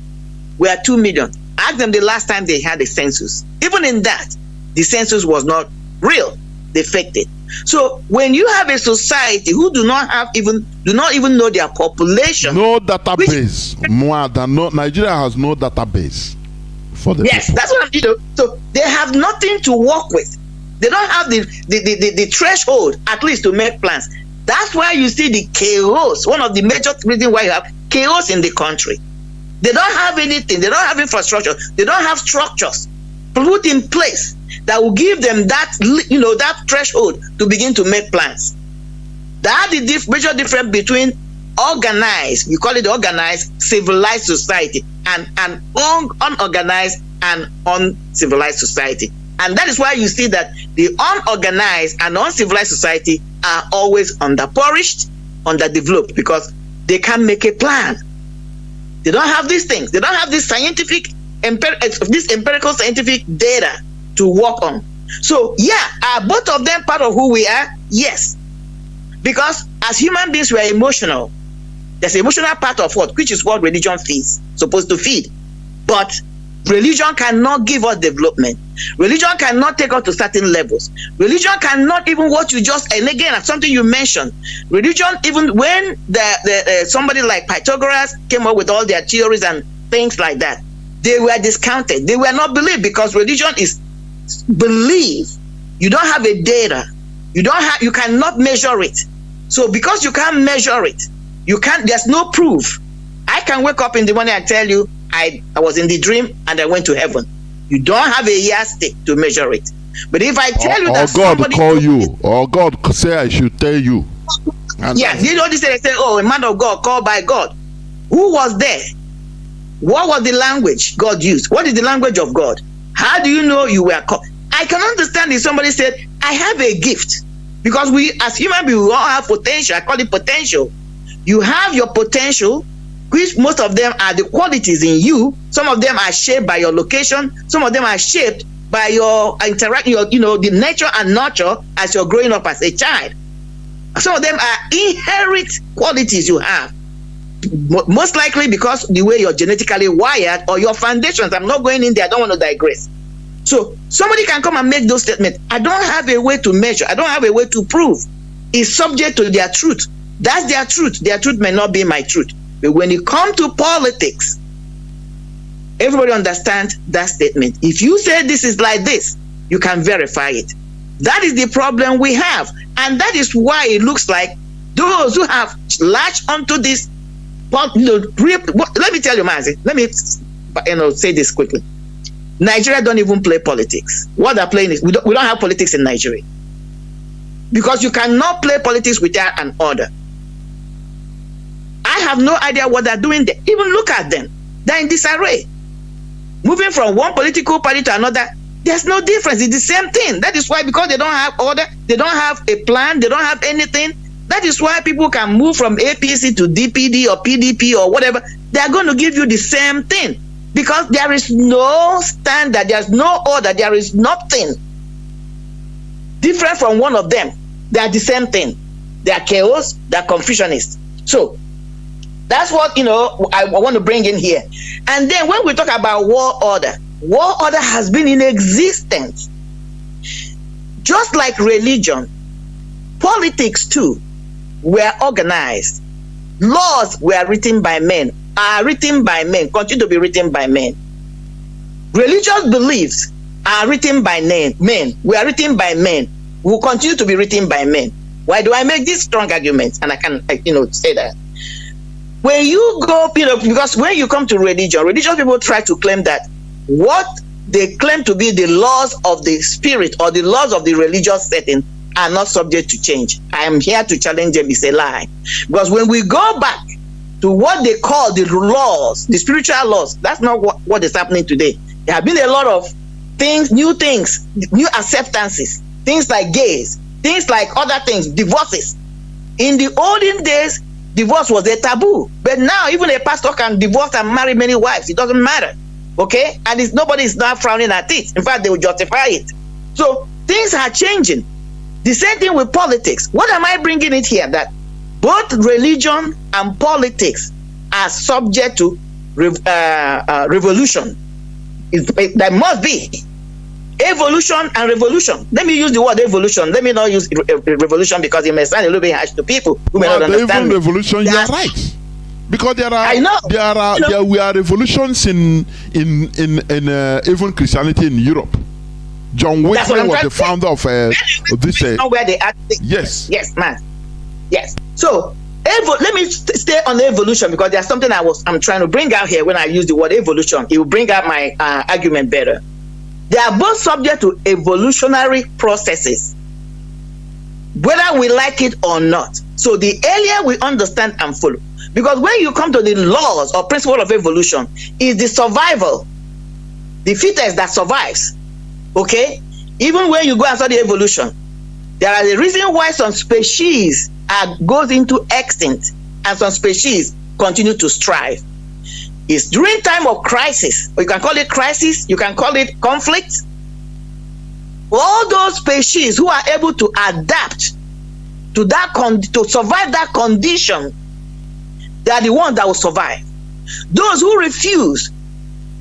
we are 2 million. Ask them the last time they had a census. Even in that, the census was not real. They faked it. So when you have a society who do not even know their population, no database, Nigeria has no database for the yes, people. that's what I'm doing. So they have nothing to work with. They don't have the threshold, at least, to make plans. That's why you see the chaos. One of the major reasons why you have chaos in the country. They don't have anything. They don't have infrastructure. They don't have structures put in place that will give them that, that threshold to begin to make plans. That is the major difference between organized, we call it organized, civilized society, and unorganized and uncivilized society. And that is why you see that the unorganized and uncivilized society are always undernourished, underdeveloped, because they can't make a plan. They don't have these things. They don't have this empirical scientific data to work on. So yeah, are both of them part of who we are? Yes. Because as human beings, we are emotional. There's an emotional part of which is what religion feeds, supposed to feed. But religion cannot give us development. Religion cannot take us to certain levels. Religion cannot even what you just, and again, something you mentioned, religion, even when somebody like Pythagoras came up with all their theories and things like that, they were discounted. They were not believed, because religion is belief. You don't have a data. You cannot measure it. So because you can't measure it, there's no proof. I can wake up in the morning and tell you, I was in the dream and I went to heaven. You don't have a yardstick to measure it. But if I tell you that God call you, or God say I should tell you. Yeah, you know this? They say, oh, a man of God called by God. Who was there? What was the language God used? What is the language of God? How do you know you were called? I can understand if somebody said, I have a gift. Because we, as human beings, we all have potential. I call it potential. You have your potential, which most of them are the qualities in you. Some of them are shaped by your location. Some of them are shaped by your interaction, the nature and nurture as you're growing up as a child. Some of them are inherent qualities you have. Most likely because the way you're genetically wired or your foundations. I'm not going in there. I don't want to digress. So somebody can come and make those statements. I don't have a way to measure. I don't have a way to prove. It's subject to their truth. That's their truth. Their truth may not be my truth. But when it comes to politics, everybody understands that statement. If you say this is like this, you can verify it. That is the problem we have. And that is why it looks like those who have latched onto this, let me tell you, Mazi, let me say this quickly. Nigeria don't even play politics. What they're playing is, we don't have politics in Nigeria. Because you cannot play politics without an order. I have no idea what they're doing there. Even look at them. They're in disarray. Moving from one political party to another, there's no difference. It's the same thing. That is why, because they don't have order, they don't have a plan, they don't have anything. That is why people can move from APC to DPD or PDP or whatever. They're going to give you the same thing. Because there is no standard, there's no order, there is nothing different from one of them. They are the same thing. They are chaos, they are confusionists. So that's what I want to bring in here. And then when we talk about war order has been in existence. Just like religion, politics too were organized. Laws were written by men, are written by men, continue to be written by men. Religious beliefs are written by men, were written by men, will continue to be written by men. Why do I make these strong arguments? And I can, say that. When you go, because when you come to religion, religious people try to claim that what they claim to be the laws of the spirit or the laws of the religious setting are not subject to change. I am here to challenge them. It's a lie. Because when we go back to what they call the laws, the spiritual laws, that's not what is happening today. There have been a lot of things, new acceptances, things like gays, things like other things, divorces. In the olden days, divorce was a taboo. But now, even a pastor can divorce and marry many wives. It doesn't matter. Okay? And nobody is now frowning at it. In fact, they will justify it. So, things are changing. The same thing with politics. What am I bringing it here? That both religion and politics are subject to revolution. There must be evolution and revolution. Let me use the word evolution. Let me not use revolution because it may sound a little bit harsh to people who may not understand. Even revolution, you are right. Because there are revolutions in even Christianity in Europe. John Wesley was the founder of this. Where they are. Yes. Yes, man. Yes. So let me stay on evolution because there's something I'm trying to bring out here when I use the word evolution. It will bring out my argument better. They are both subject to evolutionary processes, whether we like it or not. So the earlier we understand and follow, because when you come to the laws or principle of evolution, is the survival, the fittest that survives. Okay, even when you go and study evolution, there are the reason why some species goes into extinct and some species continue to strive. It's during time of crisis, or you can call it crisis, you can call it conflict. All those species who are able to adapt to that to survive that condition, they are the ones that will survive. Those who refuse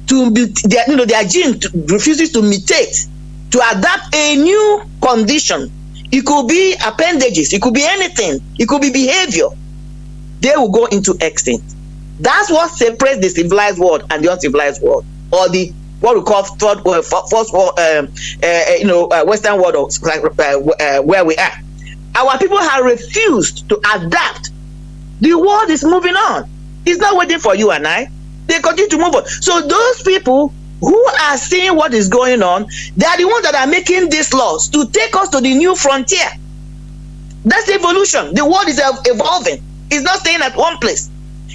to be, their gene refuses to mutate, to adapt a new condition. It could be appendages, it could be anything, it could be behavior. They will go into extinct. That's what separates the civilized world and the uncivilized world, or the what we call first world, Western world, where we are. Our people have refused to adapt. The world is moving on. It's not waiting for you and I. They continue to move on. So those people who are seeing what is going on, they are the ones that are making these laws to take us to the new frontier. That's evolution. The world is evolving. It's not staying at one place.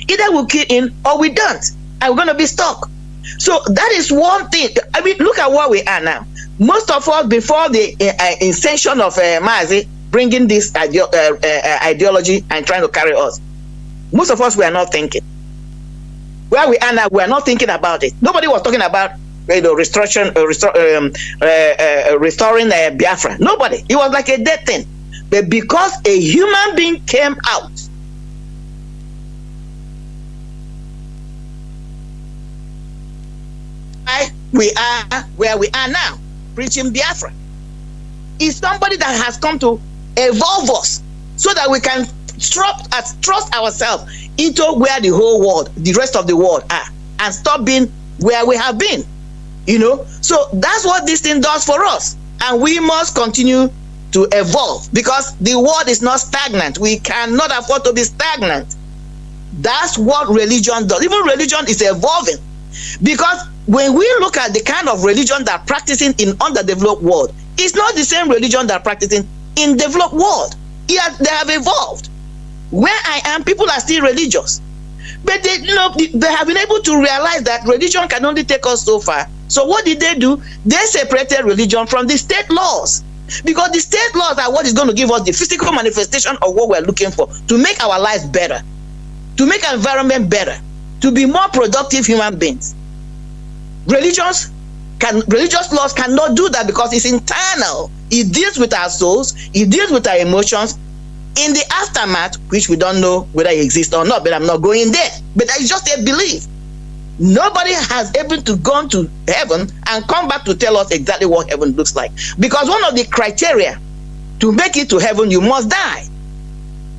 Either we kill in or we don't, and we're going to be stuck. So that is one thing. I mean, look at where we are now. Most of us, before the incension of Mazi bringing this ideology and trying to carry us, most of us were not thinking. Where we are now, we are not thinking about it. Nobody was talking about restoring Biafra. Nobody. It was like a dead thing. But because a human being came out, we are where we are now, preaching Biafra. Is somebody that has come to evolve us so that we can trust ourselves into where the whole world, the rest of the world are, and stop being where we have been. So that's what this thing does for us, and we must continue to evolve because the world is not stagnant. We cannot afford to be stagnant. That's what religion does. Even religion is evolving, because when we look at the kind of religion that practicing in underdeveloped world, it's not the same religion that practicing in developed world. They have evolved. Where I am, people are still religious, but they have been able to realize that religion can only take us so far. So what did they do? They separated religion from the state laws, because the state laws are what is going to give us the physical manifestation of what we're looking for, to make our lives better, to make our environment better, to be more productive human beings. Religious laws cannot do that because it's internal. It deals with our souls, it deals with our emotions in the aftermath, which we don't know whether it exists or not, but I'm not going there. But it's just a belief. Nobody has able to go to heaven and come back to tell us exactly what heaven looks like. Because one of the criteria to make it to heaven, you must die.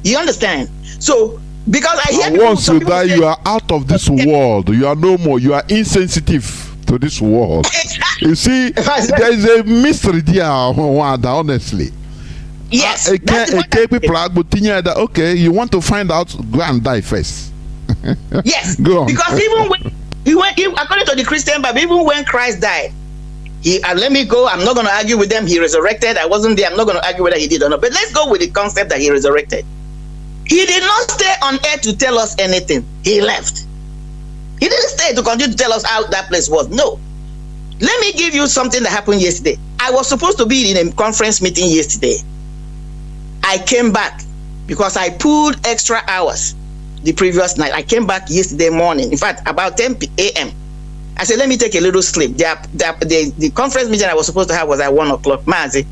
You understand? So, because I hear people, once you die, you are out of this world. You are no more. You are insensitive to this world. You see, there is a mystery there, honestly. Yes. Okay, you want to find out, go and die first. Yes. Go on. Because even when according to the Christian Bible, even when Christ died, And let me go. I'm not going to argue with them. He resurrected. I wasn't there. I'm not going to argue whether he did or not. But let's go with the concept that he resurrected. He did not stay on earth to tell us anything. He left. He didn't stay to continue to tell us how that place was. No. Let me give you something that happened yesterday. I was supposed to be in a conference meeting yesterday. I came back because I pulled extra hours the previous night. I came back yesterday morning. In fact, about 10 a.m. I said, let me take a little sleep. The conference meeting I was supposed to have was at 1 o'clock. Mazi,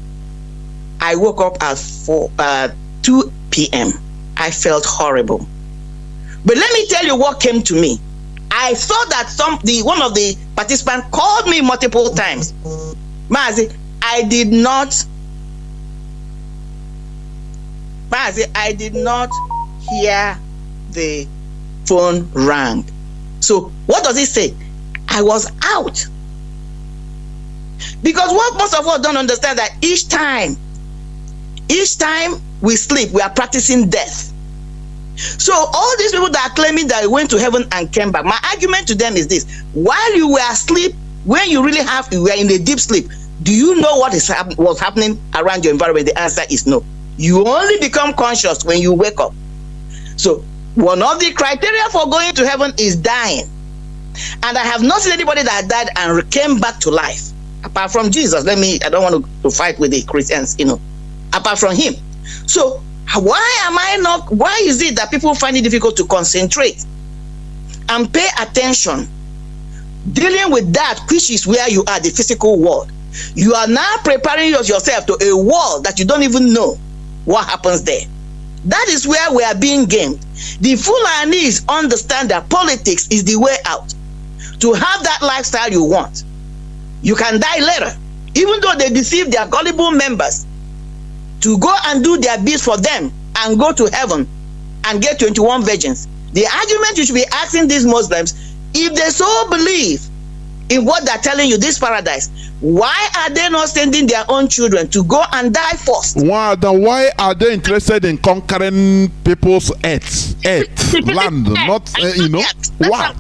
I woke up at 2 p.m. I felt horrible. But let me tell you what came to me. I saw that one of the participants called me multiple times. Mazi, I did not hear the phone rang. So what does it say? I was out. Because what most of us don't understand that each time we sleep, we are practicing death. So all these people that are claiming that they went to heaven and came back, my argument to them is this: while you were asleep, when you were in a deep sleep, do you know what was happening around your environment? The answer is no. You only become conscious when you wake up. So one of the criteria for going to heaven is dying. And I have not seen anybody that died and came back to life, apart from Jesus. I don't want to fight with the Christians, apart from him. So why is it that people find it difficult to concentrate and pay attention dealing with that which is where you are, the physical world? You are now preparing yourself to a world that you don't even know what happens there. That is where we are being gamed. The Fulanis understand that politics is the way out. To have that lifestyle you want, you can die later. Even though they deceive their gullible members to go and do their best for them and go to heaven and get 21 virgins. The argument you should be asking these Muslims, if they so believe in what they're telling you, this paradise, why are they not sending their own children to go and die first? Why are they interested in conquering people's earth, land, not, why?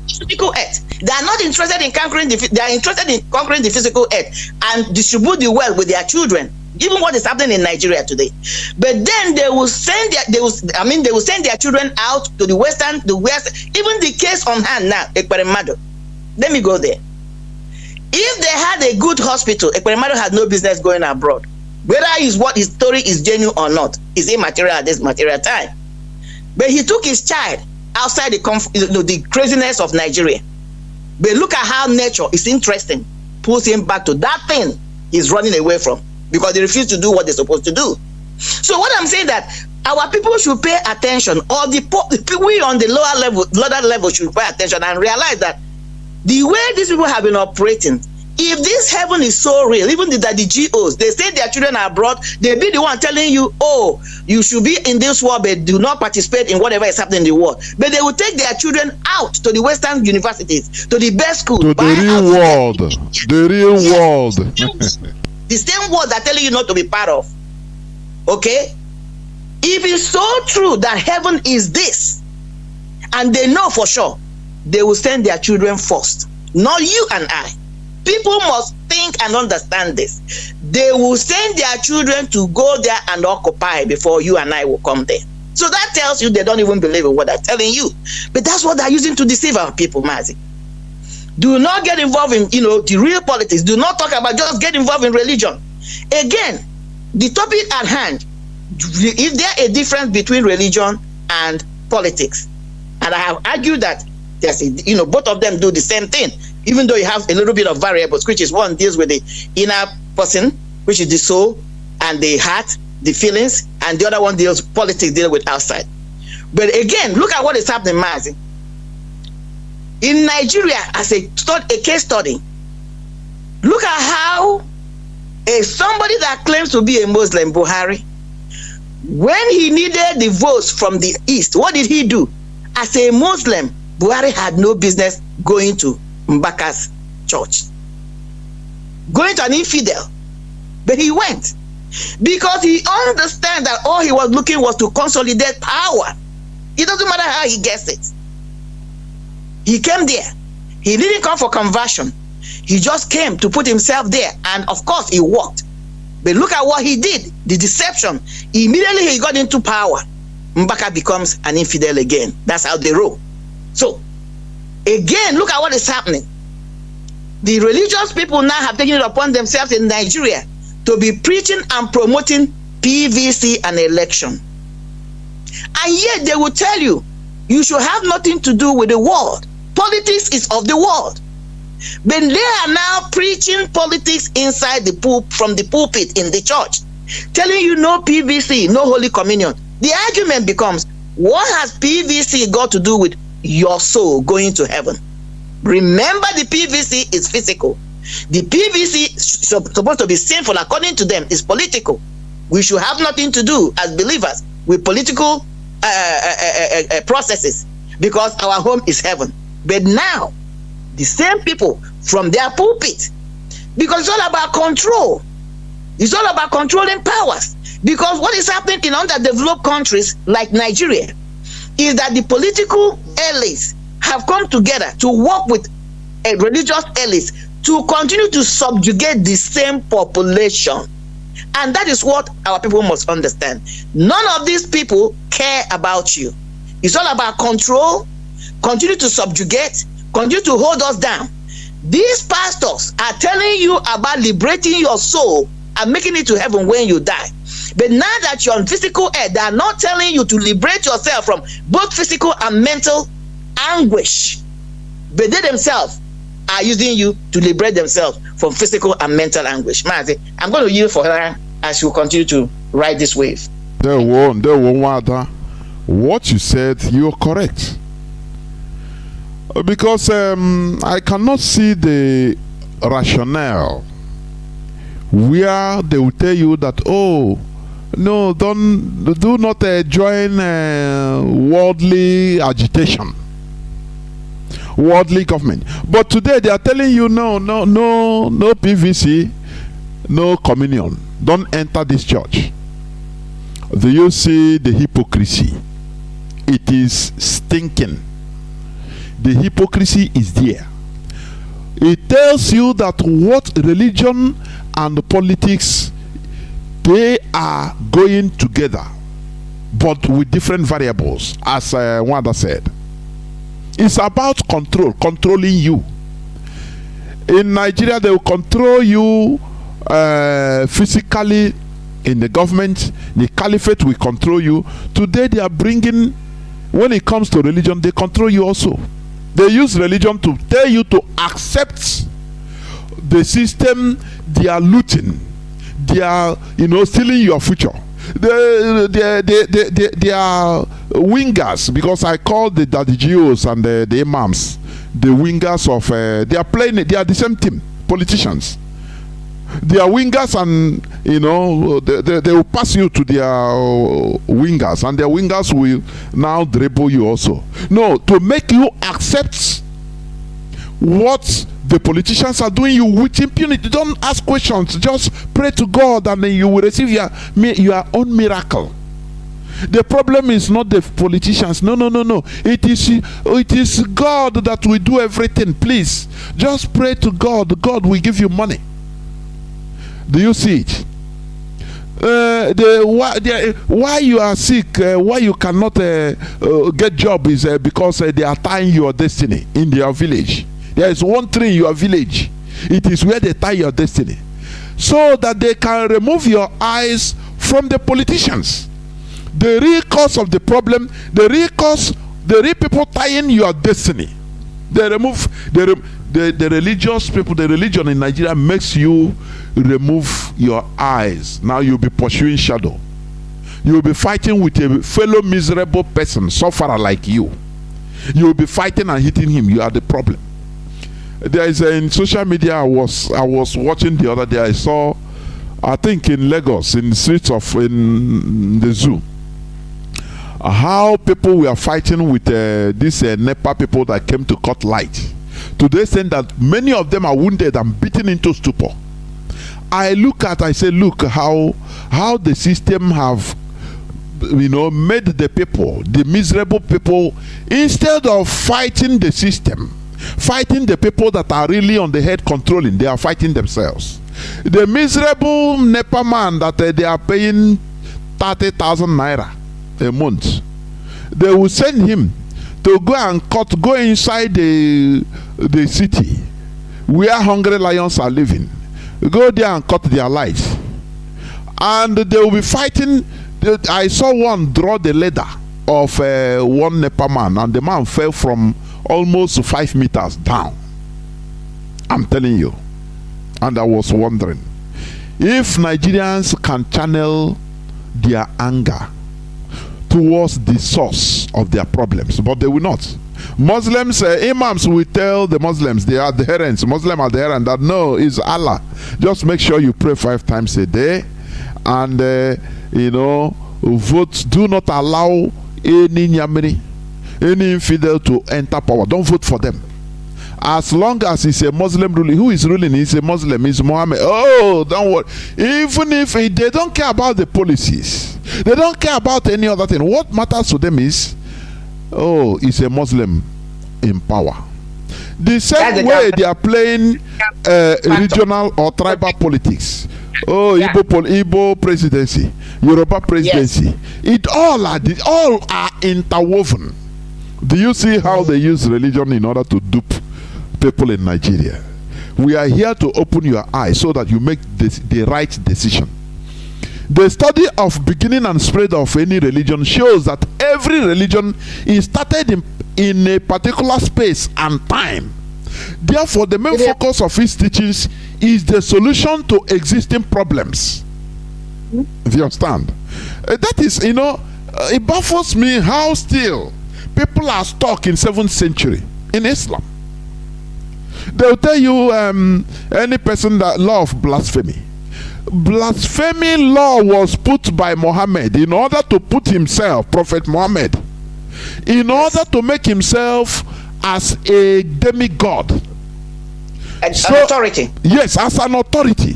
Physical earth. They are not interested in conquering they are interested in conquering the physical earth and distribute the wealth with their children. Even what is happening in Nigeria today. But then they will send their children out to the west. Even the case on hand now, Ekperemadu. Let me go there. If they had a good hospital, Ekperemadu had no business going abroad. Whether his story is genuine or not is immaterial at this material time. But he took his child outside the craziness of Nigeria. But look at how nature is interesting, pulls him back to that thing he's running away from, because they refuse to do what they're supposed to do. So what I'm saying that our people should pay attention, or we on the lower level should pay attention and realize that the way these people have been operating, if this heaven is so real, even the GOs, they say their children are abroad, they be the one telling you, oh, you should be in this world, but do not participate in whatever is happening in the world. But they will take their children out to the Western universities, to the best schools. To the real world. The real world. The same world they're telling you not to be part of. Okay? If it's so true that heaven is this, and they know for sure, they will send their children first. Not you and I. People must think and understand this. They will send their children to go there and occupy before you and I will come there. So that tells you they don't even believe in what they're telling you. But that's what they're using to deceive our people, Mazi. Do not get involved in, the real politics. Do not talk about, just get involved in religion. Again, the topic at hand, is there a difference between religion and politics? And I have argued that both of them do the same thing, even though you have a little bit of variables, which is one deals with the inner person, which is the soul and the heart, the feelings, and the other one politics deal with outside. But again, look at what is happening, Mazi. In Nigeria, as a case study, look at how somebody that claims to be a Muslim, Buhari, when he needed the votes from the East, what did he do? As a Muslim, Buhari had no business going to Mbaka's church, going to an infidel. But he went because he understands that all he was looking was to consolidate power. It doesn't matter how he gets it. He came there. He didn't come for conversion. He just came to put himself there, and of course it worked. But look at what he did, the deception. Immediately he got into power, Mbaka becomes an infidel again. That's how they roll. So, again, look at what is happening. The religious people now have taken it upon themselves in Nigeria to be preaching and promoting PVC and election. And yet they will tell you, you should have nothing to do with the world. Politics is of the world. But they are now preaching politics inside from the pulpit in the church, telling you no PVC, no Holy Communion. The argument becomes, what has PVC got to do with your soul going to heaven? Remember, the PVC is physical. The PVC is supposed to be sinful according to them, is political. We should have nothing to do as believers with political processes, because our home is heaven. But now, the same people from their pulpit, because it's all about control. It's all about controlling powers. Because what is happening in underdeveloped countries like Nigeria is that the political elites have come together to work with religious elites to continue to subjugate the same population. And that is what our people must understand. None of these people care about you. It's all about control, continue to subjugate, continue to hold us down. These pastors are telling you about liberating your soul and making it to heaven when you die. But now that you're on physical earth, they are not telling you to liberate yourself from both physical and mental anguish. But they themselves are using you to liberate themselves from physical and mental anguish. Mazi, I'm going to yield for her as she will continue to ride this wave. What you said, you're correct. Because I cannot see the rationale where they will tell you that, oh, no, do not join worldly agitation, worldly government. But today they are telling you, no PVC, no communion. Don't enter this church. Do you see the hypocrisy? It is stinking. The hypocrisy is there. It tells you that what religion and politics, they are going together, but with different variables, as Wanda said. It's about control, controlling you. In Nigeria, they will control you physically. In the government, the caliphate will control you. Today, they are bringing, when it comes to religion, they control you also. They use religion to tell you to accept the system. They are looting. They are, stealing your future. They are wingers, because I call the Dadijos and the imams the wingers of. They are playing. They are the same team. Politicians. They are wingers, and they will pass you to their wingers, and their wingers will now dribble you also. No, to make you accept what the politicians are doing you with impunity. Don't ask questions. Just pray to God, and then you will receive your own miracle. The problem is not the politicians. No. It is God that will do everything. Please, just pray to God. God will give you money. Do you see it? Why you are sick, why you cannot get job is because they are tying your destiny in their village. There is one tree in your village. It is where they tie your destiny, so that they can remove your eyes from the politicians. The real cause of the problem, the real people tying your destiny. They remove the religious people. The religion in Nigeria makes you remove your eyes. Now you'll be pursuing shadow. You'll be fighting with a fellow miserable person, sufferer like you. You'll be fighting and hitting him. You are the problem. There is in social media, I was watching the other day. I saw, I think in Lagos, in the streets of in the zoo, how people were fighting with these NEPA people that came to cut light. Today, saying that many of them are wounded and beaten into stupor. I say, look how the system have, made the people, the miserable people, instead of fighting the system, fighting the people that are really on the head controlling. They are fighting themselves. The miserable NEPA man that they are paying 30,000 naira a month, they will send him to go inside the city where hungry lions are living, go there and cut their lights, and they will be fighting. I saw one draw the ladder of one NEPA man, and the man fell from almost 5 meters down. I'm telling you. And I was wondering if Nigerians can channel their anger towards the source of their problems, but they will not. Muslims, imams will tell the Muslims, they are adherents, Muslim adherents, that no, it's Allah. Just make sure you pray 5 times a day, and vote. Do not allow any Nyamiri, any infidel to enter power. Don't vote for them. As long as it's a Muslim ruling, who is ruling? He's a Muslim, he's Muhammad. Oh, don't worry. Even if they don't care about the policies, they don't care about any other thing. What matters to them is, oh, it's a Muslim in power. The same way they are playing regional or tribal politics. Oh, Igbo presidency, Yoruba presidency. Yes. All are interwoven. Do you see how they use religion in order to dupe people in Nigeria? We are here to open your eyes so that you make the right decision. The study of beginning and spread of any religion shows that every religion is started in a particular space and time. Therefore, the main focus of its teachings is the solution to existing problems. Do you understand? That is, it baffles me how still people are stuck in 7th century in Islam. They'll tell you any person that law of blasphemy. Blasphemy law was put by Muhammad in order to put himself, Prophet Muhammad, in order to make himself as a demigod. An authority. Yes, as an authority.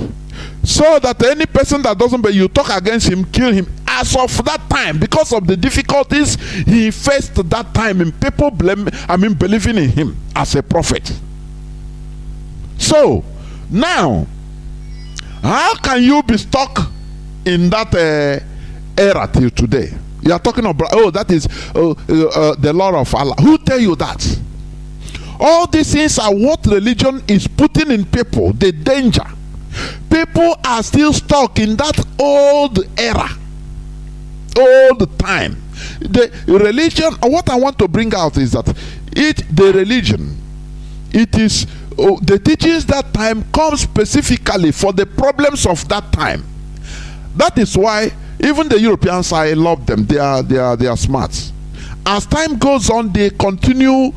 So that any person that doesn't believe, you talk against him, kill him. As of that time, because of the difficulties he faced that time, and people believing in him as a prophet. So now, how can you be stuck in that era till today? You are talking about, oh, that is the law of Allah. Who tell you that? All these things are what religion is putting in people, the danger. People are still stuck in that old era, old time. The religion, what I want to bring out is that the religion, it is the teachings that time come specifically for the problems of that time. That is why even the Europeans, I love them. They are smart. As time goes on, they continue,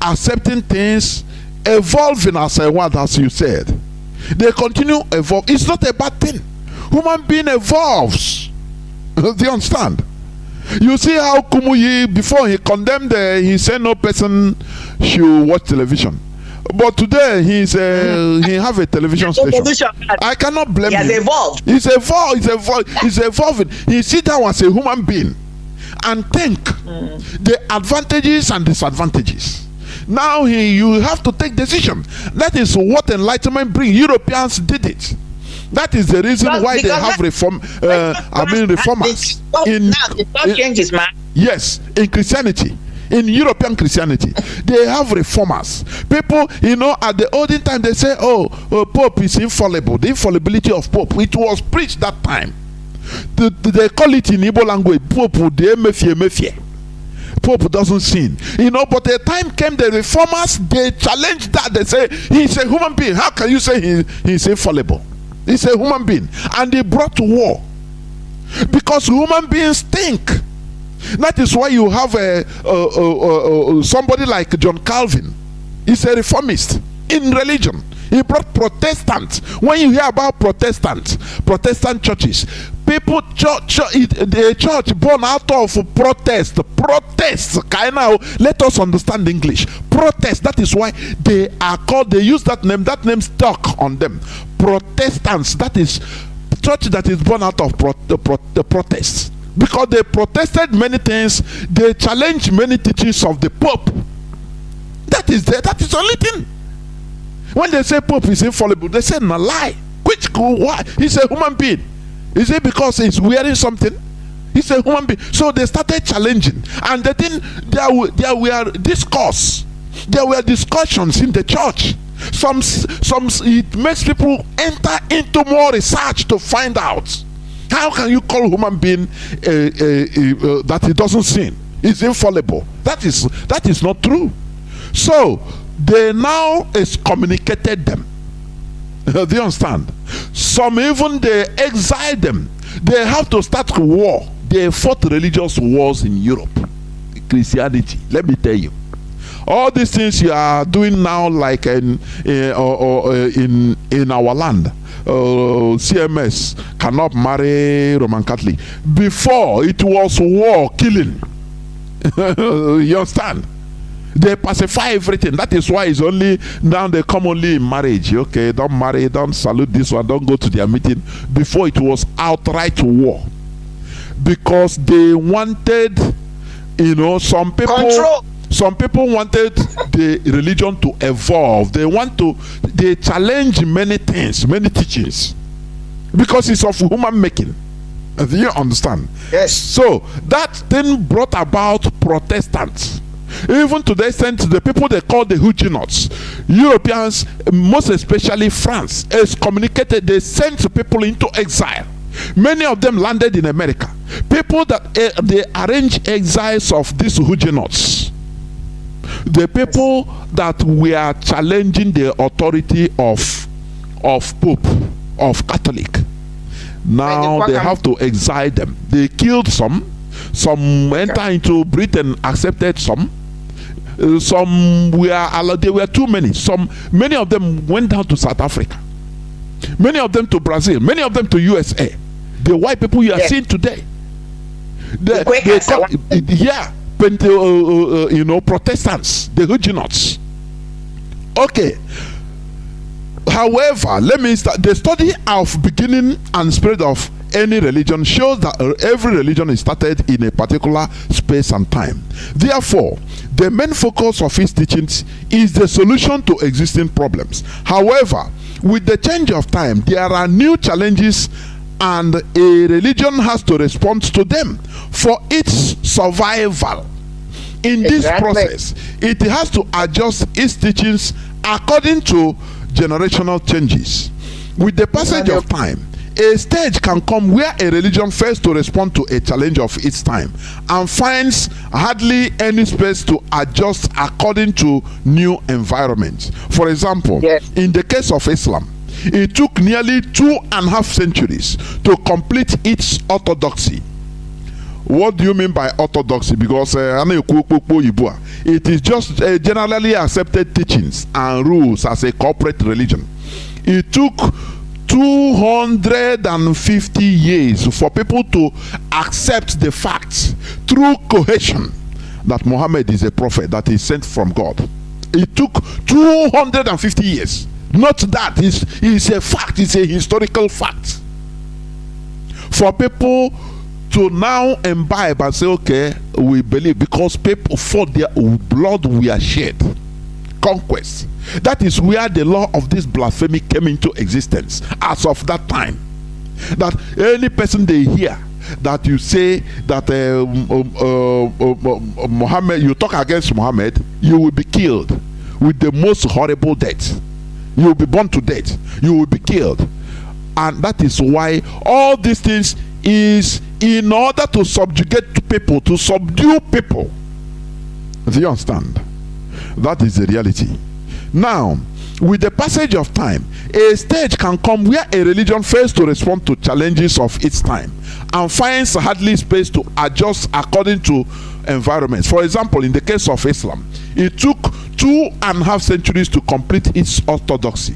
accepting things, evolving as a word, as you said. They continue evolve. It's not a bad thing. Human being evolves. Do you understand? You see how Kumuyi, before he condemned, he said no person should watch television. But today he have a television station. I cannot blame him. He has evolved. He's evolving. He sit down as a human being and think the advantages and disadvantages. Now you have to take decision. That is what enlightenment brings. Europeans did it. That is the reason why they have reformers. Yes, in Christianity. In European Christianity, they have reformers. People, at the olden time, they say, Pope is infallible. The infallibility of Pope. It was preached that time. They call it in Igbo language, Pope, de mefie. Pope doesn't sin. But the time came, the reformers, they challenged that. They say, he's a human being. How can you say he's infallible? He's a human being. And they brought war. Because human beings think. That is why you have somebody like John Calvin. He's a reformist in religion. He brought Protestants. When you hear about Protestant churches, people, the church born out of protest. Let us understand English. Protest. That is why they are called. They use that name. That name stuck on them. Protestants. That is church that is born out of the protests. Because they protested many things, they challenged many teachings of the Pope. That is the only thing. When they say Pope is infallible, they say no lie. Which why? He's a human being. Is it because he's wearing something? He's a human being. So they started challenging, and the thing there were discourse. There were discussions in the church. Some it makes people enter into more research to find out how can you call human being that he doesn't sin, is infallible. That is not true. So they now excommunicated them. Do you understand? Some even they exiled them. They have to start war. They fought religious wars in Europe. Christianity. Let me tell you. All these things you are doing now, like in our land, CMS cannot marry Roman Catholic. Before it was war, killing. You understand? They pacify everything. That is why it's only now they come only in marriage. Okay, don't marry, don't salute this one, don't go to their meeting. Before it was outright war, because they wanted, some people. Control. Some people wanted the religion to evolve. They challenge many things, many teachings, because it's of human making. Do you understand? Yes. So that thing brought about Protestants. Even to the extent the people they call the Huguenots, Europeans, most especially France, excommunicated. They sent people into exile. Many of them landed in America. People that they arranged exiles of these Huguenots. The people that were challenging the authority of Pope, of Catholic. Now they have to exile them. They killed some entered into Britain, accepted some. Some were, there were too many. Many of them went down to South Africa. Many of them to Brazil. Many of them to USA. The white people you are seeing today. Protestants, the Huguenots. Okay. However, let me start. The study of beginning and spread of any religion shows that every religion is started in a particular space and time. Therefore, the main focus of its teachings is the solution to existing problems. However, with the change of time, there are new challenges, and a religion has to respond to them for its survival. In this process, it has to adjust its teachings according to generational changes. With the passage of time, a stage can come where a religion fails to respond to a challenge of its time and finds hardly any space to adjust according to new environments. For example, in the case of Islam, it took nearly 2.5 centuries to complete its orthodoxy. What do you mean by orthodoxy? Because it is just generally accepted teachings and rules as a corporate religion. It took 250 years for people to accept the fact through cohesion that Muhammad is a prophet that is sent from God. It took 250 years. Not that it's a fact, it's a historical fact. For people to now imbibe and say, okay, we believe, because people for their blood were shed. Conquest. That is where the law of this blasphemy came into existence as of that time. That any person they hear that you say that Muhammad, you talk against Muhammad, you will be killed with the most horrible death. You will be burned to death. You will be killed. And that is why all these things is in order to subjugate people, to subdue people. Do you understand? That is the reality. Now, with the passage of time, a stage can come where a religion fails to respond to challenges of its time and finds hardly space to adjust according to environments. For example, in the case of Islam, it took 2.5 centuries to complete its orthodoxy.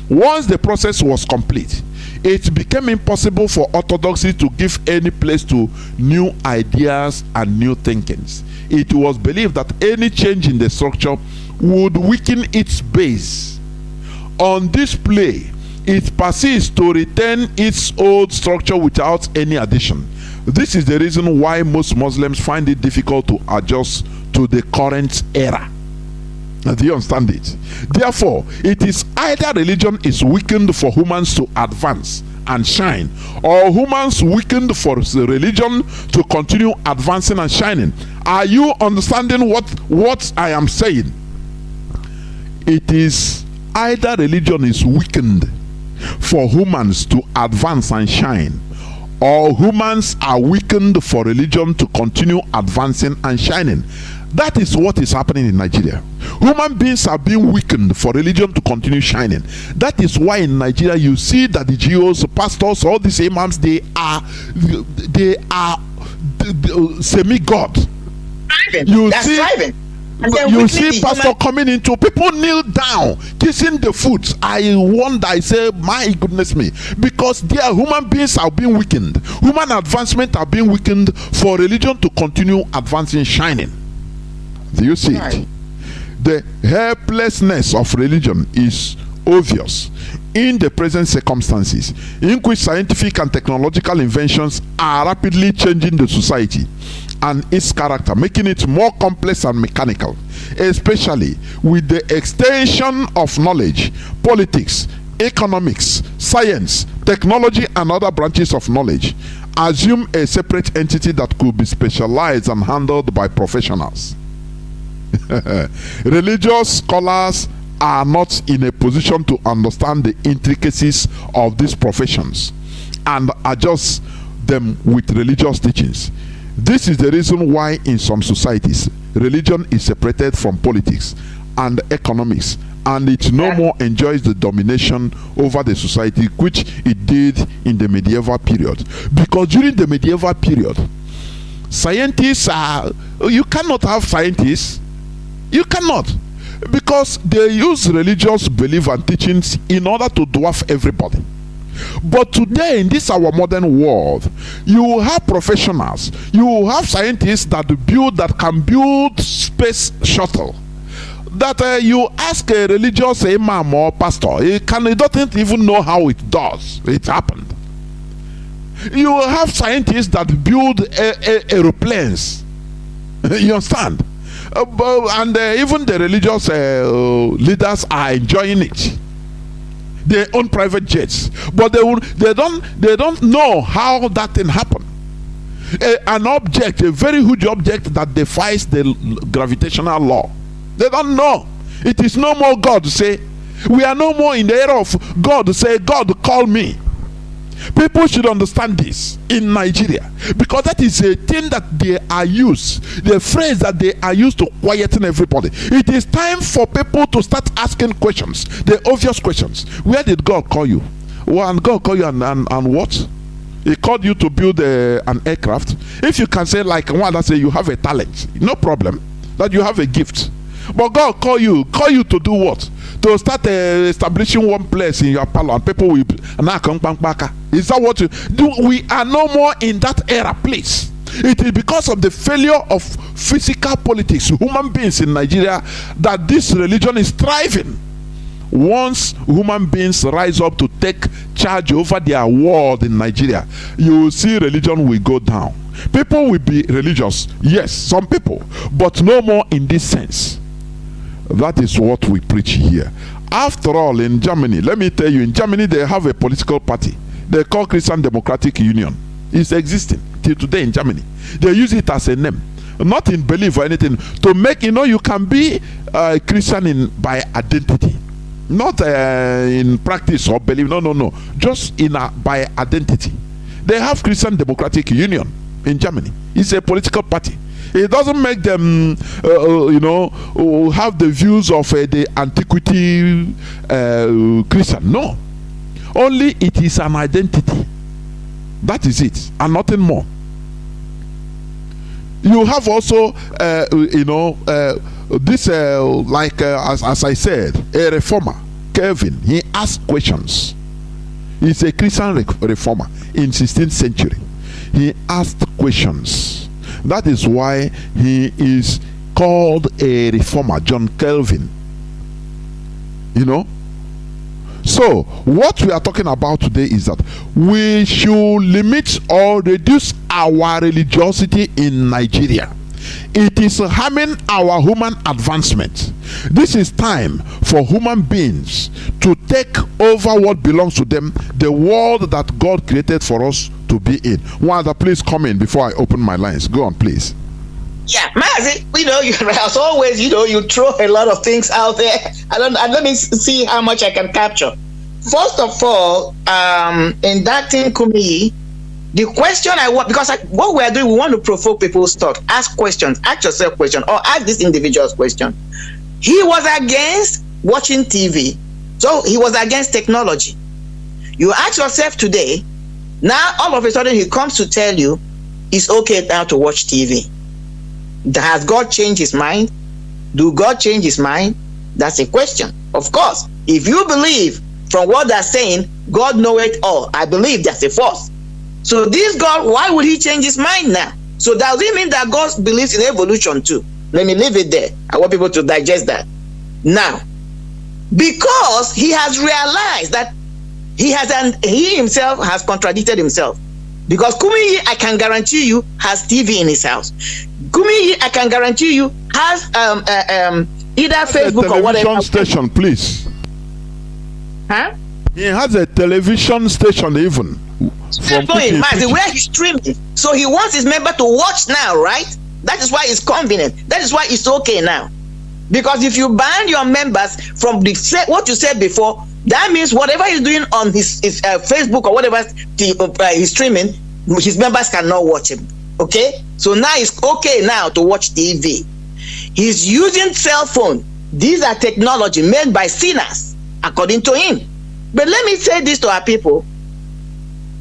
Once the process was complete, it became impossible for orthodoxy to give any place to new ideas and new thinkings. It was believed that any change in the structure would weaken its base. On display, it persists to retain its old structure without any addition. This is the reason why most Muslims find it difficult to adjust to the current era. Do you understand it? Therefore, it is either religion is weakened for humans to advance and shine, or humans weakened for religion to continue advancing and shining. Are you understanding what I am saying? It is either religion is weakened for humans to advance and shine, or humans are weakened for religion to continue advancing and shining. That is what is happening in Nigeria. Human beings are being weakened for religion to continue shining. That is why in Nigeria you see that the GOs, pastors, all these imams, they are semi-god. You That's see, thriving. you see pastor coming into, people kneel down, kissing the foot. I wonder, I say, my goodness me, because their human beings are being weakened. Human advancement are being weakened for religion to continue advancing, shining. Do you see it? The helplessness of religion is obvious in the present circumstances in which scientific and technological inventions are rapidly changing the society and its character, making it more complex and mechanical, especially with the extension of knowledge, politics, economics, science, technology, and other branches of knowledge. Assume a separate entity that could be specialized and handled by professionals. Religious scholars are not in a position to understand the intricacies of these professions and adjust them with religious teachings. This is the reason why in some societies religion is separated from politics and economics, and it no more enjoys the domination over the society which it did in the medieval period. Because during the medieval period, scientists are, you cannot have scientists. You cannot, because they use religious belief and teachings in order to dwarf everybody. But today, in this our modern world, you will have professionals, you will have scientists that can build space shuttle. That you ask a religious imam or pastor, he doesn't even know how it does. It happened. You will have scientists that build aeroplanes. You understand? And even the religious leaders are enjoying it. They own private jets, but they don't know how that thing happened. An object, a very huge object that defies the gravitational law. They don't know. It is no more God to say. We are no more in the era of God to say, God, call me. People should understand this in Nigeria, because that is a thing that they are used, the phrase that they are used to quieten everybody. It is time for people to start asking questions, the obvious questions. Where did God call you? Well, and God call you and what? He called you to build an aircraft. If you can say, like one that say you have a talent, no problem, that you have a gift. But God call you to do what? To start establishing one place in your parlor, and people will is that what you do? We are no more in that era place. It is because of the failure of physical politics, human beings in Nigeria, that this religion is thriving. Once human beings rise up to take charge over their world in Nigeria, you will see religion will go down. People will be religious, yes, some people, but no more in this sense. That is what we preach here. After all, in Germany, let me tell you, in Germany they have a political party they call Christian Democratic Union. It's existing till today in Germany. They use it as a name, not in belief or anything, to make, you can be a Christian by identity, not in practice or belief. No, just by identity. They have Christian Democratic Union in Germany. It's a political party. It doesn't make them, have the views of the antiquity Christian. No. Only it is an identity. That is it, and nothing more. You have also, this, as I said, a reformer, Calvin. He asked questions. He's a Christian reformer in 16th century. He asked questions. That is why he is called a reformer, John Calvin. So what we are talking about today is that we should limit or reduce our religiosity in Nigeria. It is harming our human advancement. This is time for human beings to take over what belongs to them, the world that God created for us to be in. One other, please come in before I open my lines. Go on, please. Yeah, Mazi, as always, you throw a lot of things out there. Let me see how much I can capture. First of all, in that thing, Kumi, the question I want, because what we are doing, we want to provoke people's thought. Ask questions, ask yourself questions, or ask this individual's question. He was against watching TV, so he was against technology. You ask yourself today, now all of a sudden he comes to tell you it's okay now to watch TV. Has God changed his mind? Do God change his mind? That's a question. Of course, if you believe from what they're saying, God knows it all, I believe that's a force. So this God, why would he change his mind now? So does it mean that God believes in evolution too? Let me leave it there. I want people to digest that. Now, because he has realized that he himself has contradicted himself. Because Kumi, I can guarantee you, has TV in his house. Kumi, I can guarantee you, has either Facebook or whatever. Television station, please. Huh? He has a television station even. Where he's streaming. So he wants his member to watch now, right? That is why it's convenient. That is why it's okay now. Because if you ban your members from what you said before, that means whatever he's doing on his Facebook or whatever he's streaming, his members cannot watch him. Okay? So now it's okay now to watch TV. He's using cell phone. These are technology made by sinners, according to him. But let me say this to our people.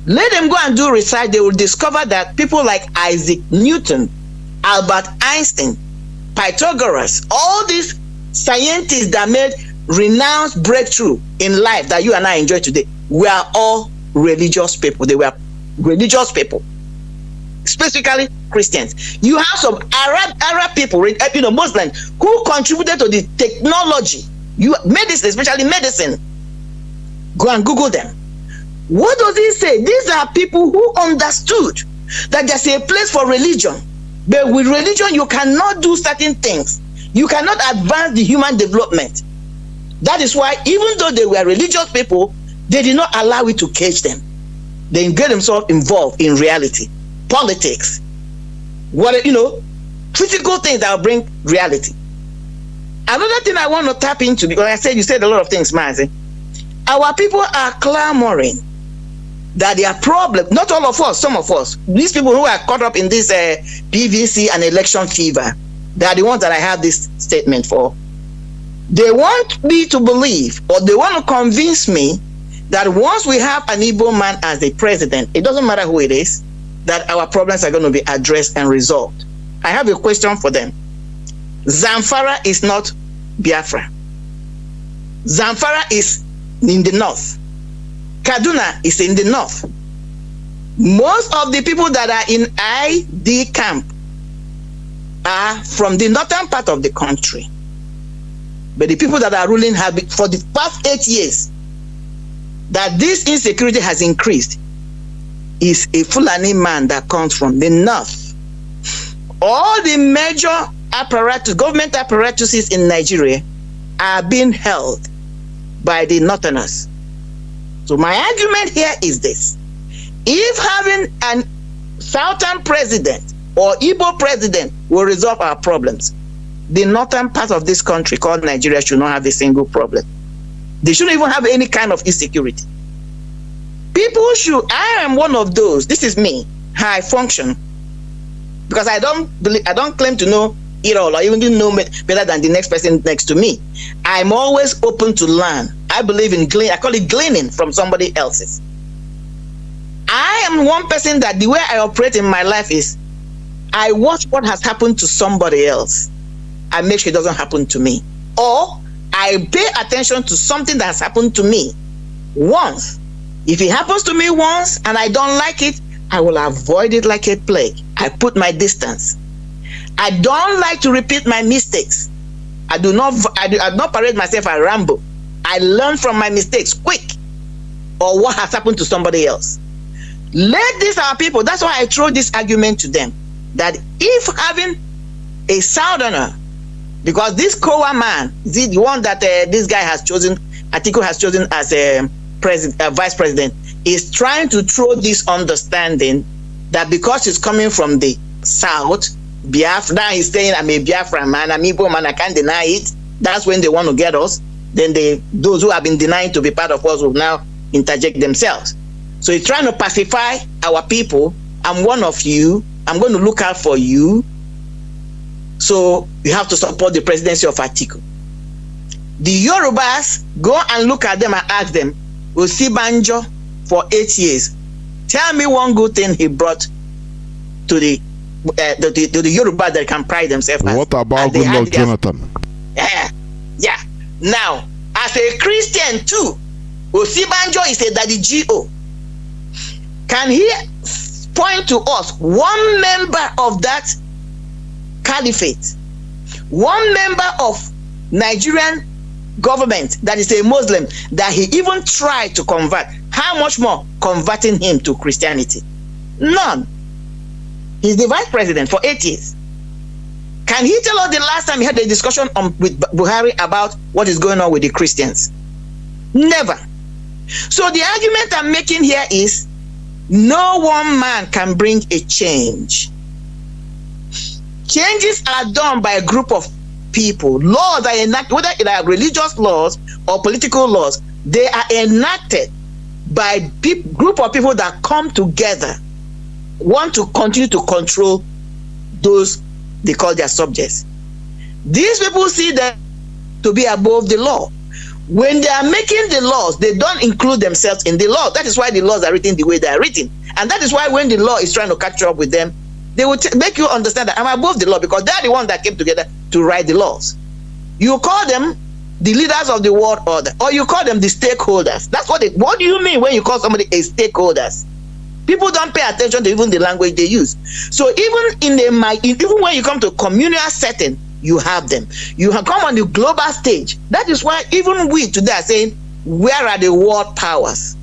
Let them go and do research. They will discover that people like Isaac Newton, Albert Einstein, Pythagoras, all these scientists that made renowned breakthrough in life that you and I enjoy today, we are all religious people. They were religious people, specifically Christians. You have some Arab people, Muslims, who contributed to the technology, medicine, especially medicine. Go and Google them. What does he say? These are people who understood that there's a place for religion. But with religion, you cannot do certain things. You cannot advance the human development. That is why, even though they were religious people, they did not allow it to cage them. They get themselves involved in reality, politics, critical things that will bring reality. Another thing I want to tap into, because you said a lot of things, Mazi. Our people are clamoring that their problem, not all of us, some of us, these people who are caught up in this PVC and election fever, they are the ones that I have this statement for. They want me to believe, or they want to convince me, that once we have an Igbo man as the president, it doesn't matter who it is, that our problems are going to be addressed and resolved. I have a question for them. Zamfara is not Biafra. Zamfara is in the north. Kaduna is in the north. Most of the people that are in ID camp are from the northern part of the country. But the people that are ruling have been, for the past 8 years, that this insecurity has increased, is a Fulani man that comes from the north. All the major government apparatuses in Nigeria are being held by the northerners. So my argument here is this. If having an southern president or Igbo president will resolve our problems, the northern part of this country called Nigeria should not have a single problem. They shouldn't even have any kind of insecurity. People should, I am one of those, this is me, how I function, because I don't claim to know it all, or even know better than the next person next to me. I'm always open to learn. I believe in I call it gleaning from somebody else's. I am one person that the way I operate in my life is, I watch what has happened to somebody else. I make sure it doesn't happen to me. Or I pay attention to something that has happened to me once. If it happens to me once and I don't like it, I will avoid it like a plague. I put my distance. I don't like to repeat my mistakes. I do not parade myself as Rambo. I learn from my mistakes quick, or what has happened to somebody else. Let these our people, that's why I throw this argument to them, that if having a southerner Because this Kowa man, the one that this guy has chosen, Atiku has chosen as a vice president, is trying to throw this understanding that because he's coming from the south, Biafra, now he's saying, I'm a Biafra man, I'm Igbo man, I can't deny it. That's when they want to get us. Then those who have been denying to be part of us will now interject themselves. So he's trying to pacify our people. I'm one of you. I'm going to look out for you. So you have to support the presidency of Atiku. The Yorubas, go and look at them and ask them, Osibanjo for 8 years, tell me one good thing he brought to the Yoruba that can pride themselves. What about Goodluck Jonathan? Yeah. Now, as a Christian too, Osibanjo is a daddy G.O. Can he point to us one member of that caliphate, one member of Nigerian government that is a Muslim that he even tried to convert? How much more converting him to Christianity? None. He's the vice president for 8 years. Can he tell us the last time he had a discussion with Buhari about what is going on with the Christians? Never. So the argument I'm making here is no one man can bring a change. Changes are done by a group of people. Laws are enacted, whether they are religious laws or political laws, they are enacted by a group of people that come together, want to continue to control those they call their subjects. These people see them to be above the law. When they are making the laws, they don't include themselves in the law. That is why the laws are written the way they are written. And that is why when the law is trying to catch up with them, they will make you understand that I'm above the law, because they are the ones that came together to write the laws. You call them the leaders of the world order, or you call them the stakeholders. That's what do you mean when you call somebody a stakeholders? People don't pay attention to even the language they use. So even even when you come to a communal setting, you have them. You have come on the global stage. That is why even we today are saying, where are the world powers?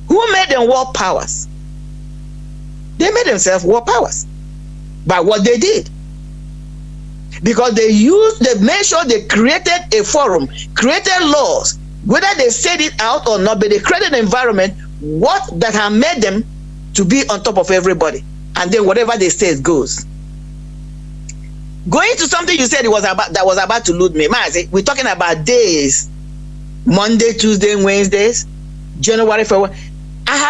Who made them world powers? They made themselves world powers by what they did. Because they made sure they created a forum, created laws, whether they said it out or not, but they created an environment that have made them to be on top of everybody. And then whatever they say goes. Going to something you said that was about to lose me. Mazi, we're talking about days. Monday, Tuesday, Wednesdays, January, February.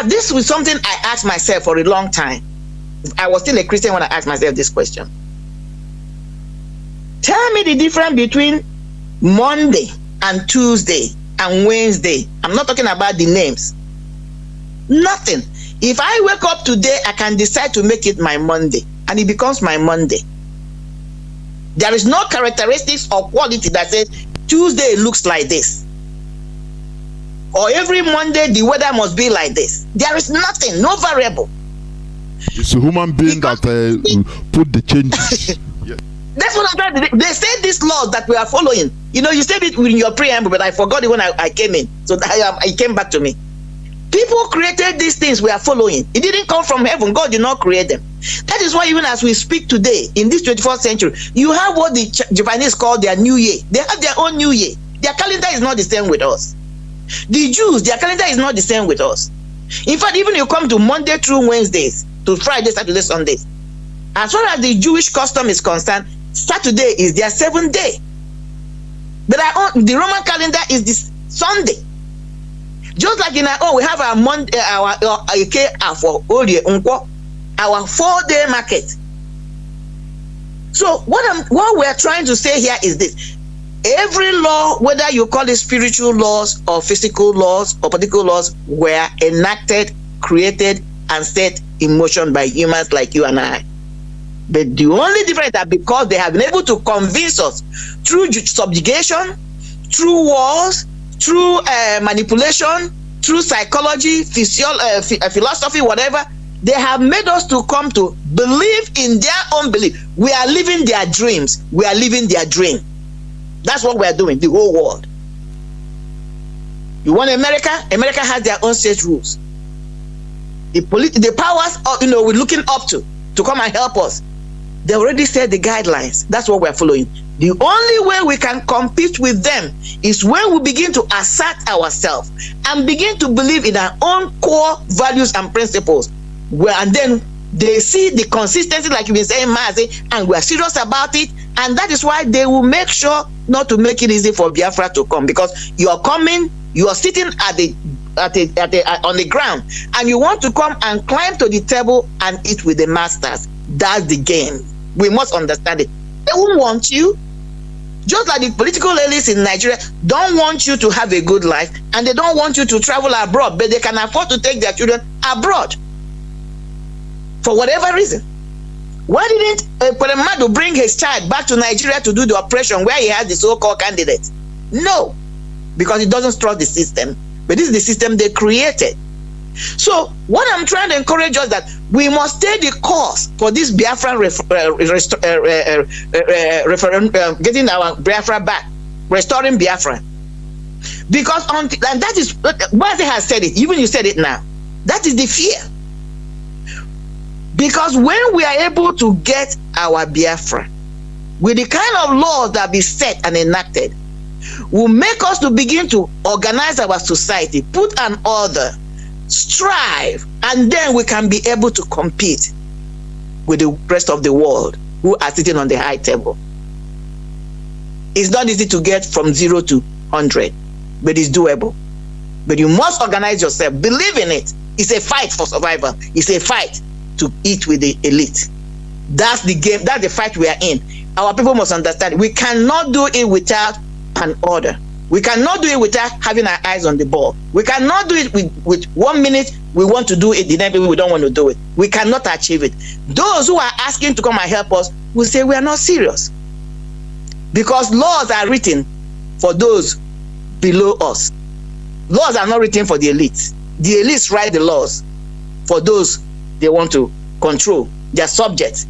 This was something I asked myself for a long time. I was still a Christian when I asked myself this question. Tell me the difference between Monday and Tuesday and Wednesday. I'm not talking about the names. Nothing. If I wake up today, I can decide to make it my Monday, and it becomes my Monday. There is no characteristics or quality that says Tuesday looks like this, or every Monday the weather must be like this. There is nothing, no variable. It's a human being that put the changes. Yeah. That's what I'm trying to do. They say these laws that we are following. You know, you said it in your preamble, but I forgot it when I came in. So it came back to me. People created these things we are following. It didn't come from heaven. God did not create them. That is why even as we speak today, in this 21st century, you have what the Japanese call their New Year. They have their own New Year. Their calendar is not the same with us. The Jews, their calendar is not the same with us. In fact, even you come to Monday through Wednesdays, to Friday, Saturday, Sundays, as far as the Jewish custom is concerned, Saturday is their 7th day. But the Roman calendar is this Sunday. Just like in our own, we have our Monday, our 4-day market. So what we're trying to say here is this: every law, whether you call it spiritual laws or physical laws or political laws, were enacted, created, and set in motion by humans like you and I. But the only difference is that because they have been able to convince us through subjugation, through wars, through manipulation, through psychology, philosophy, whatever, they have made us to come to believe in their own belief. We are living their dreams. We are living their dream. That's what we are doing, the whole world. You want America? America has their own state rules. The powers, we're looking up to come and help us. They already set the guidelines. That's what we're following. The only way we can compete with them is when we begin to assert ourselves and begin to believe in our own core values and principles. And then they see the consistency, like you've been saying, Mazi, and we're serious about it. And that is why they will make sure not to make it easy for Biafra to come, because you're coming, you are sitting on the ground, and you want to come and climb to the table and eat with the masters. That's the game. We must understand it. They won't want you. Just like the political elites in Nigeria don't want you to have a good life, and they don't want you to travel abroad, but they can afford to take their children abroad for whatever reason. Why didn't Nnamdi bring his child back to Nigeria to do the operation where he has the so-called candidate? No, because it doesn't trust the system. But this is the system they created. So what I'm trying to encourage us that we must stay the course for this Biafra getting our Biafra back, restoring Biafra. Because and that is Mazi has said it, even you said it now. That is the fear. Because when we are able to get our Biafra with the kind of laws that be set and enacted, will make us to begin to organize our society, put an order, strive, and then we can be able to compete with the rest of the world who are sitting on the high table. It's not easy to get from 0 to 100, but it's doable. But you must organize yourself. Believe in it. It's a fight for survival. It's a fight to eat with the elite. That's the game. That's the fight we are in. Our people must understand. We cannot do it without an order. We cannot do it without having our eyes on the ball. We cannot do it with 1 minute we want to do it, the next minute we don't want to do it. We cannot achieve it. Those who are asking to come and help us will say we are not serious. Because laws are written for those below us. Laws are not written for the elites. The elites write the laws for those they want to control, their subjects.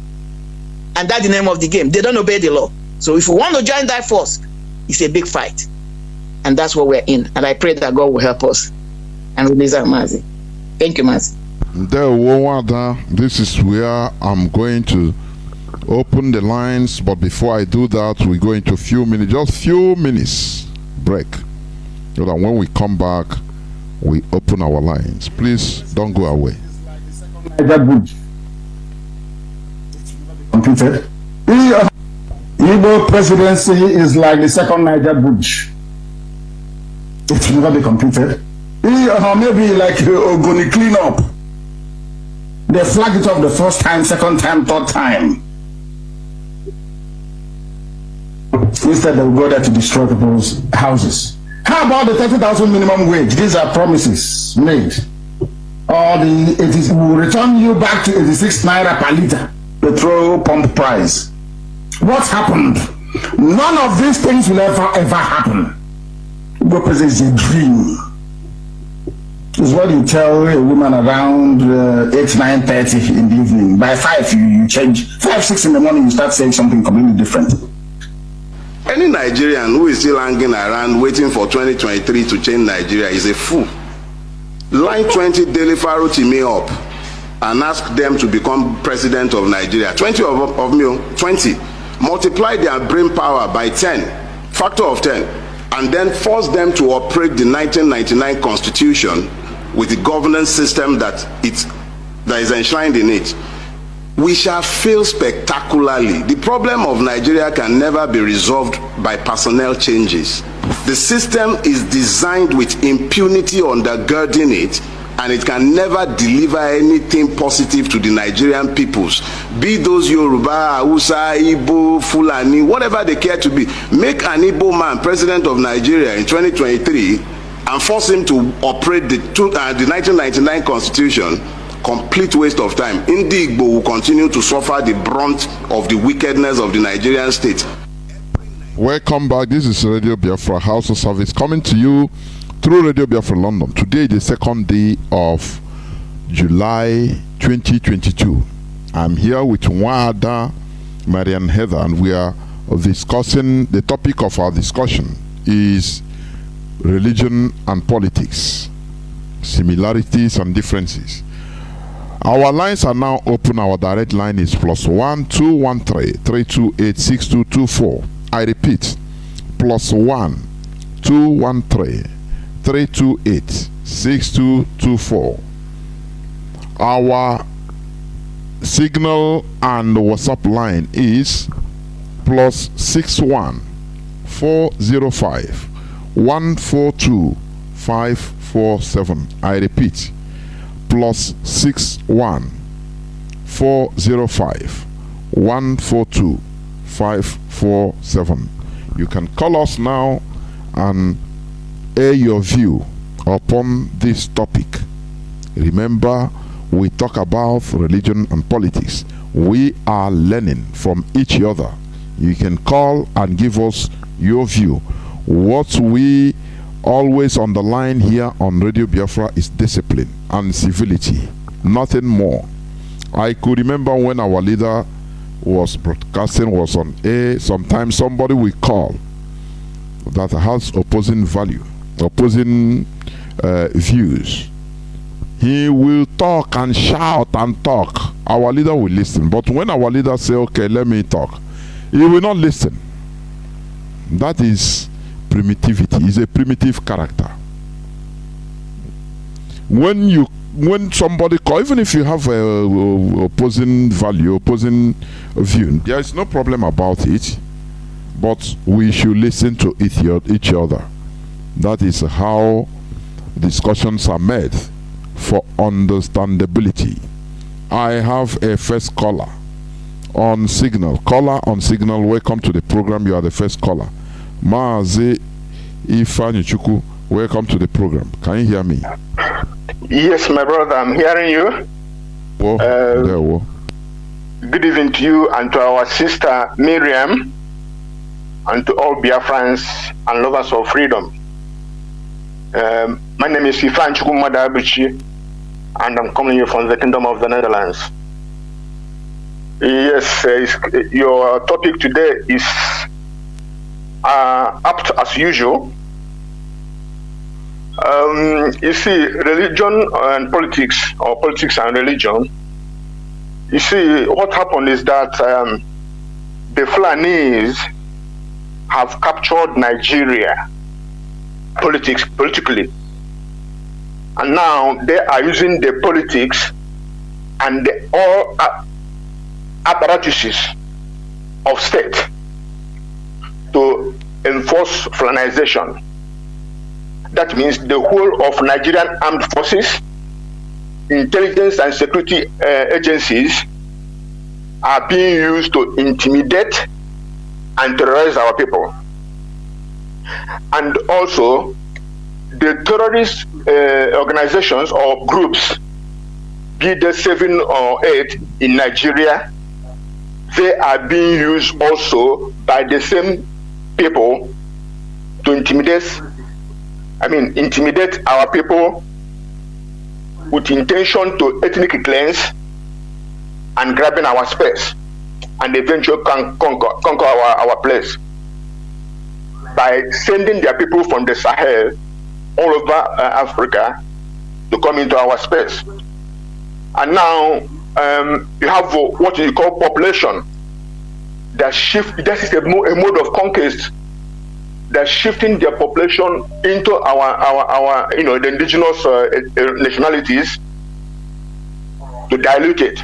And that's the name of the game. They don't obey the law. So if we want to join that force, it's a big fight. And that's what we're in. And I pray that God will help us and release our Mazi. Thank you, Mazi. This is where I'm going to open the lines, but before I do that, we go into just few minutes break, so that when we come back, we open our lines. Please don't go away. Computed. Igbo presidency is like the second Niger bridge. It will never be completed. Or maybe like Ogoni cleanup. They flagged it up the first time, second time, third time. Instead, they will go there to destroy people's houses. How about the 30,000 minimum wage? These are promises made. Or we will return you back to 86 naira per liter petrol pump price. What's happened? None of these things will ever happen. Because it's a dream. It's what you tell a woman around 8, 9, 30 in the evening. By 5, you change. 5, 6 in the morning, you start saying something completely different. Any Nigerian who is still hanging around waiting for 2023 to change Nigeria is a fool. Line 20 Daily Faro me up and ask them to become president of Nigeria. 20 of me, 20. Multiply their brain power by 10, factor of 10, and then force them to operate the 1999 Constitution with the governance system that is enshrined in it. We shall fail spectacularly. The problem of Nigeria can never be resolved by personnel changes. The system is designed with impunity undergirding it, and it can never deliver anything positive to the Nigerian peoples. Be those Yoruba, Hausa, Igbo, Fulani, whatever they care to be. Make an Igbo man president of Nigeria in 2023 and force him to operate the 1999 Constitution. Complete waste of time. Indi Igbo will continue to suffer the brunt of the wickedness of the Nigerian state. Welcome back. This is Radio Biafra HAUSA-SERVICE coming to you through Radio Biafra London. Today, the second day of July 2022. I'm here with Wada, Marian Heather, and we are discussing, the topic of our discussion is religion and politics, similarities and differences. Our lines are now open. Our direct line is +1 213 328 6224. I repeat, +1 213 328 6224. Our Signal and WhatsApp line is +61 405 142 547. I repeat, +61 405 142 547. You can call us now and air your view upon this topic. Remember, we talk about religion and politics. We are learning from each other. You can call and give us your view. What we always underline here on Radio Biafra is discipline and civility, nothing more. I could remember when our leader was broadcasting, was on air, sometimes somebody will call that has opposing views. He will talk and shout and talk. Our leader will listen. But when our leader say, okay, let me talk, he will not listen. That is primitivity. It's a primitive character. When somebody call, even if you have a opposing value, opposing view, there is no problem about it. But we should listen to each other. That is how discussions are made, for understandability. I have a first caller on Signal. Caller on Signal, welcome to the program. You are the first caller. Mazi Ifanichuku, welcome to the program. Can you hear me? Yes, my brother, I'm hearing you. Good evening to you and to our sister Miriam, and to all Biafrans and lovers of freedom. My name is Ifan Chukwumada Abuchi, and I'm coming here from the Kingdom of the Netherlands. Yes, your topic today is apt as usual. You see, religion and politics, or politics and religion, you see, what happened is that the Fulanis have captured Nigeria politically. And now they are using the politics and all apparatuses of state to enforce Fulanization. That means the whole of Nigerian armed forces, intelligence and security agencies are being used to intimidate and terrorize our people. And also, the terrorist organizations or groups, be they 7 or 8 in Nigeria, they are being used also by the same people to intimidate our people with intention to ethnic cleanse and grabbing our space and eventually conquer our place by sending their people from the Sahel all over Africa to come into our space. And now you have what you call population that shift. That is a mode of conquest that's shifting their population into our the indigenous nationalities to dilute it,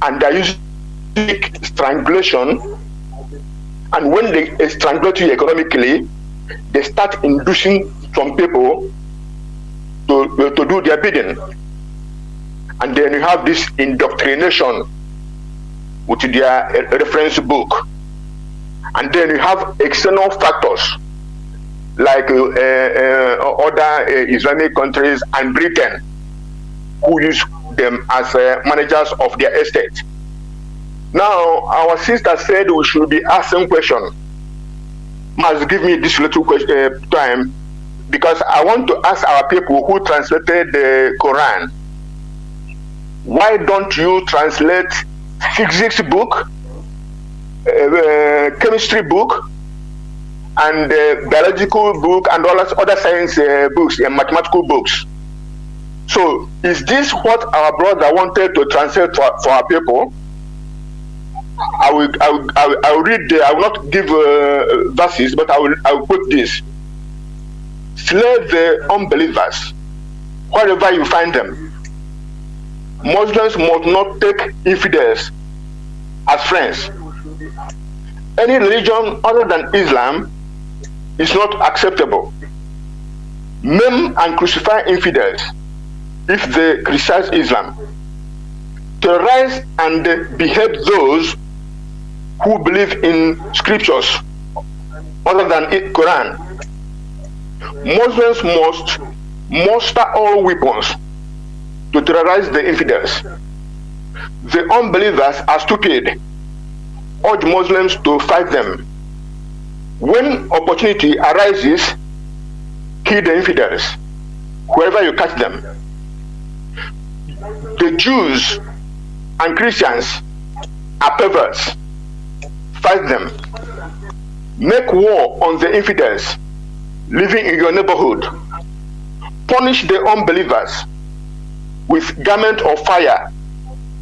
and they're using strangulation. And when they strangulate you economically, they start inducing some people to do their bidding. And then you have this indoctrination with their reference book. And then you have external factors like other Islamic countries and Britain, who use them as managers of their estate. Now, our sister said we should be asking questions. Must give me this little time, because I want to ask our people who translated the Quran, why don't you translate physics book, chemistry book, and biological book, and all other science books and mathematical books? So is this what our brother wanted to translate for our people? I will read. I will not give verses, but I will quote this: slay the unbelievers wherever you find them. Muslims must not take infidels as friends. Any religion other than Islam is not acceptable. Maim and crucify infidels if they criticize Islam. Terrorize and behead those who believe in scriptures other than Quran. Muslims must muster all weapons to terrorize the infidels. The unbelievers are stupid. Urge Muslims to fight them. When opportunity arises, kill the infidels, wherever you catch them. The Jews and Christians are perverts. Fight them. Make war on the infidels living in your neighborhood. Punish the unbelievers with garment of fire,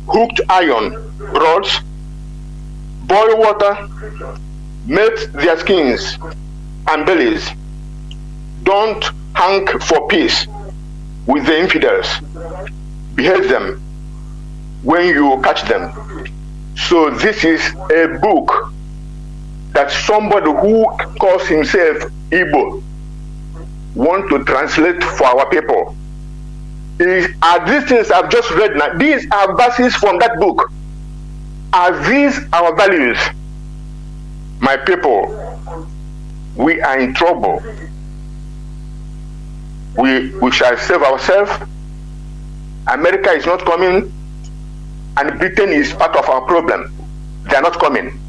hooked iron rods, boil water, melt their skins and bellies. Don't hang for peace with the infidels. Behead them when you catch them. So this is a book that somebody who calls himself Igbo want to translate for our people. Are these things I've just read now? These are verses from that book. Are these our values? My people, we are in trouble. We shall save ourselves. America is not coming, and Britain is part of our problem. They are not coming.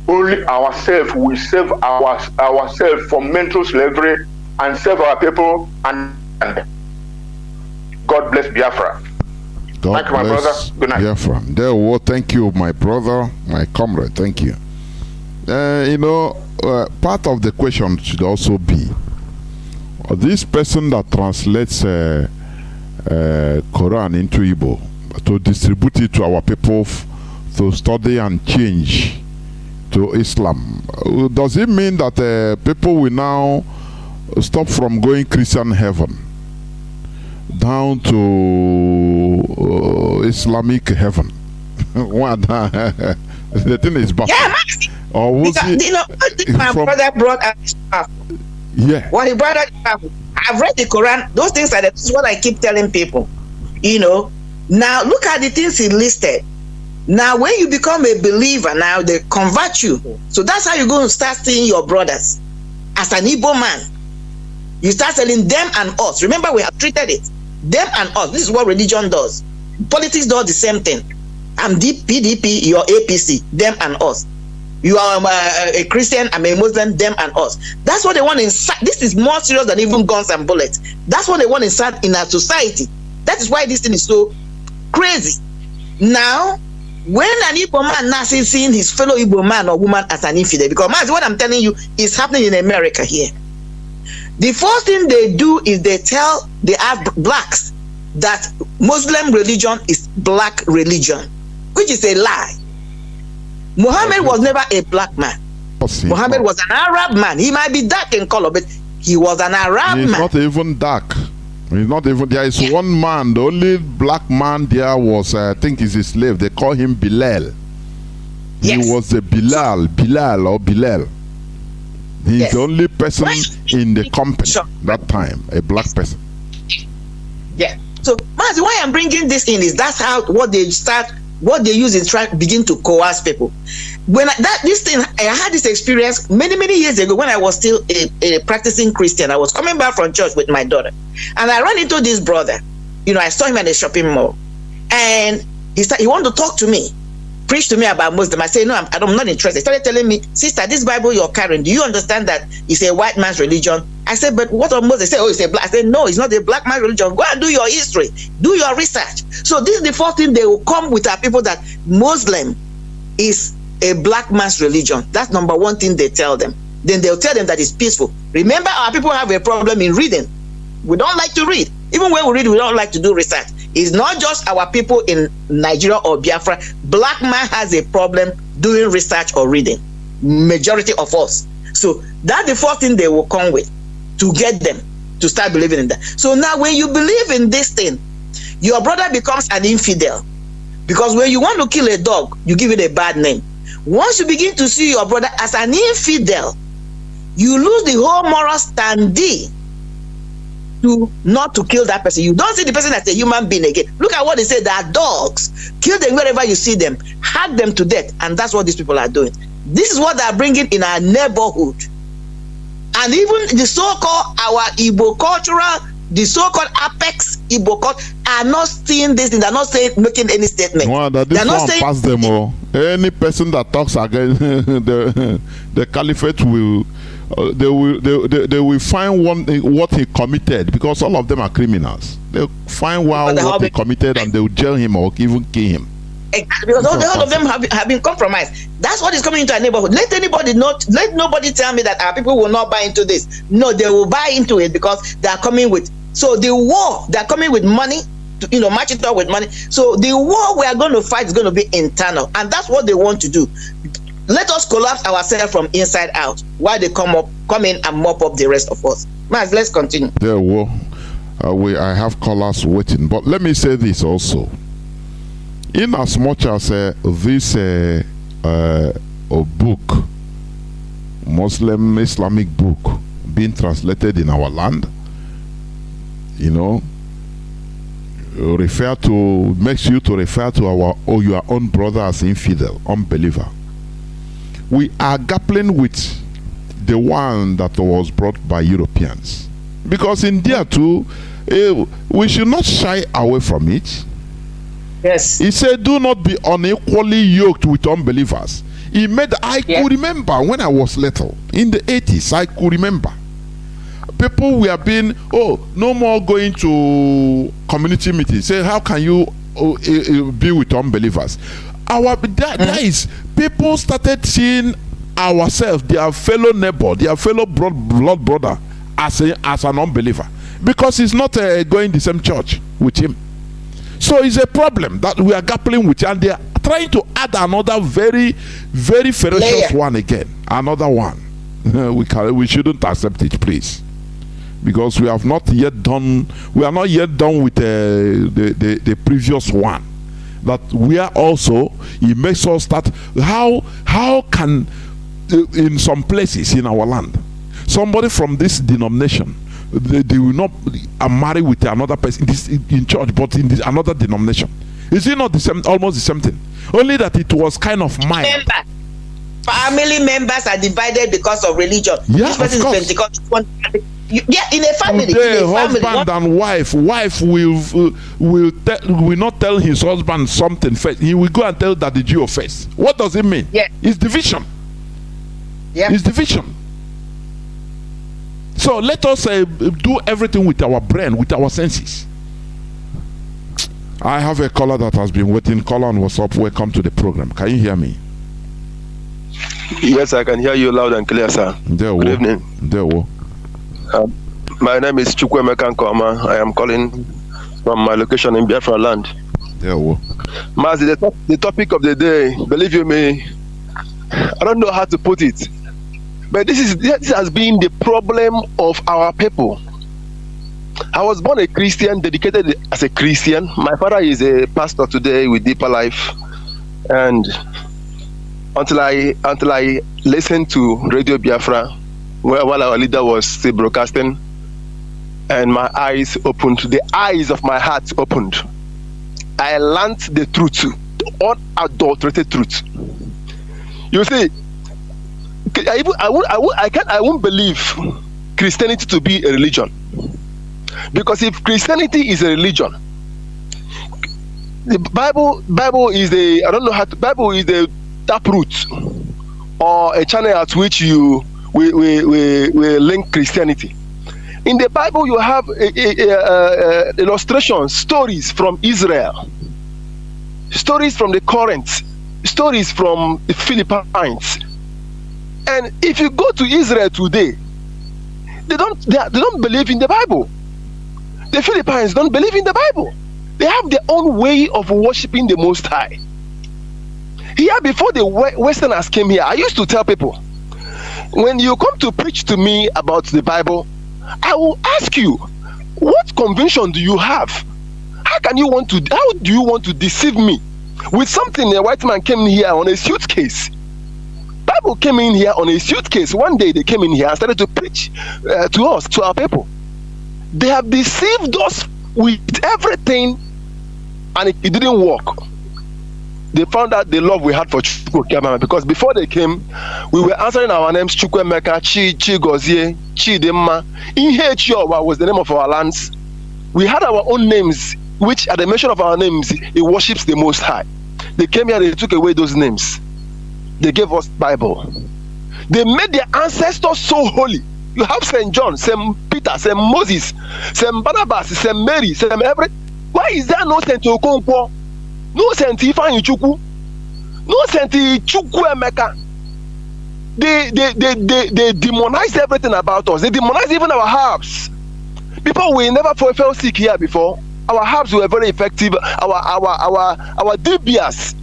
Only ourselves will save ourselves from mental slavery and save our people. And God bless Biafra. God thank you, my brother. Good night. Biafra. Thank you, my brother, my comrade. Thank you. Part of the question should also be this person that translates Quran into Igbo to distribute it to our people to study and change to Islam. Does it mean that people will now stop from going Christian heaven down to Islamic heaven? The thing is back. Yeah, or was my brother brought up. Yeah. What he brought up, I've read the Quran. Those things are this is what I keep telling people. Now look at the things he listed. Now, when you become a believer, now they convert you. So that's how you're going to start seeing your brothers as an Igbo man. You start telling them and us. Remember, we have treated it. Them and us. This is what religion does. Politics does the same thing. I'm PDP, you're APC. Them and us. You are a Christian, I'm a Muslim, them and us. That's what they want inside. This is more serious than even guns and bullets. That's what they want inside in our society. That is why this thing is so crazy. Now, when an Igbo man now seeing his fellow Igbo man or woman as an infidel, because Mazi, what I'm telling you is happening in America here. The first thing they do is they ask blacks that Muslim religion is black religion, which is a lie. Muhammad was never a black man. Muhammad was an Arab man. He might be dark in color, but he was an Arab man. He's not even dark. He's not even. There is one man. The only black man there was, I think, is a slave. They call him Bilal. He was a Bilal. He's the only person in the company that time, a black person. Yeah. So, Mazi, why I'm bringing this in is that's how what they use is try to begin to coerce people. When I had this experience many years ago when I was still a practicing Christian. I was coming back from church with my daughter, and I ran into this brother. I saw him at a shopping mall, and he wanted to talk to me, preach to me about Muslim. I said, no, I'm not interested. He started telling me, sister, this Bible you're carrying, do you understand that it's a white man's religion? I said, but what of Muslim? They said, oh, it's a black. I said, no, it's not a black man's religion. Go and do your history, do your research. So this is the first thing they will come with our people, that Muslim is a black man's religion. That's number one thing they tell them. Then they'll tell them that it's peaceful. Remember, our people have a problem in reading. We don't like to read. Even when we read, we don't like to do research. It's not just our people in Nigeria or Biafra. Black man has a problem doing research or reading. Majority of us. So that's the first thing they will come with to get them to start believing in that. So now when you believe in this thing, your brother becomes an infidel. Because when you want to kill a dog, you give it a bad name. Once you begin to see your brother as an infidel, you lose the whole moral standing to not to kill that person. You don't see the person as a human being again. Look at what they say, that dogs. Kill them wherever you see them. Hack them to death. And that's what these people are doing. This is what they are bringing in our neighborhood. And even the so-called our Igbo cultural, the so-called apex Igbo culture are not seeing this. They are not saying, making any statement. Well, that this one pass them all. Any person that talks against the caliphate will, they will find what he committed, because all of them are criminals. They'll find what he committed and they will jail him or even kill him. Because all of them have been compromised. That's what is coming into our neighborhood. Let nobody tell me that our people will not buy into this. No, they will buy into it because they are coming with. So the war, they are coming with money, to, match it up with money. So the war we are going to fight is going to be internal, and that's what they want to do. Let us collapse ourselves from inside out while they come in and mop up the rest of us. Mazi, let's continue. There will. I have callers waiting, but let me say this also. In as much as this book, Muslim Islamic book, being translated in our land, makes you to refer to your own brother as infidel, unbeliever. We are grappling with the one that was brought by Europeans, because in there too, we should not shy away from it. Yes. He said, do not be unequally yoked with unbelievers. I could remember when I was little, in the 80s, I could remember. People were being, no more going to community meetings. Say, how can you be with unbelievers? That is, people started seeing ourselves, their fellow neighbor, their fellow blood brother, as an unbeliever. Because he's not going the same church with him. So it's a problem that we are grappling with, and they are trying to add another very, very ferocious one again. Another one. We shouldn't accept it, please, because we have not yet done. We are not yet done with the previous one. That we are also. It makes us start. How can in some places in our land, somebody from this denomination, they will not marry with another person in church, but in another denomination. Is it not the same? Almost the same thing. Only that it was kind of mild. Family members are divided because of religion. Yeah, this person is Pentecostal. In a family. Husband and wife will not tell his husband something first. He will go and tell that the Jew first. What does it mean? Yeah. It's division. Yeah. It's division. So let us do everything with our brain, with our senses. I have a caller that has been waiting. Caller on WhatsApp, welcome to the program. Can you hear me? Yes, I can hear you loud and clear, sir. Good evening. My name is Chukwemeka Nkoma. I am calling from my location in Biafra land. Mazi, the topic of the day, believe you me, I don't know how to put it, but this has been the problem of our people. I was born a Christian, dedicated as a Christian. My father is a pastor today with Deeper Life, and until I listened to Radio Biafra, while our leader was still broadcasting, and my eyes opened, the eyes of my heart opened. I learned the truth, the unadulterated truth. You see, I won't believe Christianity to be a religion, because if Christianity is a religion, the Bible is the taproot or a channel at which we link Christianity. In the Bible, you have illustrations, stories from Israel, stories from the Corinth, stories from the Philippines. And if you go to Israel today, they don't believe in the Bible. The Philippines don't believe in the Bible. They have their own way of worshiping the Most High. Here, before the Westerners came here, I used to tell people, when you come to preach to me about the Bible, I will ask you, what conviction do you have? How do you want to deceive me with something? A white man came here on a suitcase. Bible came in here on a suitcase. One day they came in here and started to preach to us, to our people. They have deceived us with everything, and it didn't work. They found out the love we had for Chukwuemeka, because before they came, we were answering our names: Chukwuemeka, Chigozie, Chidimma. Ihe was the name of our lands. We had our own names, which at the mention of our names, it worships the Most High. They came here, they took away those names. They gave us Bible. They made their ancestors so holy. You have St. John, St. Peter, St. Moses, St. Barnabas, St. Mary, St. Everett. Why is there no St. Okonkwo? No St. Ifeanyi Chukwu? No St. Chukwuemeka? They demonize everything about us. They demonize even our herbs. People, we never fell sick here before. Our herbs were very effective. Our DBS,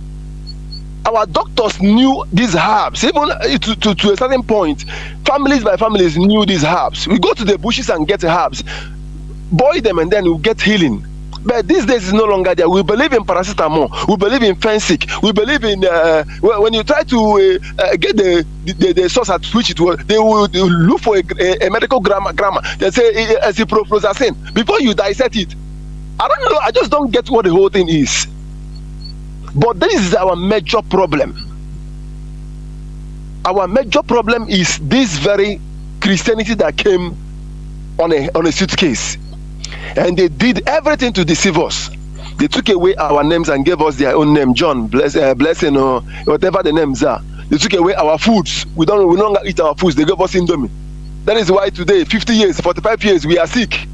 our doctors knew these herbs. Even to a certain point, families by families knew these herbs. We go to the bushes and get herbs, boil them, and then we get healing. But these days is no longer there. We believe in paracetamol. We believe in Fensic. We believe in when you try to get the source at which it was, they will look for a medical grammar. They say ciprofloxacin before you dissect it. I don't know. I just don't get what the whole thing is. But this is our major problem. Our major problem is this very Christianity that came on a suitcase. And they did everything to deceive us. They took away our names and gave us their own name, John, Blessing, or whatever the names are. They took away our foods. We no longer eat our foods. They gave us Indomie. That is why today, 50 years, 45 years, we are sick.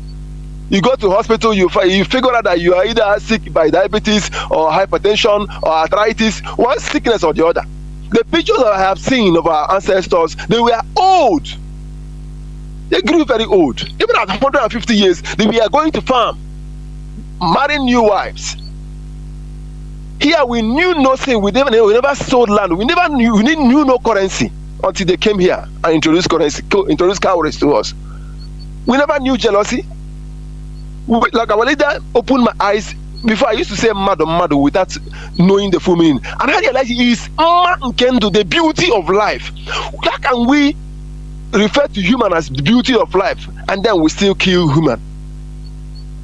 You go to hospital, you figure out that you are either sick by diabetes or hypertension or arthritis, one sickness or the other. The pictures that I have seen of our ancestors, they were old. They grew very old. Even at 150 years, they were going to farm, marrying new wives. Here we knew nothing. We never sold land. We knew no currency until they came here and introduced cowries to us. We never knew jealousy. Like our leader opened my eyes. Before I used to say mad without knowing the full meaning. And I realized it is the beauty of life. How can we refer to human as the beauty of life and then we still kill human?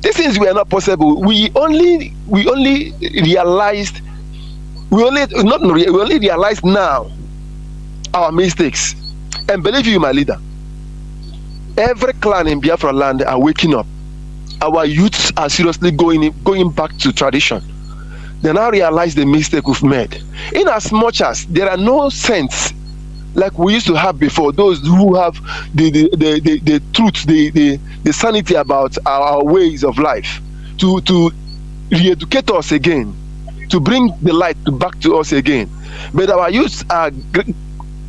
These things were not possible. We only realized now our mistakes. And believe you, my leader, every clan in Biafra land are waking up. Our youths are seriously going back to tradition. They now realize the mistake we've made. In as much as there are no saints like we used to have before, those who have the truth, the sanity about our ways of life, to re-educate us again, to bring the light back to us again. But our youths are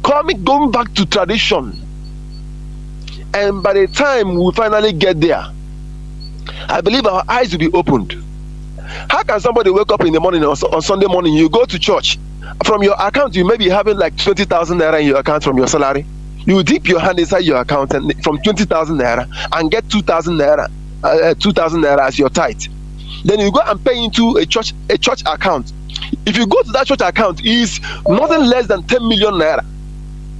going back to tradition. And by the time we finally get there, I believe our eyes will be opened. How can somebody wake up in the morning on Sunday morning, you go to church, from your account you may be having like 20,000 naira in your account from your salary. You dip your hand inside your account and from 20,000 naira and get 2,000 naira as your tithe. Then you go and pay into a church account. If you go to that church account, it is nothing less than 10 million naira.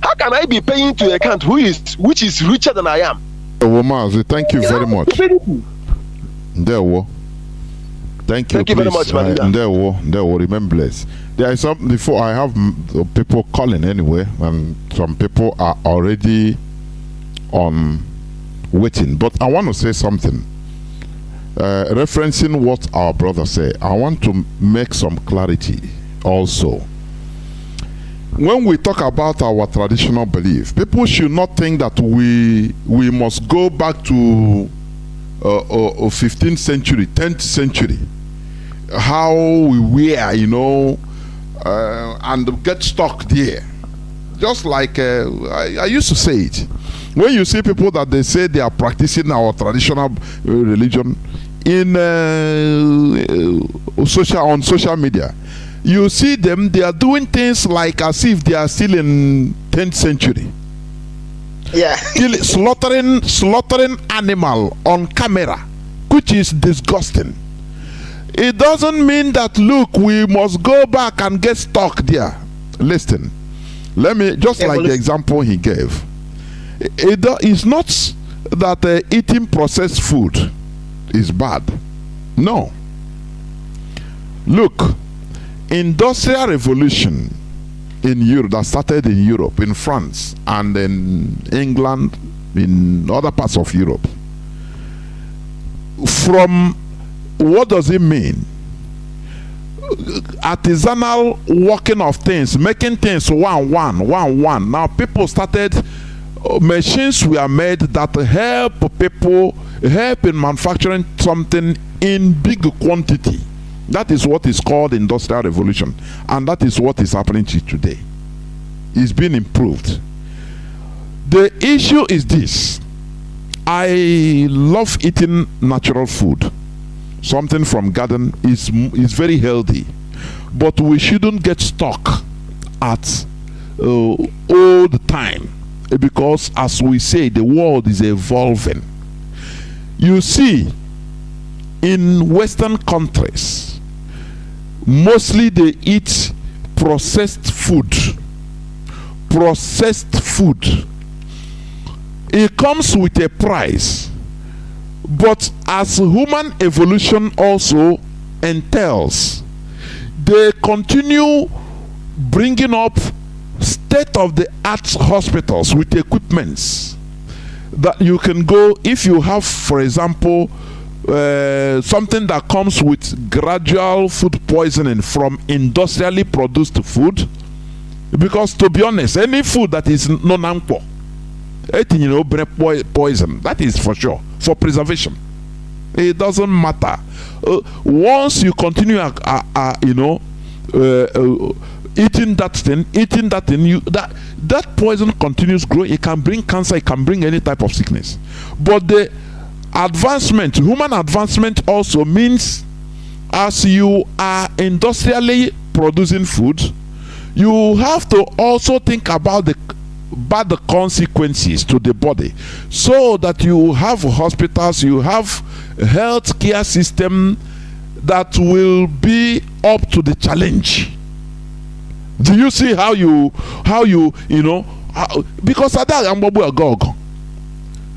How can I be paying to an account which is richer than I am? Mazi, thank you very much. Thank you very much, man. Remember this. There is something before I have people calling anyway, and some people are already on waiting. But I want to say something. Referencing what our brother said, I want to make some clarity also. When we talk about our traditional belief, people should not think that we must go back to 15th century, 10th century, how we were, and get stuck there. just like I used to say it. When you see people that they say they are practicing our traditional religion in on social media, you see them, they are doing things like as if they are still in 10th century. Yeah. slaughtering animal on camera, which is disgusting. It doesn't mean that, look, we must go back and get stuck there. Listen, let me, just like the example he gave, it's not that eating processed food is bad. No. Look, industrial revolution in Europe, that started in Europe, in France and in England, in other parts of Europe. From, what does it mean? Artisanal working of things, making things one. Now people started, machines were made that help people, help in manufacturing something in big quantity. That is what is called industrial revolution, and that is what is happening today. It's been improved. The issue is this: I love eating natural food. Something from garden is very healthy, but we shouldn't get stuck at old time, because as we say, the world is evolving. You see, in Western countries, mostly they eat processed food. It comes with a price, but as human evolution also entails, they continue bringing up state-of-the-art hospitals with equipments that you can go, if you have, for example, something that comes with gradual food poisoning from industrially produced food. Because to be honest, any food that is non-ampo, poison, that is for sure, for preservation. It doesn't matter. Once you continue eating that thing, that poison continues growing. It can bring cancer, it can bring any type of sickness. But the advancement, human advancement, also means as you are industrially producing food, you have to also think about the bad consequences to the body, so that you have hospitals, you have health care system that will be up to the challenge. Do you see how because at that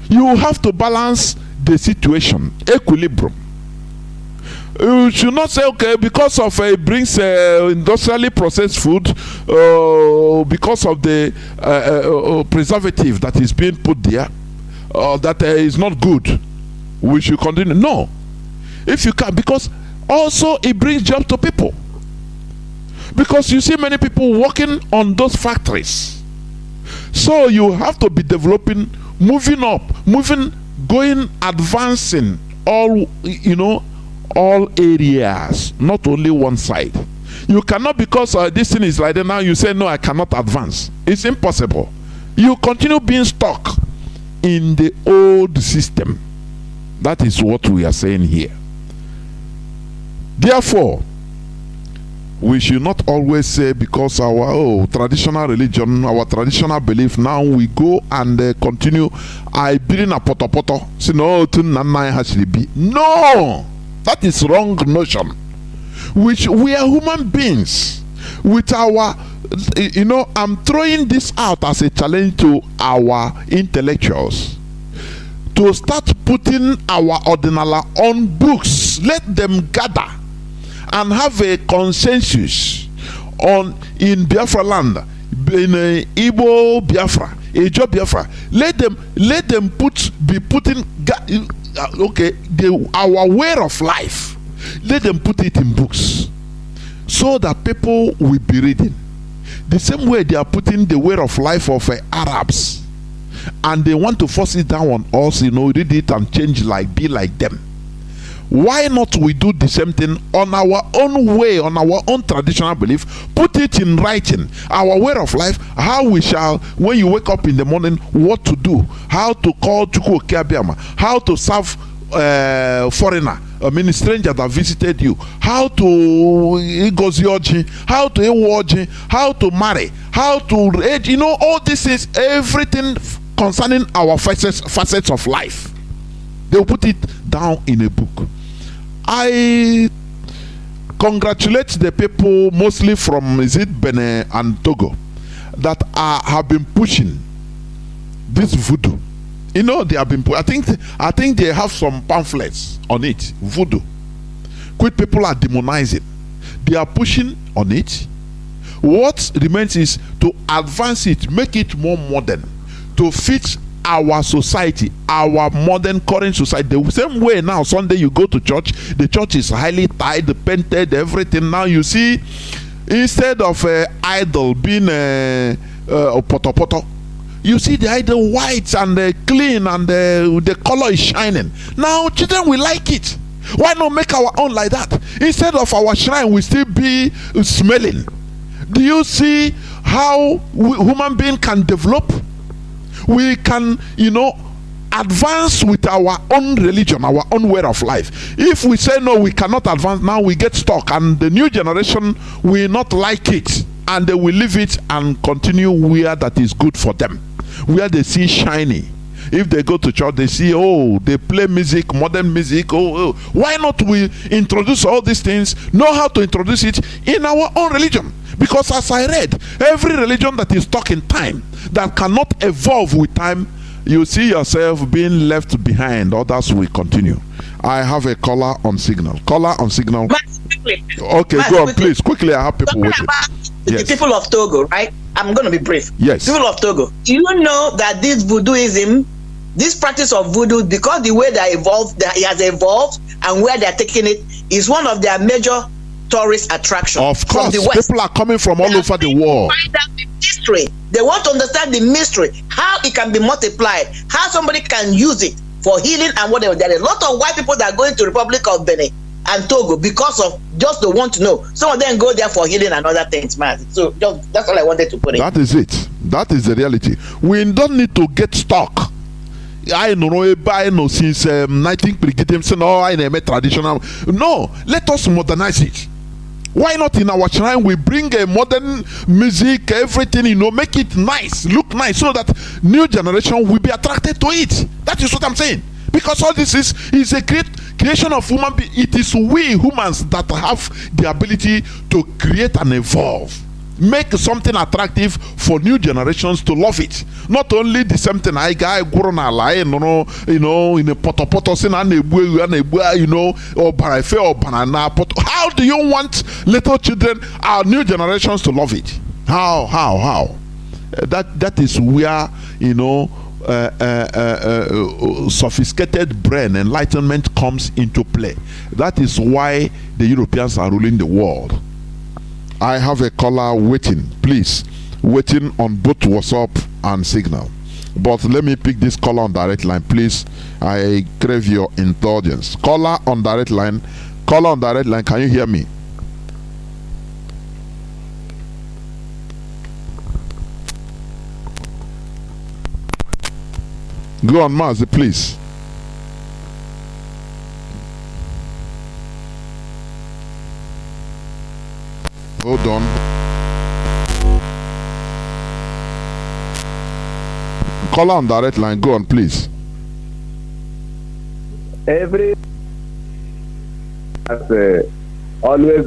you have to balance the situation, equilibrium. You should not say, okay, because of it brings industrially processed food, because of the preservative that is being put there, that is not good, we should continue. No, if you can, because also it brings job to people. Because you see many people working on those factories. So you have to be developing, moving up, going, advancing all areas, not only one side. You cannot, because this thing is like that now, you say no, I cannot advance. It's impossible. You continue being stuck in the old system. That is what we are saying here. Therefore, we should not always say, because our traditional religion, our traditional belief, now we go and continue. I bring a poto. Say no, no, that is wrong notion. Which we are human beings with our, I'm throwing this out as a challenge to our intellectuals to start putting our ordinala on books. Let them gather and have a consensus in Biafra land, in Igbo Biafra, Ejo Biafra. Let them be putting our way of life. Let them put it in books, so that people will be reading. The same way they are putting the way of life of Arabs, and they want to force it down on us. Read it and change, be like them. Why not we do the same thing on our own way, on our own traditional belief, put it in writing, our way of life, how we shall, when you wake up in the morning, what to do, how to call Chukwu Okiabiama, how to serve foreigner, I mean stranger that visited you, how to Igozioji, how to Ewoji, how to marry, how to age, you know, all this is everything concerning our facets of life. They'll put it down in a book. I congratulate the people mostly from Benin and Togo that have been pushing this voodoo. You know, they have been. I think they have some pamphlets on it. Voodoo. Quite people are demonizing. They are pushing on it. What remains is to advance it, make it more modern, to fit our society, our modern current society. The same way now, Sunday you go to church, the church is highly tiled, painted, everything. Now you see, instead of idol being poto poto, you see the idol white and clean and the color is shining. Now children will like it. Why not make our own like that? Instead of our shrine will still be smelling. Do you see how human being can develop? We can, you know, advance with our own religion, our own way of life. If we say no, we cannot advance, now we get stuck, and the new generation will not like it, and they will leave it and continue where that is good for them, where they see shiny. If they go to church, they see, oh, they play music, modern music. Oh, why not we introduce all these things, know how to introduce it in our own religion? Because as I read, every religion that is stuck in time, that cannot evolve with time, you see yourself being left behind. Others will continue. I have a caller on signal. Caller on signal. Okay, go on, please. Quickly, I have people waiting. Yes. The people of Togo, right? I'm going to be brief. Yes. People of Togo, do you know that this voodooism, this practice of voodoo, because the way that it has evolved and where they're taking it, is one of their major tourist attractions. Of course, from the West. People are coming from all over the world. Find out the mystery. They want to understand the mystery, how it can be multiplied, how somebody can use it for healing and whatever. There are a lot of white people that are going to Republic of Benin and Togo because of just they want to know. Some of them go there for healing and other things, man. So that's all I wanted to put in. That is it. That is the reality. We don't need to get stuck. I know since 19 I am traditional. No, let us modernize it. Why not in our shrine we bring a modern music, everything, you know, make it nice, look nice, so that new generation will be attracted to it. That is what I'm saying. Because all this is a great creation of human being. It is we humans that have the ability to create and evolve. Make something attractive for new generations to love it. Not only the same thing I guy you know, in a poto you know, or barafe or banana pot. How do you want little children, our new generations, to love it? How? That is where, you know, sophisticated brain enlightenment comes into play. That is why the Europeans are ruling the world. I have a caller waiting, please, waiting on both WhatsApp and Signal. But let me pick this caller on direct line, please. I crave your indulgence. Caller on direct line. Caller on direct line. Can you hear me? Go on, Mazi, please. Hold on. Caller on direct line. Go on, please. Every that's always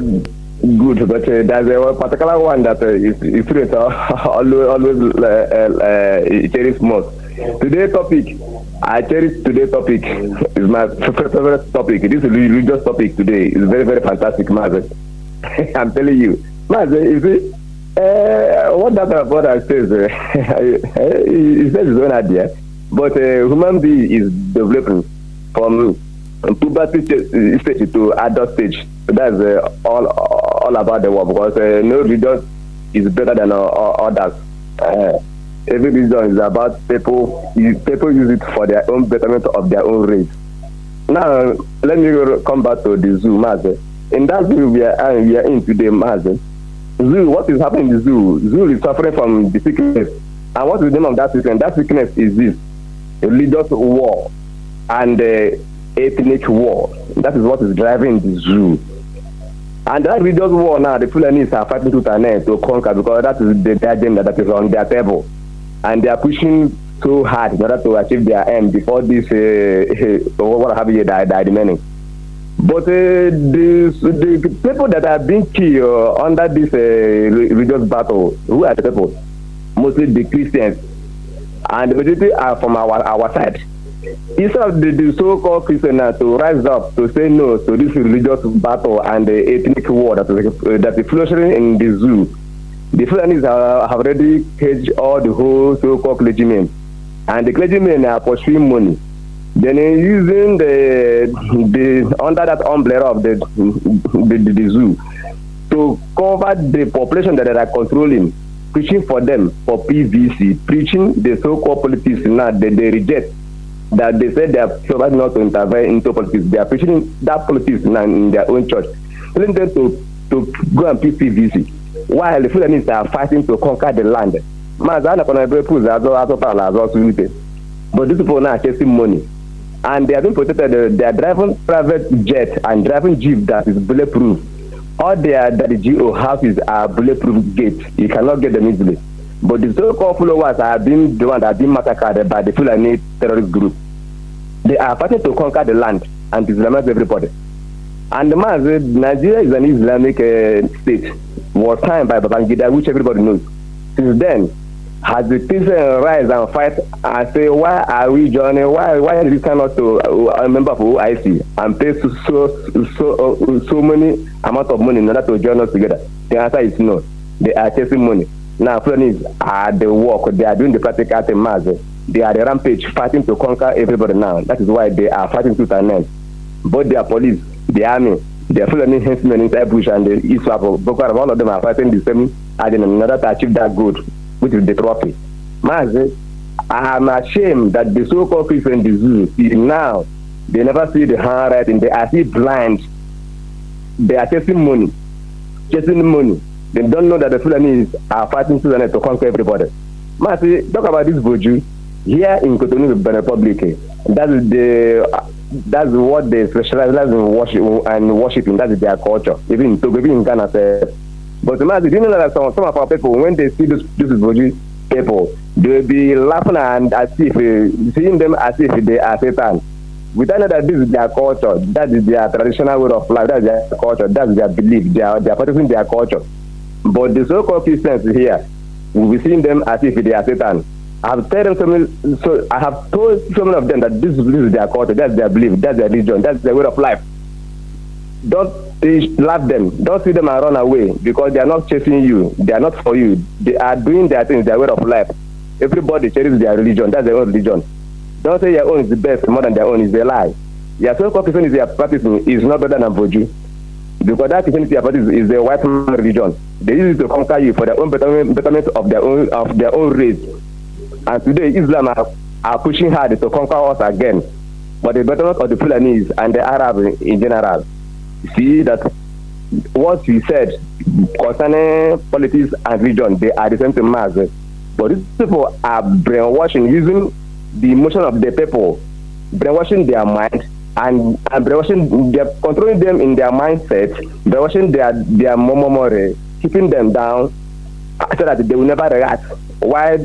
good, but there's a particular one that is always cherish most. Today's topic, I cherish today's topic. Is my favorite topic. This religious topic today is very, very fantastic, Mazi. I'm telling you, Mazi, you see, what that brother says, he says his own idea, but human being is developing from puberty stage to adult stage. So that's all about the world, because no religion is better than others. Every religion is about people use it for their own betterment of their own race. Now, let me come back to the zoo, Mazi. In that zoo we are in today, Mazi. Zoo, what is happening in the zoo? Zoo is suffering from the sickness. And what is the name of that sickness? That sickness is this: religious war and ethnic war. That is what is driving the zoo. And that religious war now, the Fulanis are fighting tooth and nail to conquer, because that is the agenda that is on their table. And they are pushing so hard in order to achieve their aim before this, what have you, die remaining. But the people that are being killed under this religious battle, who are the people? Mostly the Christians. And the majority are from our side. Instead of the so-called Christians to rise up to say no to this religious battle and the ethnic war that is flourishing in the zoo, the Fulanis have already caged all the whole so-called clergymen. And the clergymen are pursuing money. Then using the under that umbrella of the zoo to cover the population that they are controlling, preaching for them for PVC, preaching the so-called politics now that they reject, that they said they are supposed not to intervene into politics. They are preaching that politics now in their own church, telling them to go and preach PVC, while the Fulanis are fighting to conquer the land. But these people now are chasing money. And they are being protected. They are driving private jet and driving jeep that is bulletproof. All the GO houses are bulletproof gates. You cannot get them easily. But the so-called followers are being the ones that are being massacred by the Fulani terrorist group. They are fighting to conquer the land and Islamize everybody. And the Mazi, Nigeria is an Islamic state. Was signed by Babangida, which everybody knows. Since then, has the Christian rise and fight and say, why are we joining? Why did we cannot to a member of OIC and pay so many amount of money in order to join us together? The answer is no. They are chasing money. Now, Fulanis are the work. They are doing the practical at Mazi. They are the rampage, fighting to conquer everybody now. That is why they are fighting tooth and nail. Both their police, the army, their Fulani henchmen inside Bush and the ISWAP, Boko Haram, all of them are fighting the same agenda in order to achieve that good, which is the trophy. Mazi, I am ashamed that the so-called Christian disease now, they never see the handwriting. They are still blind. They are chasing money. They don't know that the Fulanis are fighting to conquer everybody. Mazi, talk about this Boju here in Cotonou, Benin Republic. That's what they specialize in worshiping. That is their culture. Even in Togo, even in Ghana. But Mazi, do you know that some of our people, when they see this Boju people, they'll be laughing and as if seeing them as if they are Satan. We don't know that this is their culture. That is their traditional way of life. That's their culture. That's their belief. They are practicing their culture. But the so-called Christians here, we'll be seeing them as if they are Satan. I have told so many of them that this is their culture, that's their belief, that's their religion, that's their way of life. Don't laugh them. Don't see them and run away, because they are not chasing you. They are not for you. They are doing their things, their way of life. Everybody cherishes their religion. That's their own religion. Don't say your own is the best more than their own. Is a lie. Your so-called Christianity they are practicing is not better than Boju, because that Christianity they are practicing is the white man religion. They use it to conquer you for their own betterment of their own race. And today Islam are pushing hard to conquer us again, but the betterment of the Fulanis and the Arabs in general. See that what we said concerning politics and religion, they are the same thing, Mazi. But these people are brainwashing, using the emotion of the people, brainwashing their mind and brainwashing, they're controlling them in their mindset, brainwashing their memory, keeping them down so that they will never react. Why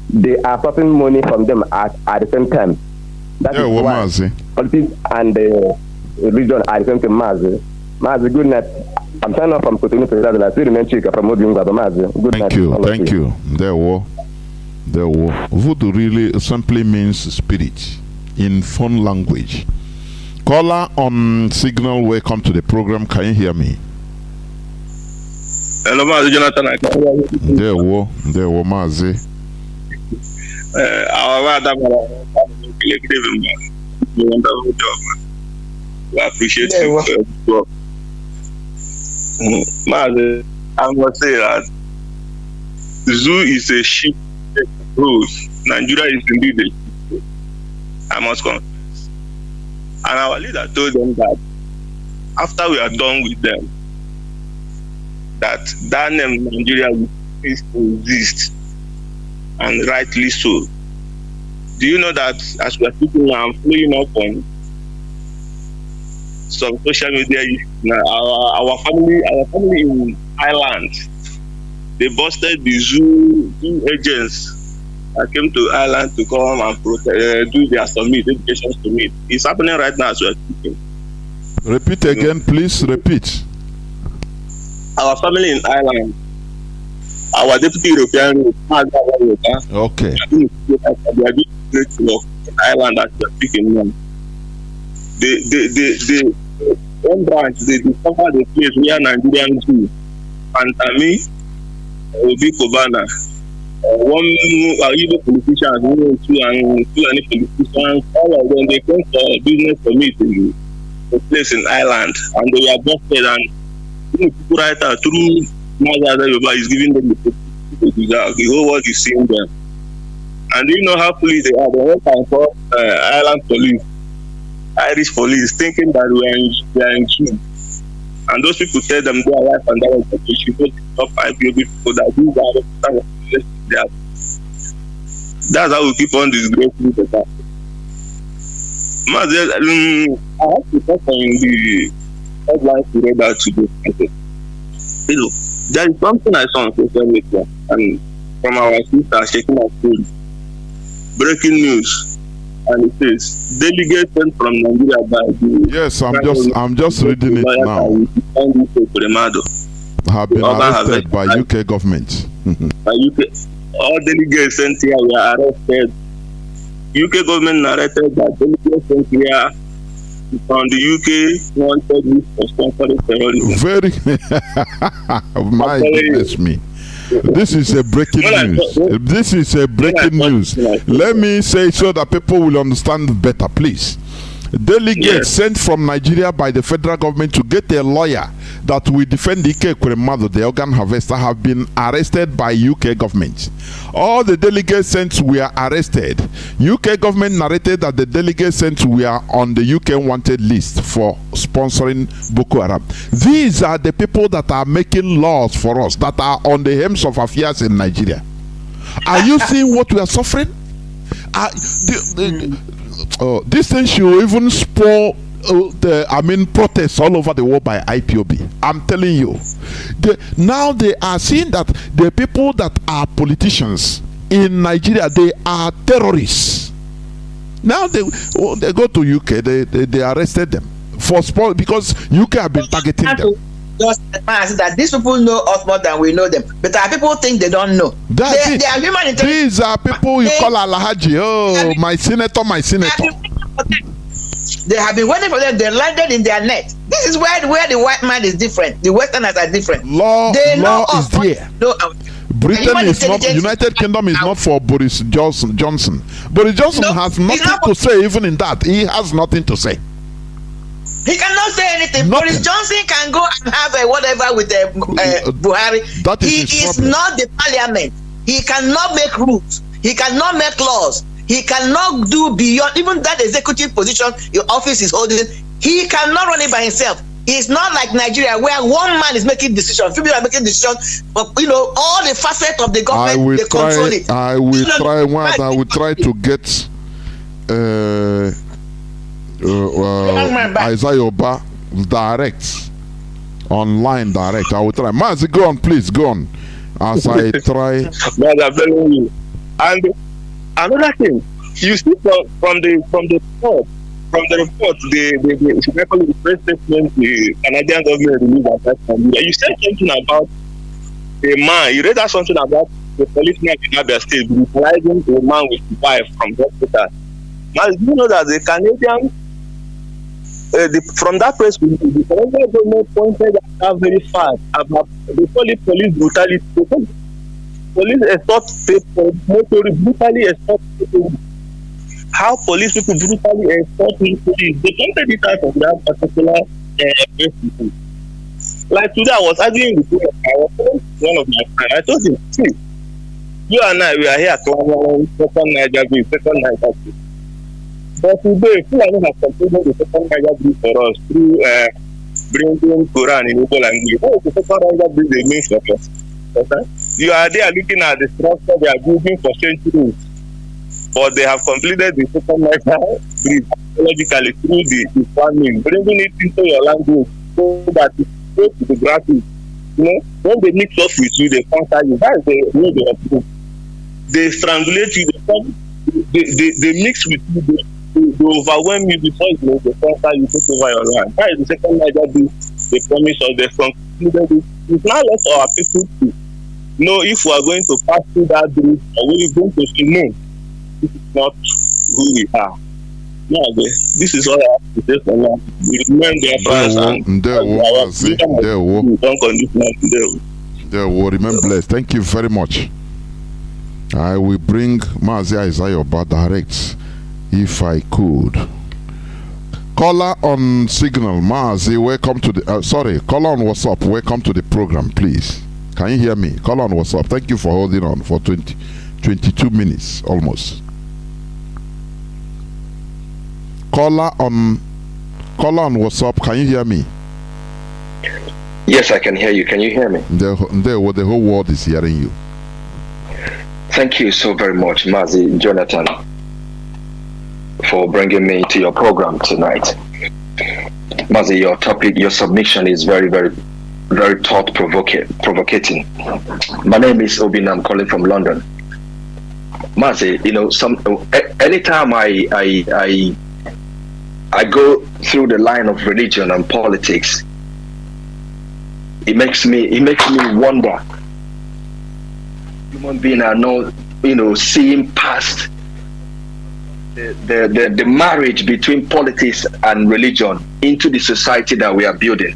they are taking money from them at the same time. That is why politics and religion are the same thing, Mazi. Mazi, good night. I'm signing off from Cotonou, I still remain Chika from Odinga, Mazi. Good night. Thank you. There were. Voodoo really simply means spirit in phone language. Caller on signal, welcome to the program. Can you hear me? Hello, Mazi Jonathan. There were Mazi. Our wonderful job, man. We appreciate you. Mazi, I must say that zoo is a sheep rose. Nigeria is indeed a sheep. I must confess. And our leader told them that after we are done with them, that name Nigeria will cease to exist, and rightly so. Do you know that as we are speaking now, I'm following up on some social media? Our family in Ireland, they busted the zoo agents that came to Ireland to come and do their summit, education summit. It's happening right now as we are speaking. Repeat again, please. Repeat. Our family in Ireland, our deputy European, okay, they are doing great work in Ireland as we are speaking now. They one branch, they discovered the place where Nigerians do, and Tami, Obi Kobana, one Igbo politicians, and two politicians, all of them, they came for business summit in a place in Ireland, and they were busted, and people right out through Mazi is giving them the whole world is seeing them. And do you know how police they are? They went and called Ireland police, Irish police, thinking that we are in June. And those people tell them their life and their reputation. They stop IPOB people that these are. That's how we keep on disgracing the past. I have to talk on the headlines we read out today. You know, there is something I saw on social media, and from our sister shaking her food. Breaking news, and it says delegate sent from Nigeria by the yes, I'm just reading it now. Have been arrested by UK government. By UK, all delegates sent here were arrested. UK government arrested that delegates sent here from the UK wanted list for sponsoring terrorism. Very my goodness me. This is a breaking news. This is a breaking news. Let me say so that people will understand better, please. Delegates sent from Nigeria by the federal government to get a lawyer that will defend Ike Ekweremadu, the organ harvester, have been arrested by UK government. All the delegates sent were arrested. UK government narrated that the delegates sent were on the UK wanted list for sponsoring Boko Haram. These are the people that are making laws for us, that are on the helms of affairs in Nigeria. Are you seeing what we are suffering? This thing should even spoil protests all over the world by IPOB. I'm telling you. Now they are seeing that the people that are politicians in Nigeria, they are terrorists. Now they go to UK, they arrested them for spoil because UK have been targeting them. Just that these people know us more than we know them, but our people think they don't know. They are human intelligence. These are people you call Alhaji. Oh, my senator, my senator. They have been waiting for them. They landed in their net. This is where the white man is different. The Westerners are different. Law is there. Britain is not. United Kingdom is not for Boris Johnson. Boris Johnson has nothing to say. Even in that, he has nothing to say. He cannot say anything. Boris Johnson can go and have whatever with Buhari. He is not the parliament. He cannot make rules. He cannot make laws. He cannot do beyond even that executive position your office is holding. He cannot run it by himself. It's not like Nigeria where one man is making decisions, two people are making decisions, but all the facets of the government they control it. I will try to get Isaiah Oba online direct. I will try. Mazi, go on, please, go on. As I try. And another thing, you see from the report, the press statement the Canadian government released at that. You said something about a man. You read out something about the policeman in Abia State brutalizing a man with a wife from hospital. Now, do you know that the Canadian from that press release, the Canadian government pointed out very fast about the police brutality. Police escort people, brutally escort people. How police people brutally escort people. They pointed it out of that particular press release. Like today, I was arguing with one of my friends. I told him, see, you and I, we are here clamoring second Niger. But today, Fulani have completed the second Niger bridge for us through bringing Quran in Igbo language. What is the second Niger bridge they mean for us? Okay? You are there looking at the structure they are building for centuries, but they have completed the second Niger bridge logically through the farming, bringing it into your language so that it goes to the graphics. You know, when they mix up with you, they counter you. That is the way they approve. They strangulate you, they mix with you, they overwhelm you before you know, they counter you, take over your land. That is the second Niger bridge they promise us, they concluded it. It's now left our people to know if we are going to pass through that bridge or we are going to say no, this is not who we are. No, this is all I have to say for now. We remain their friends and they will remain blessed. Thank you very much. I will bring Mazi Isaiah direct if I could. Caller on Signal, Mazi, welcome to the caller on WhatsApp, welcome to the program, please. Can you hear me? Caller on WhatsApp, thank you for holding on for 22 minutes almost. Caller on WhatsApp, can you hear me? Yes, I can hear you. Can you hear me? The whole world is hearing you. Thank you so very much, Mazi Jonathan, for bringing me to your program tonight. Mazi, your topic, your submission is very, very, very thought-provoking. My name is Obin. I'm calling from London. Mazi, you know, anytime I go through the line of religion and politics, it makes me wonder. Human beings are not, you know, seeing past the marriage between politics and religion into the society that we are building.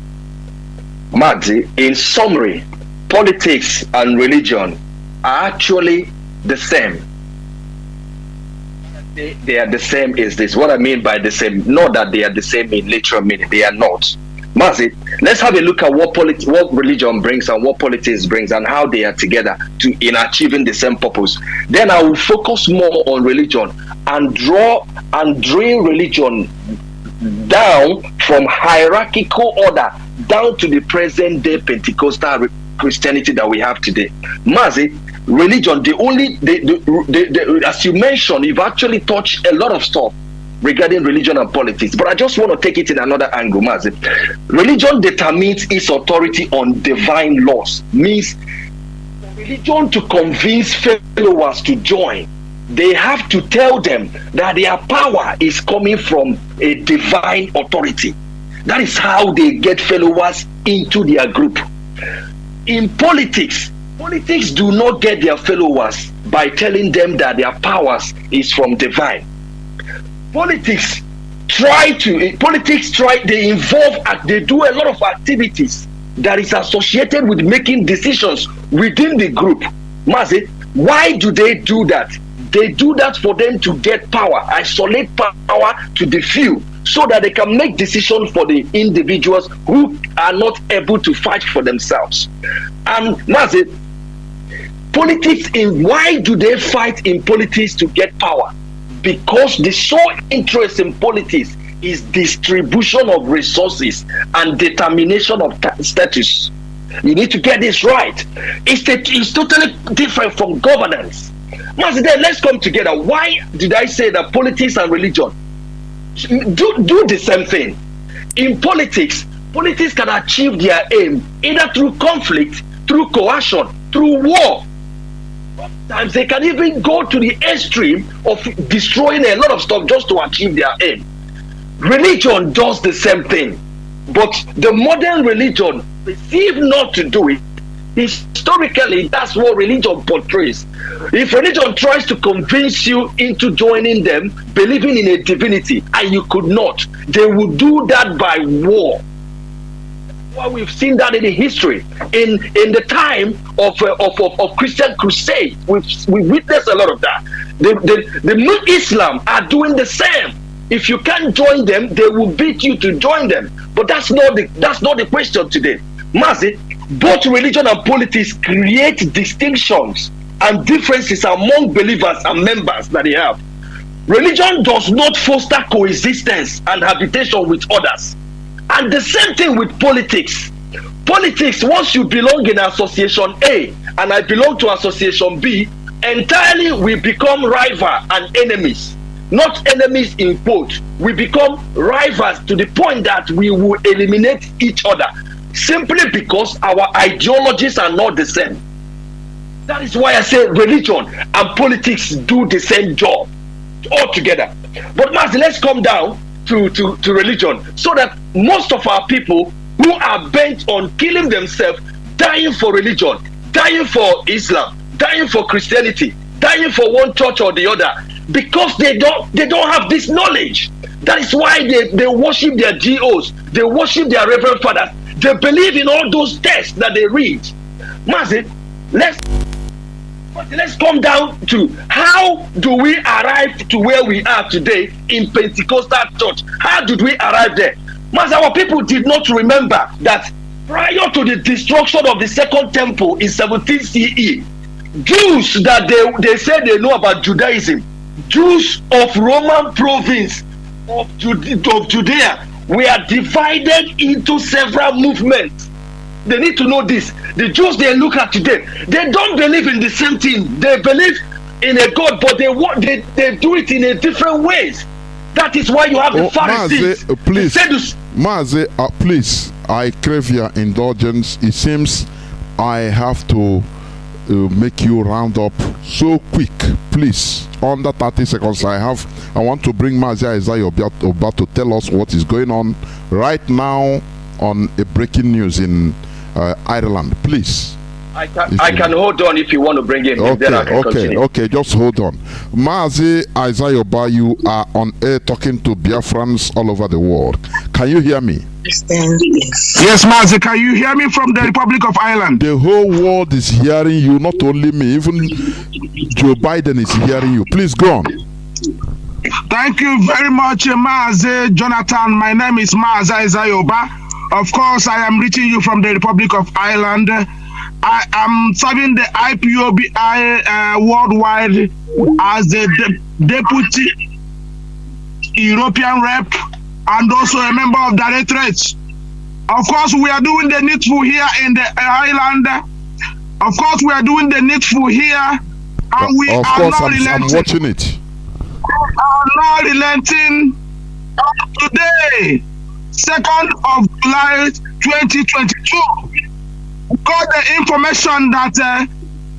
Mazi, in summary, politics and religion are actually the same. They are the same is this. What I mean by the same, not that they are the same in literal meaning, they are not. Mazi, let's have a look at what religion brings and what politics brings and how they are together in achieving the same purpose. Then I will focus more on religion and draw religion down from hierarchical order down to the present day Pentecostal Christianity that we have today. Mazi, religion, as you mentioned, you've actually touched a lot of stuff regarding religion and politics, but I just want to take it in another angle, Mazi. Religion determines its authority on divine laws. Means for religion to convince followers to join, they have to tell them that their power is coming from a divine authority. That is how they get followers into their group. In politics do not get their followers by telling them that their powers is from divine. Politics they do a lot of activities that is associated with making decisions within the group. Mazi, why do they do that? They do that for them to get power, isolate power to the few, so that they can make decisions for the individuals who are not able to fight for themselves. And Mazi, why do they fight in politics to get power? Because the sole interest in politics is distribution of resources and determination of status. You need to get this right. It's totally different from governance. Mazi, then let's come together. Why did I say that politics and religion do the same thing? In politics can achieve their aim either through conflict, through coercion, through war. Sometimes they can even go to the extreme of destroying a lot of stuff just to achieve their aim. Religion does the same thing, but the modern religion perceives not to do it. Historically, that's what religion portrays. If religion tries to convince you into joining them, believing in a divinity, and you could not, they will do that by war. Well, we've seen that in the history. In the time of Christian crusade, we witnessed a lot of that. The Islam are doing the same. If you can't join them, they will beat you to join them. But that's not the question today. Mazi, both religion and politics create distinctions and differences among believers and members that they have. Religion does not foster coexistence and habitation with others. And the same thing with politics. Politics, once you belong in Association A and I belong to Association B, entirely we become rivals and enemies. Not enemies in quote. We become rivals to the point that we will eliminate each other simply because our ideologies are not the same. That is why I say religion and politics do the same job altogether. But Mazi, let's come down to religion, so that most of our people who are bent on killing themselves, dying for religion, dying for Islam, dying for Christianity, dying for one church or the other, because they don't have this knowledge. That is why they worship their GOs, they worship their reverend fathers, they believe in all those texts that they read. Mazi, let's come down to how do we arrive to where we are today in Pentecostal church? How did we arrive there? Mazi, our people did not remember that prior to the destruction of the second temple in 17 CE, Jews that they said they know about Judaism, Jews of Roman province of Judea were divided into several movements. They need to know this. The Jews they look at today, they don't believe in the same thing. They believe in a God, but they do it in a different ways. That is why you have the Pharisees. Mazi, please, I crave your indulgence. It seems I have to make you round up so quick. Please, under 30 seconds I want to bring Mazi Isaiah about to tell us what is going on right now on a breaking news in Ireland. Please. I can hold on if you want to bring him. Okay, just hold on. Mazi Isaiah, you are on air talking to Biafrans all over the world. Can you hear me? Yes, Mazi, can you hear me from the Republic of Ireland? The whole world is hearing you, not only me, even Joe Biden is hearing you. Please go on. Thank you very much, Mazi Jonathan. My name is Mazi Isaiah. Of course, I am reaching you from the Republic of Ireland. I am serving the IPOBI worldwide as the deputy European rep and also a member of Directorate. Of course, we are doing the needful here in the island. Of course, we are doing the needful here, and we are not relenting. I'm watching it. We are not relenting. Today, 2nd of July 2022, we got the information that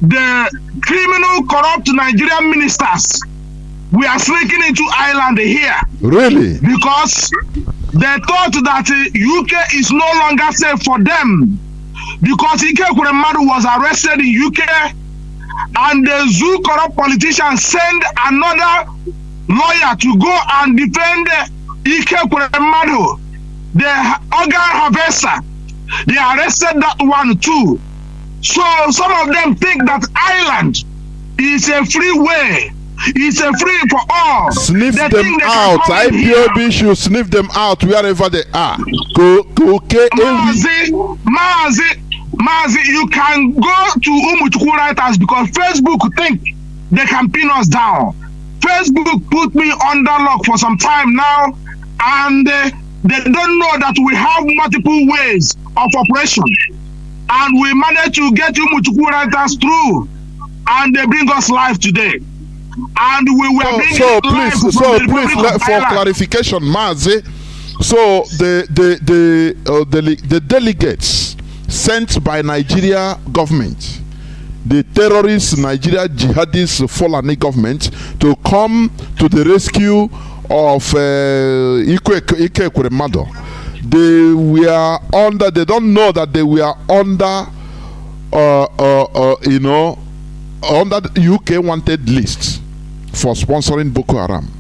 the criminal, corrupt Nigerian ministers we are sneaking into Ireland here. Really? Because they thought that UK is no longer safe for them. Because Ike Kuremadu was arrested in UK, and the zoo corrupt politicians send another lawyer to go and defend Ike Kuremadu, the organ harvester. They arrested that one too. So some of them think that Ireland is a free way. It's a free for all. Sniff them out. IPOB should sniff them out wherever they are. Mazi, you can go to Umuchukwu writers because Facebook think they can pin us down. Facebook put me under lock for some time now, and they don't know that we have multiple ways of operation. And we managed to get Umuchukwu writers through, and they bring us live today. And we were for clarification, Mazi, so the delegates sent by Nigeria government, the terrorist Nigeria jihadist Fulani government, to come to the rescue of Ike Kuremadu, they don't know that they were under under the UK wanted list for sponsoring Boko Haram.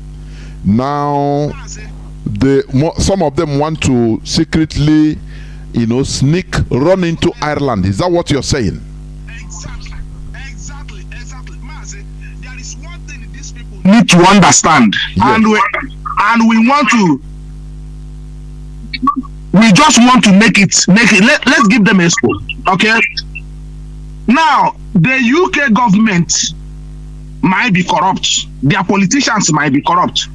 Now, some of them want to secretly, run into Ireland. Is that what you're saying? Exactly. Mazi, there is one thing these people need to understand, yes. and we just want to make it. Let's give them a school, okay? Now, the UK government might be corrupt. Their politicians might be corrupt.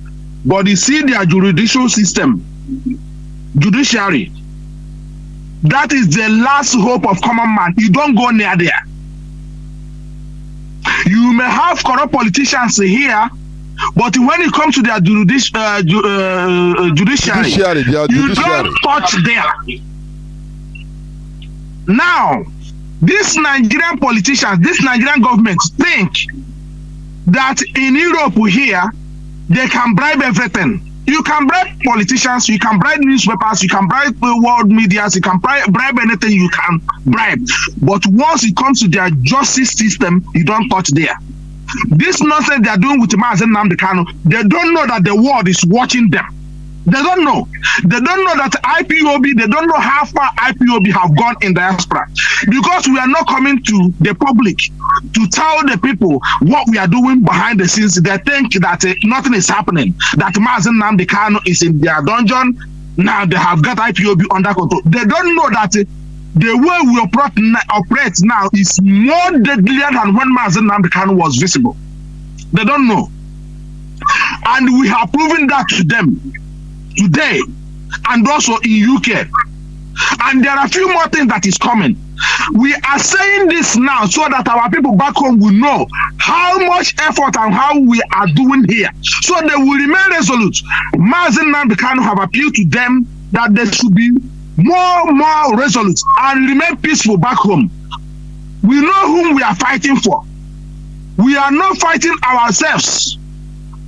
But you see their judicial system, judiciary, that is the last hope of common man. You don't go near there. You may have corrupt politicians here, but when it comes to their judiciary, you don't touch there. Now, these Nigerian politicians, this Nigerian government think that in Europe here, they can bribe everything. You can bribe politicians, you can bribe newspapers, you can bribe world media, you can bribe anything you can bribe. But once it comes to their justice system, you don't touch there. This nonsense they are doing with Mazi and Nnamdi Kanu, they don't know that the world is watching them. They don't know. They don't know that IPOB, they don't know how far IPOB have gone in diaspora. Because we are not coming to the public to tell the people what we are doing behind the scenes. They think that nothing is happening, that Mazi and Nnamdi Kanu is in their dungeon. Now they have got IPOB under control. They don't know that the way we operate now is more deadlier than when Mazi and Nnamdi Kanu was visible. They don't know. And we have proven that to them today and also in UK. And there are a few more things that is coming. We are saying this now so that our people back home will know how much effort and how we are doing here. So they will remain resolute. Mazi and Nnamdi Kanu have appealed to them that they should be more resolute and remain peaceful back home. We know whom we are fighting for. We are not fighting ourselves.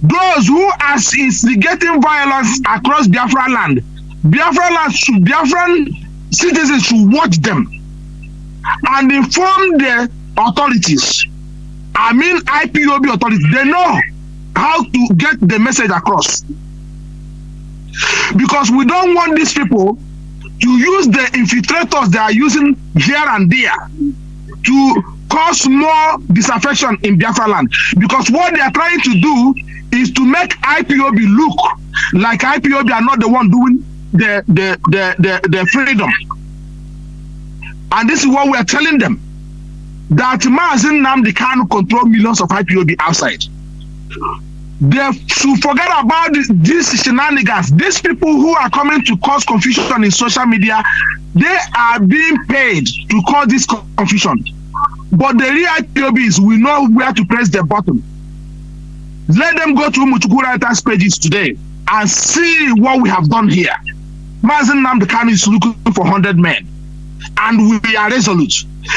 Those who are instigating violence across Biafra land, Biafran citizens should watch them and inform the authorities. I mean IPOB authorities. They know how to get the message across. Because we don't want these people to use the infiltrators they are using here and there to cause more disaffection in Biafra land. Because what they are trying to do is to make IPOB look like IPOB are not the one doing the freedom. And this is what we are telling them, that Mazi and Nnamdi Kanu control millions of IPOB outside. They should forget about these shenanigans. These people who are coming to cause confusion in social media, they are being paid to cause this confusion. But the real IPOBs will know where to press the button. Let them go to Mutuku Writers pages today and see what we have done here. Mazi and Nnamdi Kanu is looking for 100 men. And we are resolute.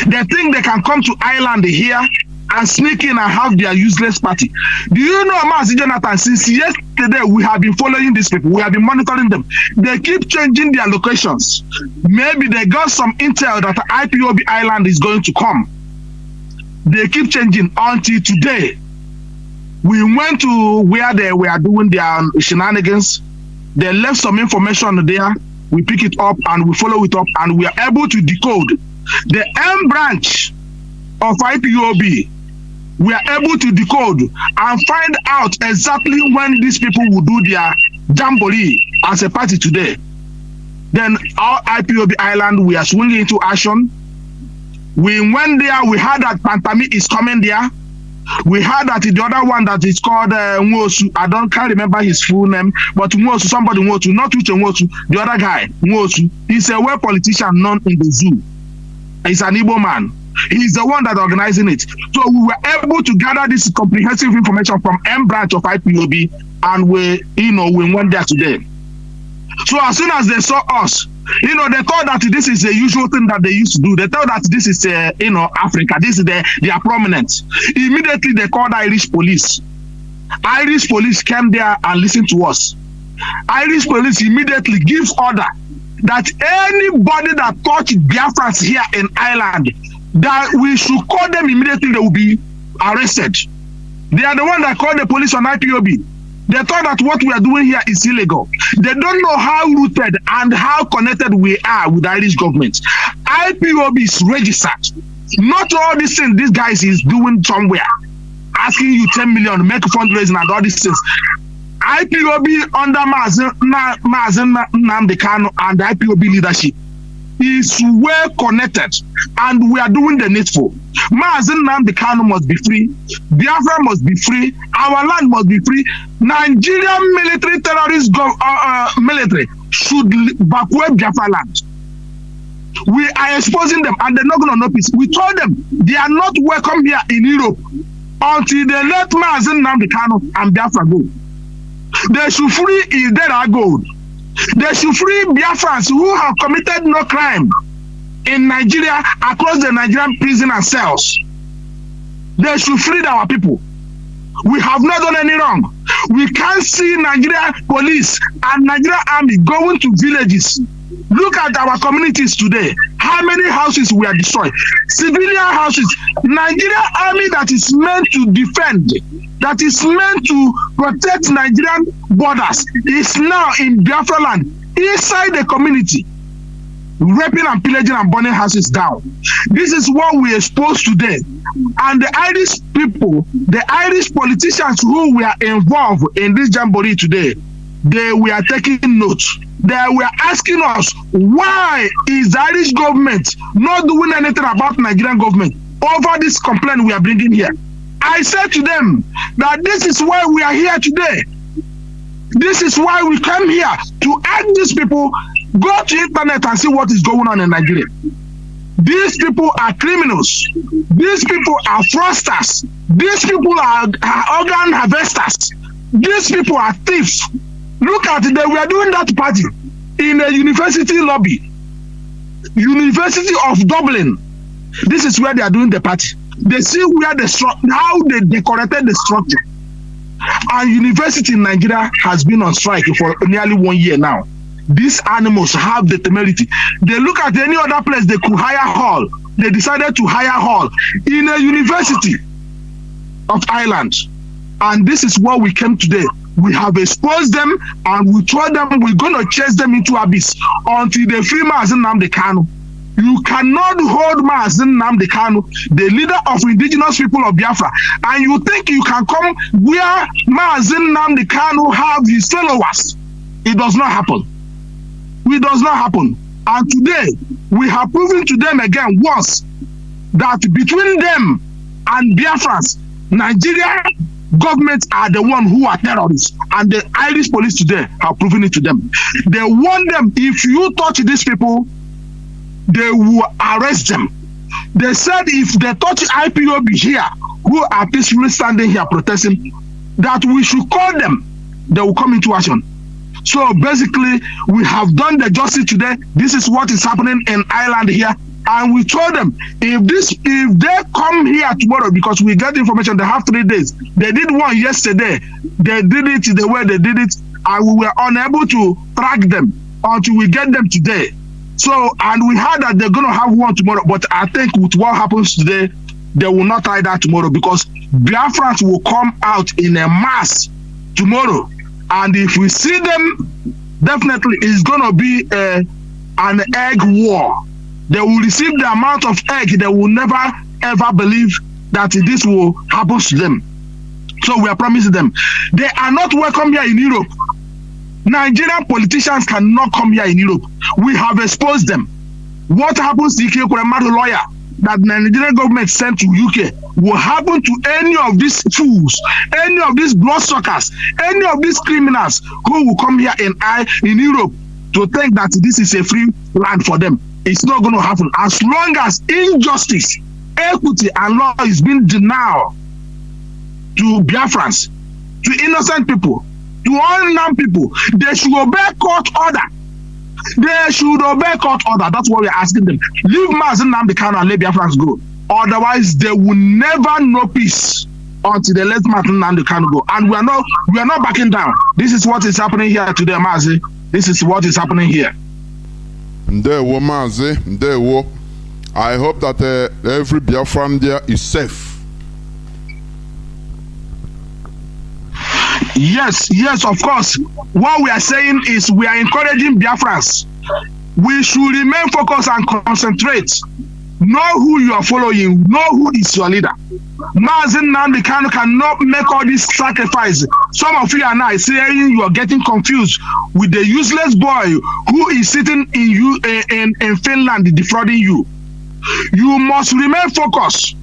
They think they can come to Ireland here and sneak in and have their useless party. Do you know, Mazi Jonathan, since yesterday we have been following these people, we have been monitoring them. They keep changing their locations. Maybe they got some intel that IPOB Island is going to come. They keep changing until today. We went to where they were doing their shenanigans. They left some information there. We pick it up and we follow it up, and we are able to decode the M branch of IPOB. We are able to decode and find out exactly when these people will do their jamboree as a party today. Then our IPOB Island, we are swinging into action. We went there, we heard that Pantami is coming there. We heard that the other one that is called Nwosu, can't remember his full name, but Nwosu, somebody Nwosu, not Uche Nwosu, the other guy, Nwosu, he's a well politician known in the zoo. He's an Igbo man. He's the one that organizing it. So we were able to gather this comprehensive information from M branch of IPOB, and we went there today. So as soon as they saw us, they thought that this is the usual thing that they used to do. They thought that this is, Africa. This is they are prominent. Immediately they called Irish police. Irish police came there and listened to us. Irish police immediately gives order that anybody that touched Biafrans here in Ireland, that we should call them immediately. They will be arrested. They are the one that called the police on IPOB. They thought that what we are doing here is illegal. They don't know how rooted and how connected we are with the Irish government. IPOB is registered. Not all these things this guy is doing somewhere, asking you 10 million, make fundraising and all these things. IPOB under Mazi Nnamdi Kanu and the IPOB leadership is well connected, and we are doing the needful. Mazi Nnamdi Kanu must be free. Biafra must be free. Our land must be free. Nigerian military terrorist military should evacuate Biafra land. We are exposing them and they're not going to know peace. We told them they are not welcome here in Europe until they let Mazi Nnamdi Kanu and Biafra go. They should free is dead are gold. They should free Biafrans who have committed no crime in Nigeria across the Nigerian prison and cells. They should free our people. We have not done any wrong. We can't see Nigeria police and Nigeria army going to villages. Look at our communities today. How many houses we are destroyed? Civilian houses. Nigeria army that is meant to defend, that is meant to protect Nigerian borders, is now in Biafra land, inside the community, raping and pillaging and burning houses down. This is what we expose today. And the Irish people, the Irish politicians who were involved in this jamboree today, they were taking notes. They were asking us, why is the Irish government not doing anything about Nigerian government over this complaint we are bringing here? I said to them that this is why we are here today. This is why we came here to ask these people, go to internet and see what is going on in Nigeria. These people are criminals. These people are fraudsters. These people are organ harvesters. These people are thieves. Look at it, they were doing that party in a university lobby. University of Dublin. This is where they are doing the party. They see where how they decorated the structure. And university in Nigeria has been on strike for nearly 1 year now. These animals have the temerity. They look at any other place they could hire hall. They decided to hire hall in a university of Ireland. And this is what we came today. We have exposed them and we told them we're going to chase them into abyss until they free Mazi Nnamdi Kanu. You cannot hold Mazi Nnamdi Kanu, the leader of indigenous people of Biafra, and you think you can come where Mazi Nnamdi Kanu have his followers. It does not happen. It does not happen. And today, we have proven to them again once that between them and Biafrans, Nigeria governments are the one who are terrorists, and the Irish police today have proven it to them. They want them, if you touch these people, they will arrest them. They said if they touch IPOB here, who are peacefully standing here protesting, that we should call them, they will come into action. So basically, we have done the justice today. This is what is happening in Ireland here. And we told them, if they come here tomorrow, because we get information, they have 3 days. They did one yesterday. They did it the way they did it, and we were unable to track them until we get them today. So, and we heard that they're going to have one tomorrow, but I think with what happens today, they will not try that tomorrow, because Biafrans will come out in a mass tomorrow. And if we see them, definitely it's going to be an egg war. They will receive the amount of egg they will never ever believe that this will happen to them. So we are promising them. They are not welcome here in Europe. Nigerian politicians cannot come here in Europe. We have exposed them. What happens to Ike Kuremadu lawyer that the Nigerian government sent to UK will happen to any of these fools, any of these bloodsuckers, any of these criminals who will come here in Europe to think that this is a free land for them. It's not going to happen. As long as injustice, equity, and law is being denied to Biafrans, to innocent people, to unarmed people, they should obey court order. They should obey court order. That's what we're asking them. Leave Mazi Nnamdi Kanu and let Biafrans go. Otherwise, they will never know peace until they let Mazi Nnamdi Kanu go. And we are not backing down. This is what is happening here today, Mazi. This is what is happening here. Ndewo Mazi, Ndewo. I hope that every Biafran there is safe. Yes, of course. What we are saying is we are encouraging Biafrans. We should remain focused and concentrate. Know who you are following. Know who is your leader. Mazi Nnamdi Kanu cannot make all this sacrifice. Some of you are now saying you are getting confused with the useless boy who is sitting in Finland defrauding you. You must remain focused.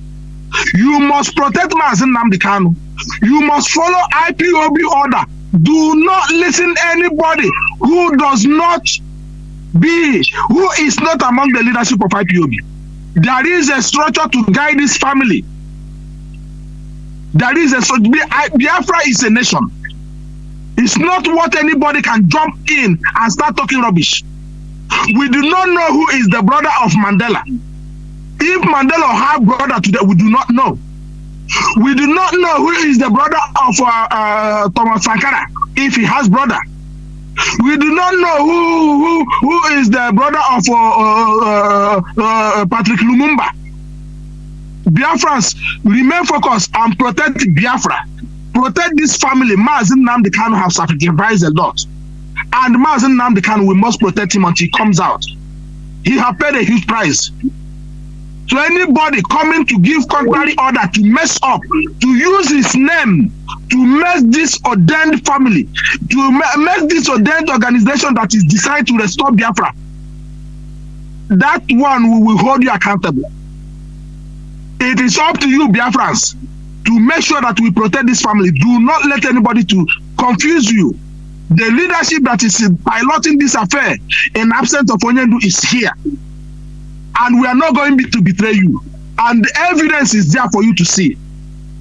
You must protect Mazi Nnamdi Kanu. You must follow IPOB order. Do not listen anybody who is not among the leadership of IPOB. There is a structure to guide this family. There is a structure. Biafra is a nation. It's not what anybody can jump in and start talking rubbish. We do not know who is the brother of Mandela. If Mandela have brother today, we do not know. We do not know who is the brother of Thomas Sankara, if he has brother. We do not know who is the brother of Patrick Lumumba. Biafrans, remain focused and protect Biafra. Protect this family. Mazi Nnamdi Kanu have sacrificed a lot. And Mazi Nnamdi Kanu, we must protect him until he comes out. He has paid a huge price. So anybody coming to give contrary order, to mess up, to use his name to mess this ordained family, to mess this ordained organization that is designed to restore Biafra, that one we will hold you accountable. It is up to you, Biafrans, to make sure that we protect this family. Do not let anybody to confuse you. The leadership that is piloting this affair in absence of Onyendu is here. And we are not going to betray you. And the evidence is there for you to see.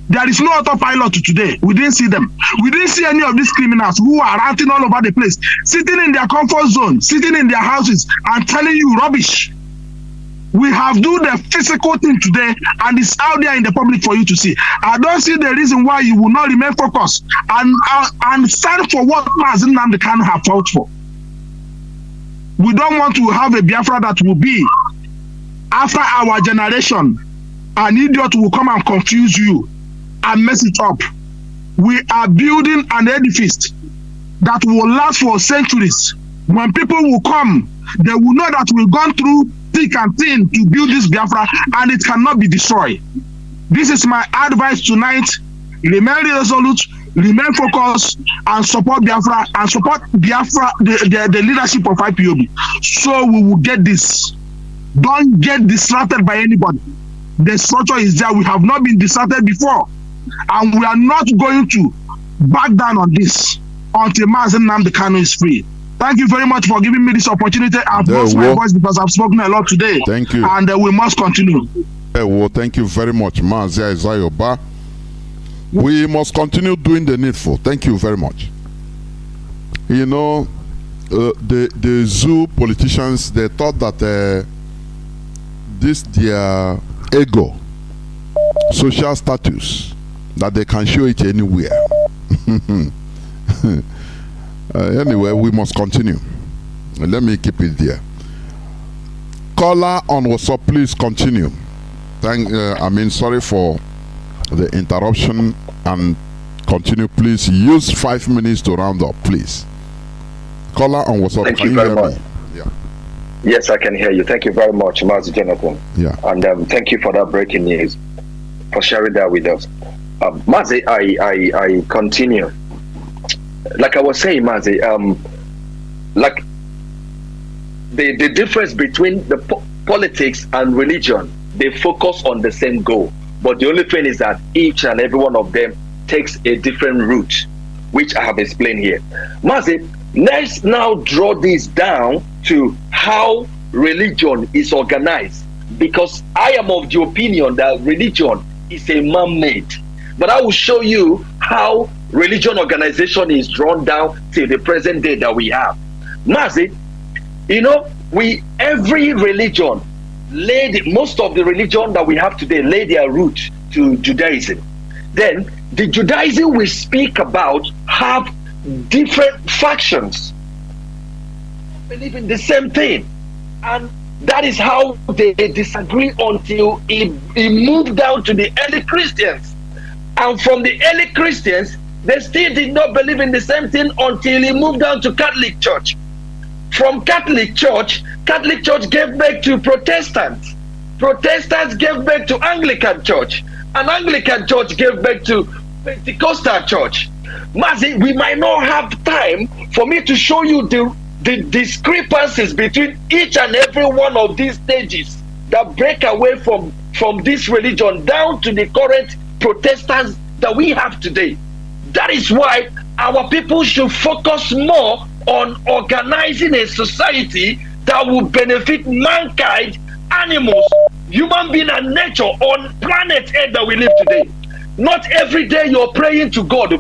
There is no autopilot today. We didn't see them. We didn't see any of these criminals who are ranting all over the place, sitting in their comfort zone, sitting in their houses and telling you rubbish. We have do the physical thing today, and it's out there in the public for you to see. I don't see the reason why you will not remain focused and stand for what Mazi Nnamdi Kanu have fought for. We don't want to have a Biafra that will be, after our generation, an idiot will come and confuse you and mess it up. We are building an edifice that will last for centuries. When people will come, they will know that we've gone through thick and thin to build this Biafra, and it cannot be destroyed. This is my advice tonight. Remain resolute, remain focused, and support Biafra, and support Biafra, the leadership of IPOB. So we will get this. Don't get distracted by anybody. The structure is there. We have not been distracted before, and we are not going to back down on this until Mazi Nnamdi Kanu is free. Thank you very much for giving me this opportunity. I've lost my voice because I've spoken a lot today. Thank you. And we must continue. Well, thank you very much, Mazi Ayoba. We must continue doing the needful. Thank you very much. You know, the zoo politicians, they thought that their ego, social status, that they can show it anywhere. Anyway, we must continue. Let me keep it there. Caller on WhatsApp, please continue. Sorry for the interruption, and continue. Please use 5 minutes to round up, please. Caller on WhatsApp, Thank can you you very hear much. me? Yeah. Yes, I can hear you. Thank you very much, Mazi Jonathan. Yeah. And thank you for that breaking news, for sharing that with us. Mazi, I continue. Like I was saying, Mazi, like the difference between the politics and religion, they focus on the same goal. But the only thing is that each and every one of them takes a different route, which I have explained here. Mazi, let's now draw this down to how religion is organized, because I am of the opinion that religion is a man-made. But I will show you how religion organization is drawn down till the present day that we have. Mazi, you know, every religion most of the religion that we have today lay their root to Judaism. Then the Judaism we speak about have different factions, believe in the same thing, and that is how they disagree until it moved down to the early Christians. And from the early Christians, they still did not believe in the same thing until it moved down to Catholic Church. From Catholic Church gave birth to Protestants. Protestants gave birth to Anglican Church. And Anglican Church gave birth to Pentecostal Church. Mazi, we might not have time for me to show you the discrepancies between each and every one of these stages that break away from from this religion down to the current Protestants that we have today. That is why our people should focus more on organizing a society that will benefit mankind, animals, human being, and nature on planet Earth that we live today. Not every day you're praying to God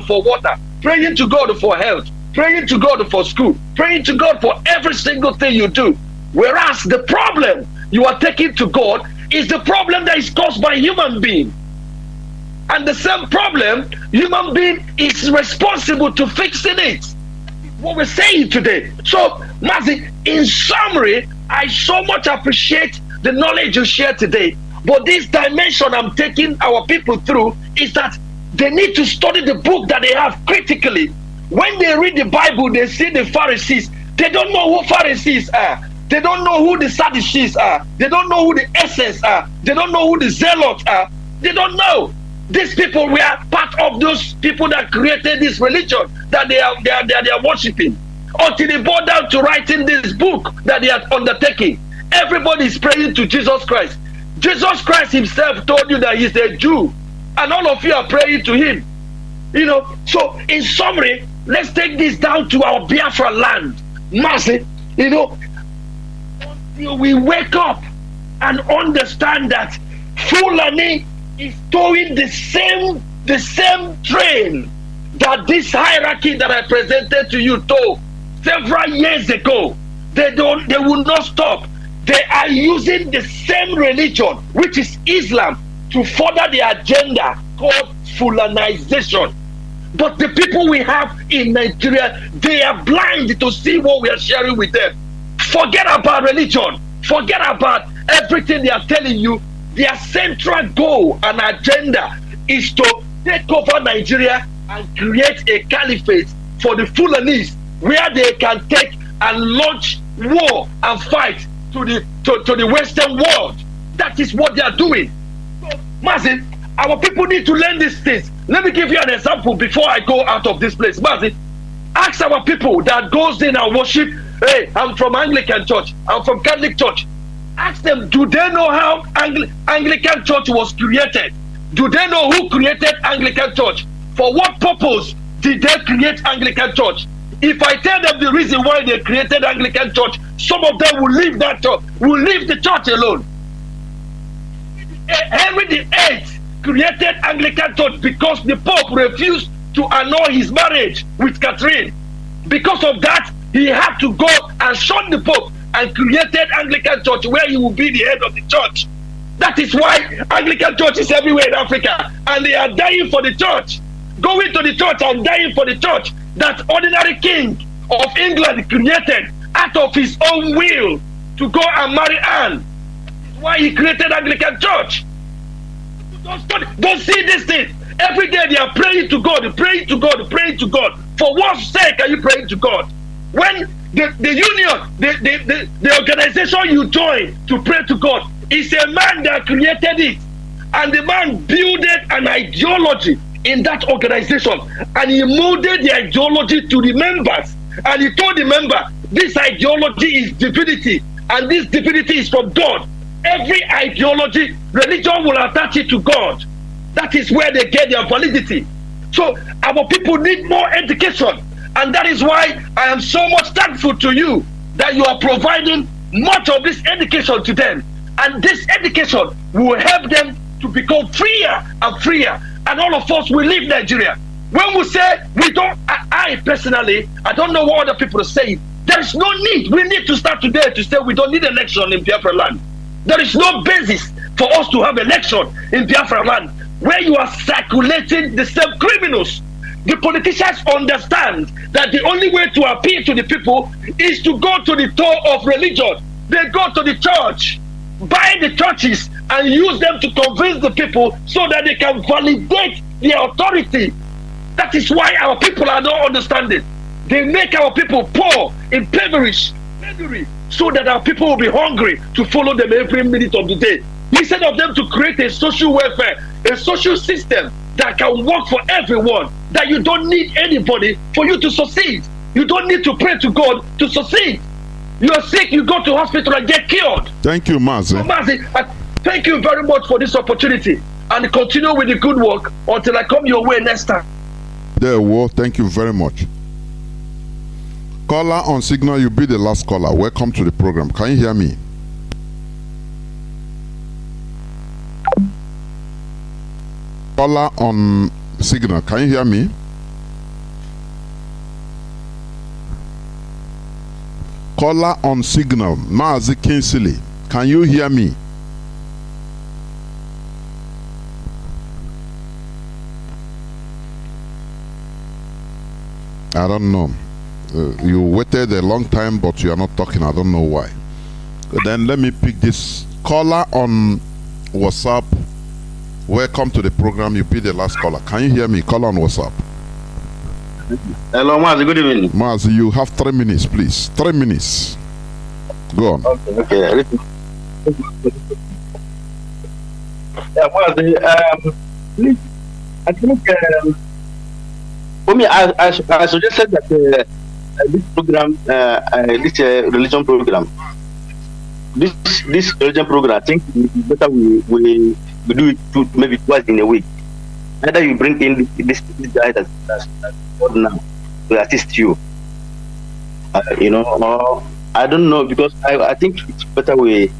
for water, praying to God for health, praying to God for school, praying to God for every single thing you do. Whereas the problem you are taking to God is the problem that is caused by human being. And the same problem, human being is responsible to fixing it. What we're saying today. So, Mazi, in summary, I so much appreciate the knowledge you share today. But this dimension I'm taking our people through is that they need to study the book that they have critically. When they read the Bible, they see the Pharisees. They don't know who Pharisees are. They don't know who the Sadducees are. They don't know who the Essenes are. They don't know who the Zealots are. They don't know. These people were part of those people that created this religion that they are worshiping. Until they brought down to writing this book that they are undertaking. Everybody is praying to Jesus Christ. Jesus Christ himself told you that he's a Jew. And all of you are praying to him. You know, so in summary, let's take this down to our Biafra land. Mazi, you know, until we wake up and understand that Fulani is towing the same train that this hierarchy that I presented to you tow several years ago. They will not stop. They are using the same religion, which is Islam, to further the agenda called Fulanization. But the people we have in Nigeria, they are blind to see what we are sharing with them. Forget about religion. Forget about everything they are telling you. Their central goal and agenda is to take over Nigeria and create a caliphate for the Fulanis, where they can take and launch war and fight to the Western world. That is what they are doing. So, Mazi, our people need to learn these things. Let me give you an example before I go out of this place. Mazi, ask our people that goes in and worship, hey, I'm from Anglican Church, I'm from Catholic Church. Ask them, do they know how Anglican Church was created? Do they know who created Anglican Church? For what purpose did they create Anglican Church? If I tell them the reason why they created Anglican Church, some of them will leave that church, will leave the church alone. Henry VIII created Anglican Church because the Pope refused to annul his marriage with Catherine. Because of that, he had to go and shun the Pope and created Anglican Church, where he will be the head of the church. That is why Anglican Church is everywhere in Africa, and they are dying for the church, going to the church and dying for the church that ordinary king of England created out of his own will to go and marry Anne. That's why he created Anglican Church. Don't see this thing. Every day they are praying to God, praying to God, praying to God. For what sake are you praying to God? When the union, the organization you join to pray to God, is a man that created it. And the man built an ideology in that organization. And he molded the ideology to the members. And he told the member, this ideology is divinity. And this divinity is from God. Every ideology, religion will attach it to God. That is where they get their validity. So our people need more education. And that is why I am so much thankful to you that you are providing much of this education to them. And this education will help them to become freer and freer. And all of us will leave Nigeria. When we say we don't, I personally, I don't know what other people are saying. There is no need. We need to start today to say we don't need election in Biafra land. There is no basis for us to have election in Biafra land where you are circulating the same criminals. The politicians understand that the only way to appeal to the people is to go to the door of religion. They go to the church, buy the churches, and use them to convince the people so that they can validate their authority. That is why our people are not understanding. They make our people poor, impoverished, so that our people will be hungry to follow them every minute of the day. Instead of them to create a social welfare, a social system that can work for everyone, that you don't need anybody for you to succeed. You don't need to pray to God to succeed. You are sick, you go to hospital and get cured. Thank you, Mazi. So, Mazi, Thank you very much for this opportunity, and continue with the good work until I come your way next time. There, well, thank you very much. Caller on signal, you be the last caller. Welcome to the program. Can you hear me? Caller on signal, can you hear me? Caller on signal, Mazi Kinsley, can you hear me? I don't know. You waited a long time, but you are not talking. I don't know why. Then let me pick this caller on WhatsApp. Welcome to the program. You be the last caller. Can you hear me? Caller on WhatsApp. Hello, Mazi. Good evening. Mazi, you have 3 minutes, please. 3 minutes. Go on. Okay. Yeah, Mazi. Please, I think for me, I suggested that this program, this religion program, this religion program, I think it's better we do it maybe twice in a week. Either you bring in this guy that's God now to assist you, you know, or I don't know, because I think it's better we.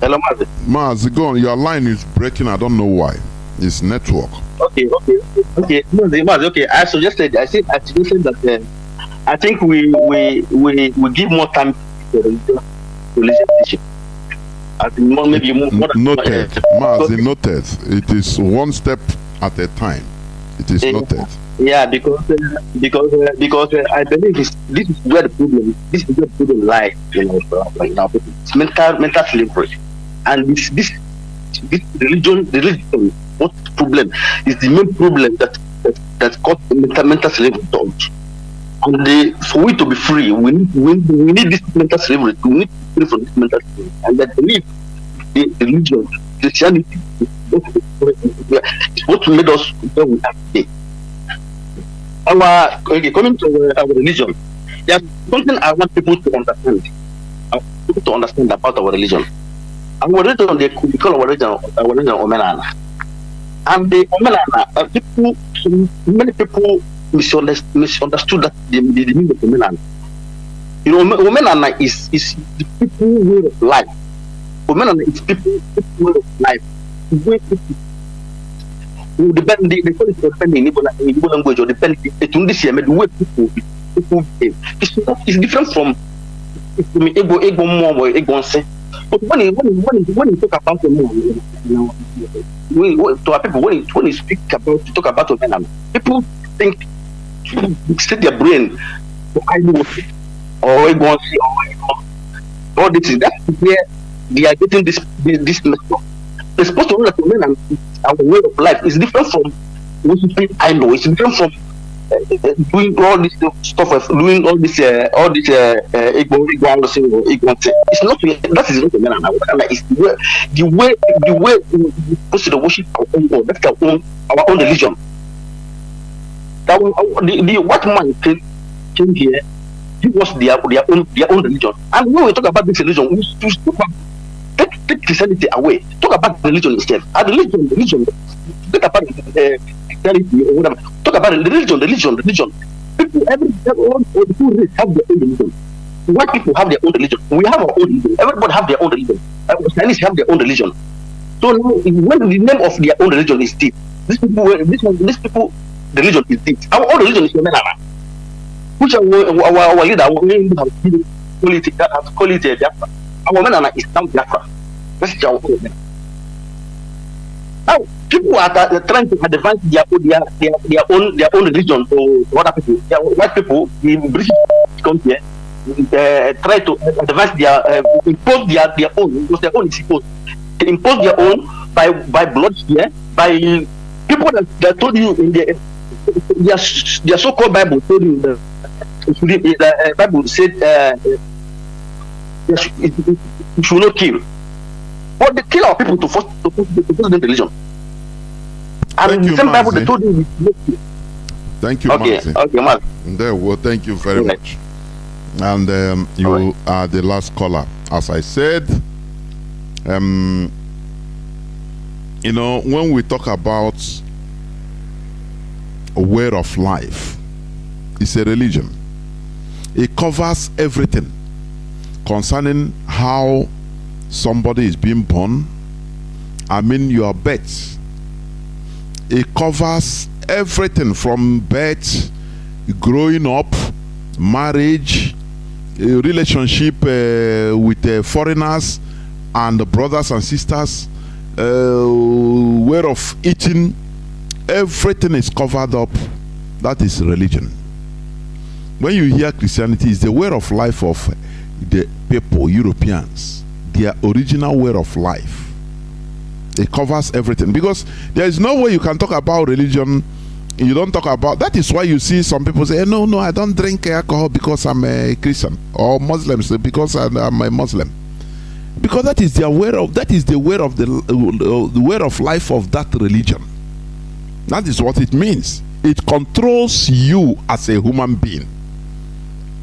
Hello, Mazi. Mazi, go on. Your line is breaking. I don't know why. It's network. Okay. Mazi, okay. I suggested that I think we give more time to religion teaching. Maybe more noted. Mazi, noted. It is one step at a time. It is noted. Yeah, because I believe this is where the problem. This is where the problem lies. You know, like now, it's mental slavery. And this religion, what problem is the main problem that caused mental slavery. And for we to be free, we need this mental slavery. We need to be free from this mental slavery. And I believe the religion, Christianity, is what made us where we are today. Coming to our religion, there's something I want people to understand. I want people to understand about our religion. Our religion, they call our religion Omenana. And the Omenana, many people misunderstood that the meaning of Omenana. You know, Omenana is the people way of life. Omenana is people way of life. The way people they call it depending in Igbo language, or depending the way people behave. It's different from Igbo more or Igbo say. But when you talk about to our people, when you talk about Omenana, people think, set their brain I know or Igbo say or all this is that's where they are getting this message. They're supposed to know that Omenana, our way of life, is different from worshiping I know. It's different from doing all this stuff of doing all this Igbo. It's not that is not Omenana. It's the way we're supposed to worship our own God. That's our own religion. That the white man came here. Give us their own religion. And when we talk about this religion, we talk about take Christianity away. Talk about religion instead. And religion. Talk about Christianity or whatever. Talk about religion. People, all the people have their own religion. White people have their own religion. We have our own religion. Everybody have their own religion. Chinese have their own religion. So now, when the name of their own religion is deep, these people, religion is deep. Our own religion is Omenana, which our leader, call it Biafra. Our Omenana is now Biafra. That's our own. Now, people are trying to advance their own religion to other people. White people, the British come here, try to advance impose their own, because their own is imposed. They impose their own by blood here, by people that told you in their so-called Bible told you the Bible said you should not kill. But they kill our people to force them religion. And the same Bible they told you. Thank you, okay, Mazi. Okay, Mazi. There, well, thank you very much. And you are the last caller. As I said, you know, when we talk about a way of life, it's a religion. It covers everything concerning how somebody is being born. I mean, your birth. It covers everything from birth, growing up, marriage, relationship with foreigners and brothers and sisters, way of eating. Everything is covered up. That is religion. When you hear Christianity, it's the way of life of the people, Europeans, their original way of life. It covers everything, because there is no way you can talk about religion. You don't talk about that. Is why you see some people say, no, I don't drink alcohol because I'm a Christian, or Muslims because I'm a Muslim, because that is their way of, that is the way of the way of life of that religion. That is what it means. It controls you as a human being.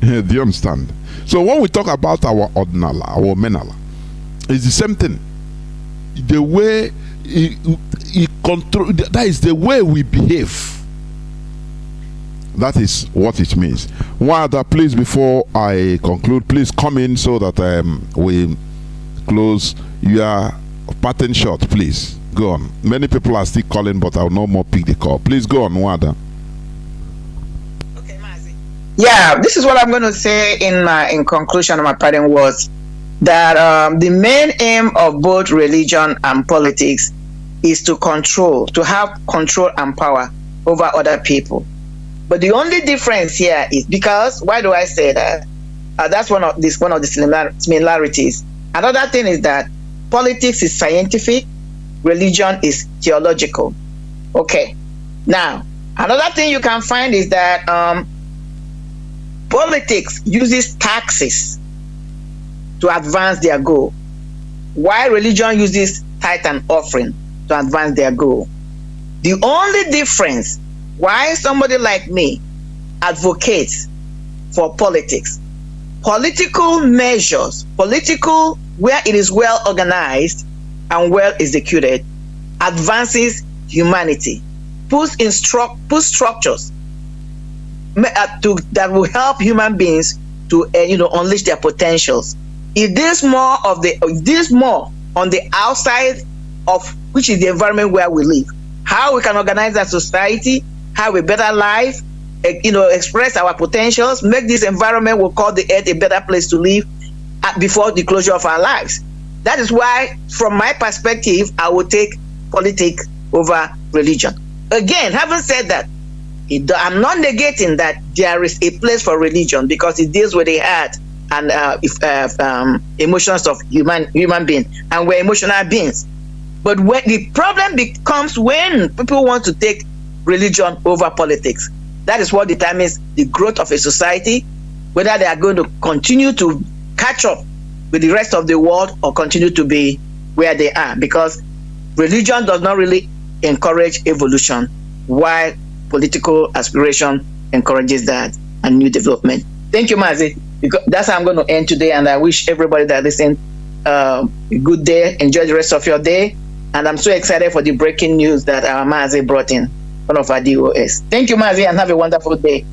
Do you understand? So when we talk about our ordinala, our menala, it's the same thing. The way it control, that is the way we behave. That is what it means. One other, please, before I conclude, please come in so that we close. Your pattern shot, please. Go on. Many people are still calling, but I'll no more pick the call. Please go on, Wada. Okay, Mazi. Yeah, this is what I'm going to say in conclusion of my parting words. That the main aim of both religion and politics is to control, to have control and power over other people. But the only difference here is, because, why do I say that? That's one of the similarities. Another thing is that politics is scientific, religion is theological. Okay. Now, another thing you can find is that politics uses taxes to advance their goal, while religion uses tithe and offering to advance their goal. The only difference why somebody like me advocates for politics, political measures, political where it is well organized and well executed, advances humanity, puts structures that will help human beings to unleash their potentials. If there's more on the outside of which is the environment where we live, how we can organize our society, have a better life, express our potentials, make this environment we'll call the earth a better place to live before the closure of our lives. That is why, from my perspective, I will take politics over religion. Again, having said that, I'm not negating that there is a place for religion, because it deals with the heart and emotions of human beings, and we're emotional beings. But when the problem becomes when people want to take religion over politics, that is what determines the growth of a society, whether they are going to continue to catch up with the rest of the world or continue to be where they are, because religion does not really encourage evolution, while political aspiration encourages that and new development. Thank you, Mazi. That's how I'm going to end today, and I wish everybody that listens a good day. Enjoy the rest of your day, and I'm so excited for the breaking news that our Mazi brought in, one of our DOS. Thank you, Mazi, and have a wonderful day.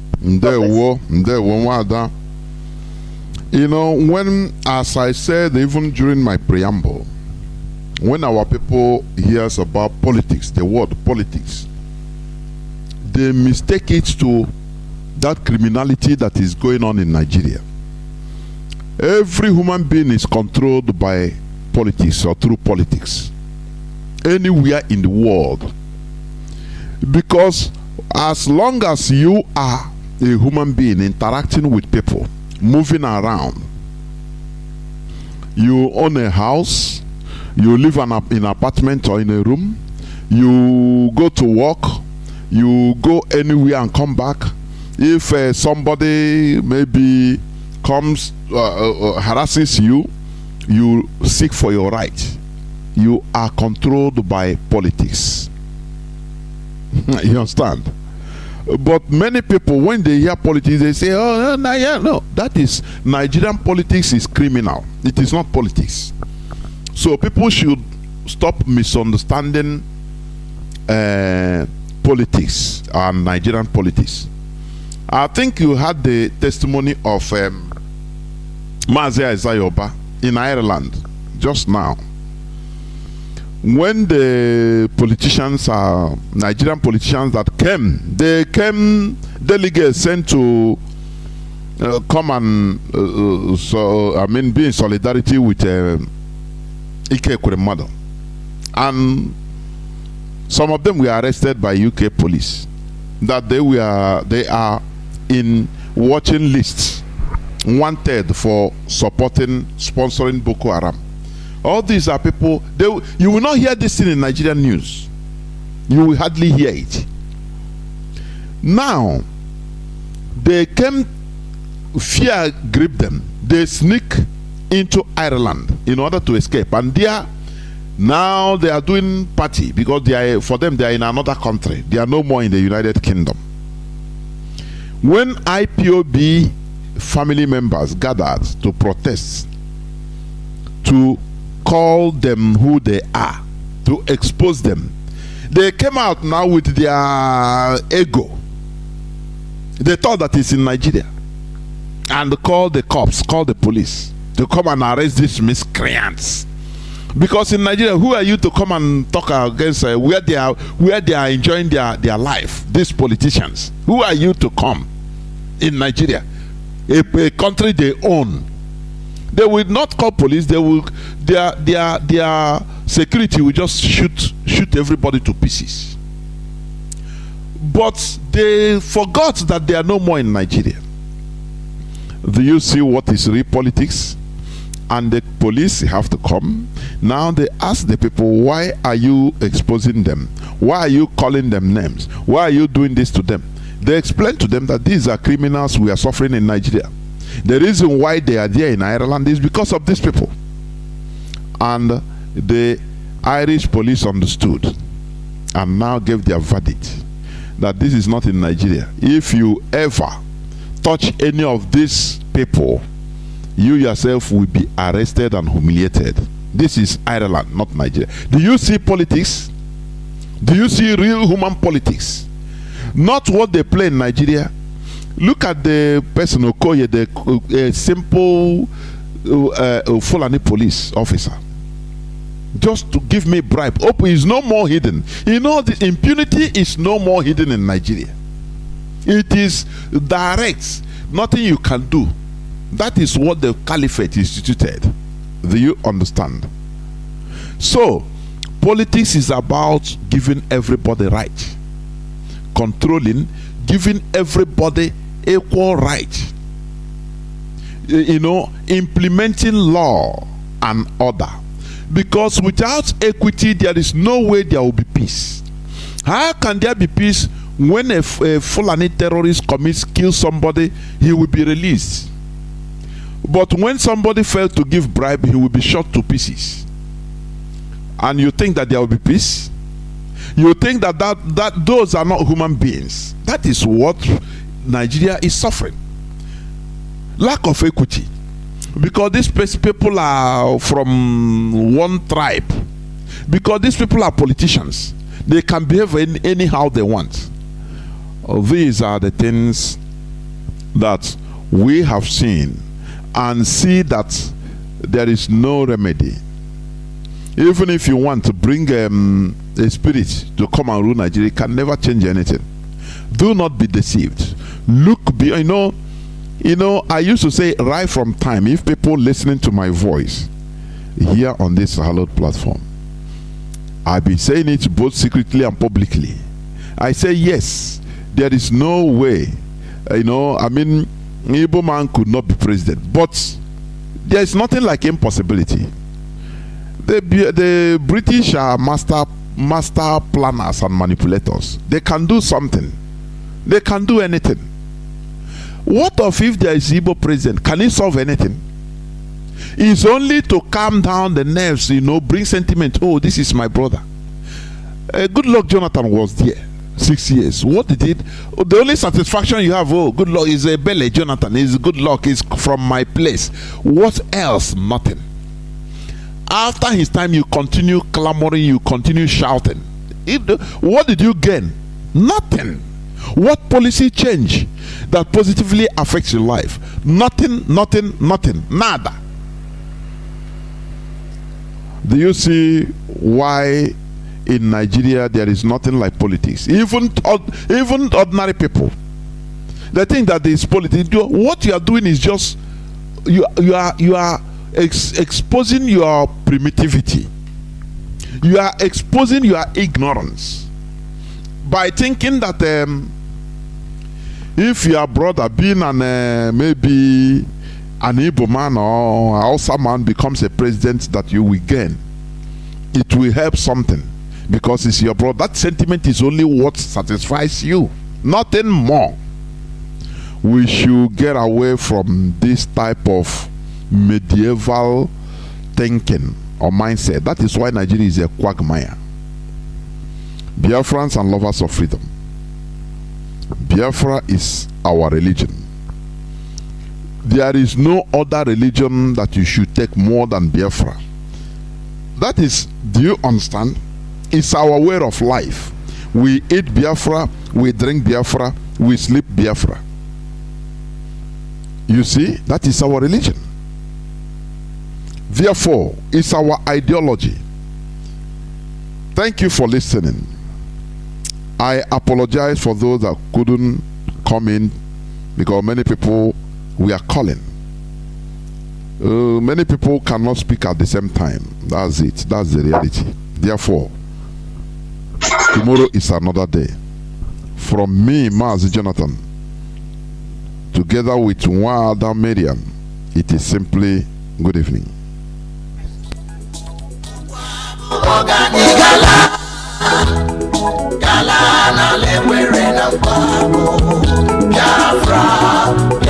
You know, when, as I said, even during my preamble, when our people hears about politics, the word politics, they mistake it to that criminality that is going on in Nigeria. Every human being is controlled by politics or through politics anywhere in the world, because as long as you are a human being interacting with people, moving around, you own a house, you live in an apartment or in a room, you go to work, you go anywhere and come back. If somebody maybe comes harasses you, you seek for your right. You are controlled by politics. You understand? But many people, when they hear politics, they say, oh, no, that is Nigerian politics is criminal. It is not politics. So people should stop misunderstanding politics and Nigerian politics. I think you had the testimony of Mazi Ayoba in Ireland just now. When the politicians, Nigerian politicians that came, they came delegates sent to come and be in solidarity with Ike Kuremado, and some of them were arrested by UK police. That they are in watching lists, wanted for sponsoring Boko Haram. All these are people. You will not hear this thing in Nigerian news. You will hardly hear it. Now, they came. Fear gripped them. They sneak into Ireland in order to escape, and now they are doing party because for them they are in another country. They are no more in the United Kingdom. When IPOB family members gathered to protest, to call them who they are, to expose them, they came out now with their ego. They thought that it's in Nigeria, and called the cops, called the police to come and arrest these miscreants. Because in Nigeria, who are you to come and talk against where they are enjoying their life? These politicians. Who are you to come in Nigeria, a country they own? They will not call police. They will their security will just shoot everybody to pieces. But they forgot that they are no more in Nigeria. Do you see what is real politics? And the police have to come. Now they ask the people, why are you exposing them? Why are you calling them names? Why are you doing this to them? They explain to them that these are criminals we are suffering in Nigeria. The reason why they are there in Ireland is because of these people. And the Irish police understood and now gave their verdict that this is not in Nigeria. If you ever touch any of these people, you yourself will be arrested and humiliated. This is Ireland, not Nigeria. Do you see politics? Do you see real human politics? Not what they play in Nigeria. Look at the person Okoye, the simple Fulani police officer. Just to give me bribe. Open is no more hidden. You know, the impunity is no more hidden in Nigeria. It is direct. Nothing you can do. That is what the caliphate instituted. Do you understand? So, politics is about giving everybody right, controlling, giving everybody equal right, you know, implementing law and order. Because without equity, there is no way there will be peace. How can there be peace when a Fulani terrorist kills somebody? He will be released. But when somebody fails to give bribe, he will be shot to pieces. And you think that there will be peace? You think that those are not human beings. That is what Nigeria is suffering. Lack of equity. Because these people are from one tribe. Because these people are politicians. They can behave anyhow they want. These are the things that we have seen and see that there is no remedy. Even if you want to bring a spirit to come and rule Nigeria, it can never change anything. Do not be deceived. Look, you know, I used to say right from time, if people listening to my voice here on this hallowed platform, I've been saying it both secretly and publicly. I say yes, there is no way, you know, I mean, Igbo man could not be president, but there is nothing like impossibility. The British are master planners and manipulators. They can do something. They can do anything. What of if there is Igbo president? Can he solve anything? It's only to calm down the nerves, you know, bring sentiment. Oh, this is my brother. Good luck Jonathan was there. 6 years. What did it? The only satisfaction you have, oh, good luck, is a belly, Jonathan. Is good luck is from my place. What else? Nothing. After his time, you continue clamoring, you continue shouting. What did you gain? Nothing. What policy change that positively affects your life? Nothing, nothing, nothing. Nada. Do you see why in Nigeria there is nothing like politics? Even ordinary people, they think that this politics. What you are doing is just you are exposing your primitivity. You are exposing your ignorance by thinking that if your brother being maybe an Igbo man or a Hausa man becomes a president, that you will gain. It will help something because it's your brother. That sentiment is only what satisfies you, nothing more. We should get away from this type of medieval thinking or mindset. That is why Nigeria is a quagmire. Biafrans and lovers of freedom, Biafra is our religion. There is no other religion that you should take more than Biafra. That is, do you understand? It's our way of life. We eat Biafra, we drink Biafra, we sleep Biafra. You see, that is our religion. Therefore, it's our ideology. Thank you for listening. I apologize for those that couldn't come in because many people we are calling. Many people cannot speak at the same time. That's it. That's the reality. Therefore, tomorrow is another day. From me, Mazi Jonathan, together with one other Miriam, it is simply good evening. Biafra.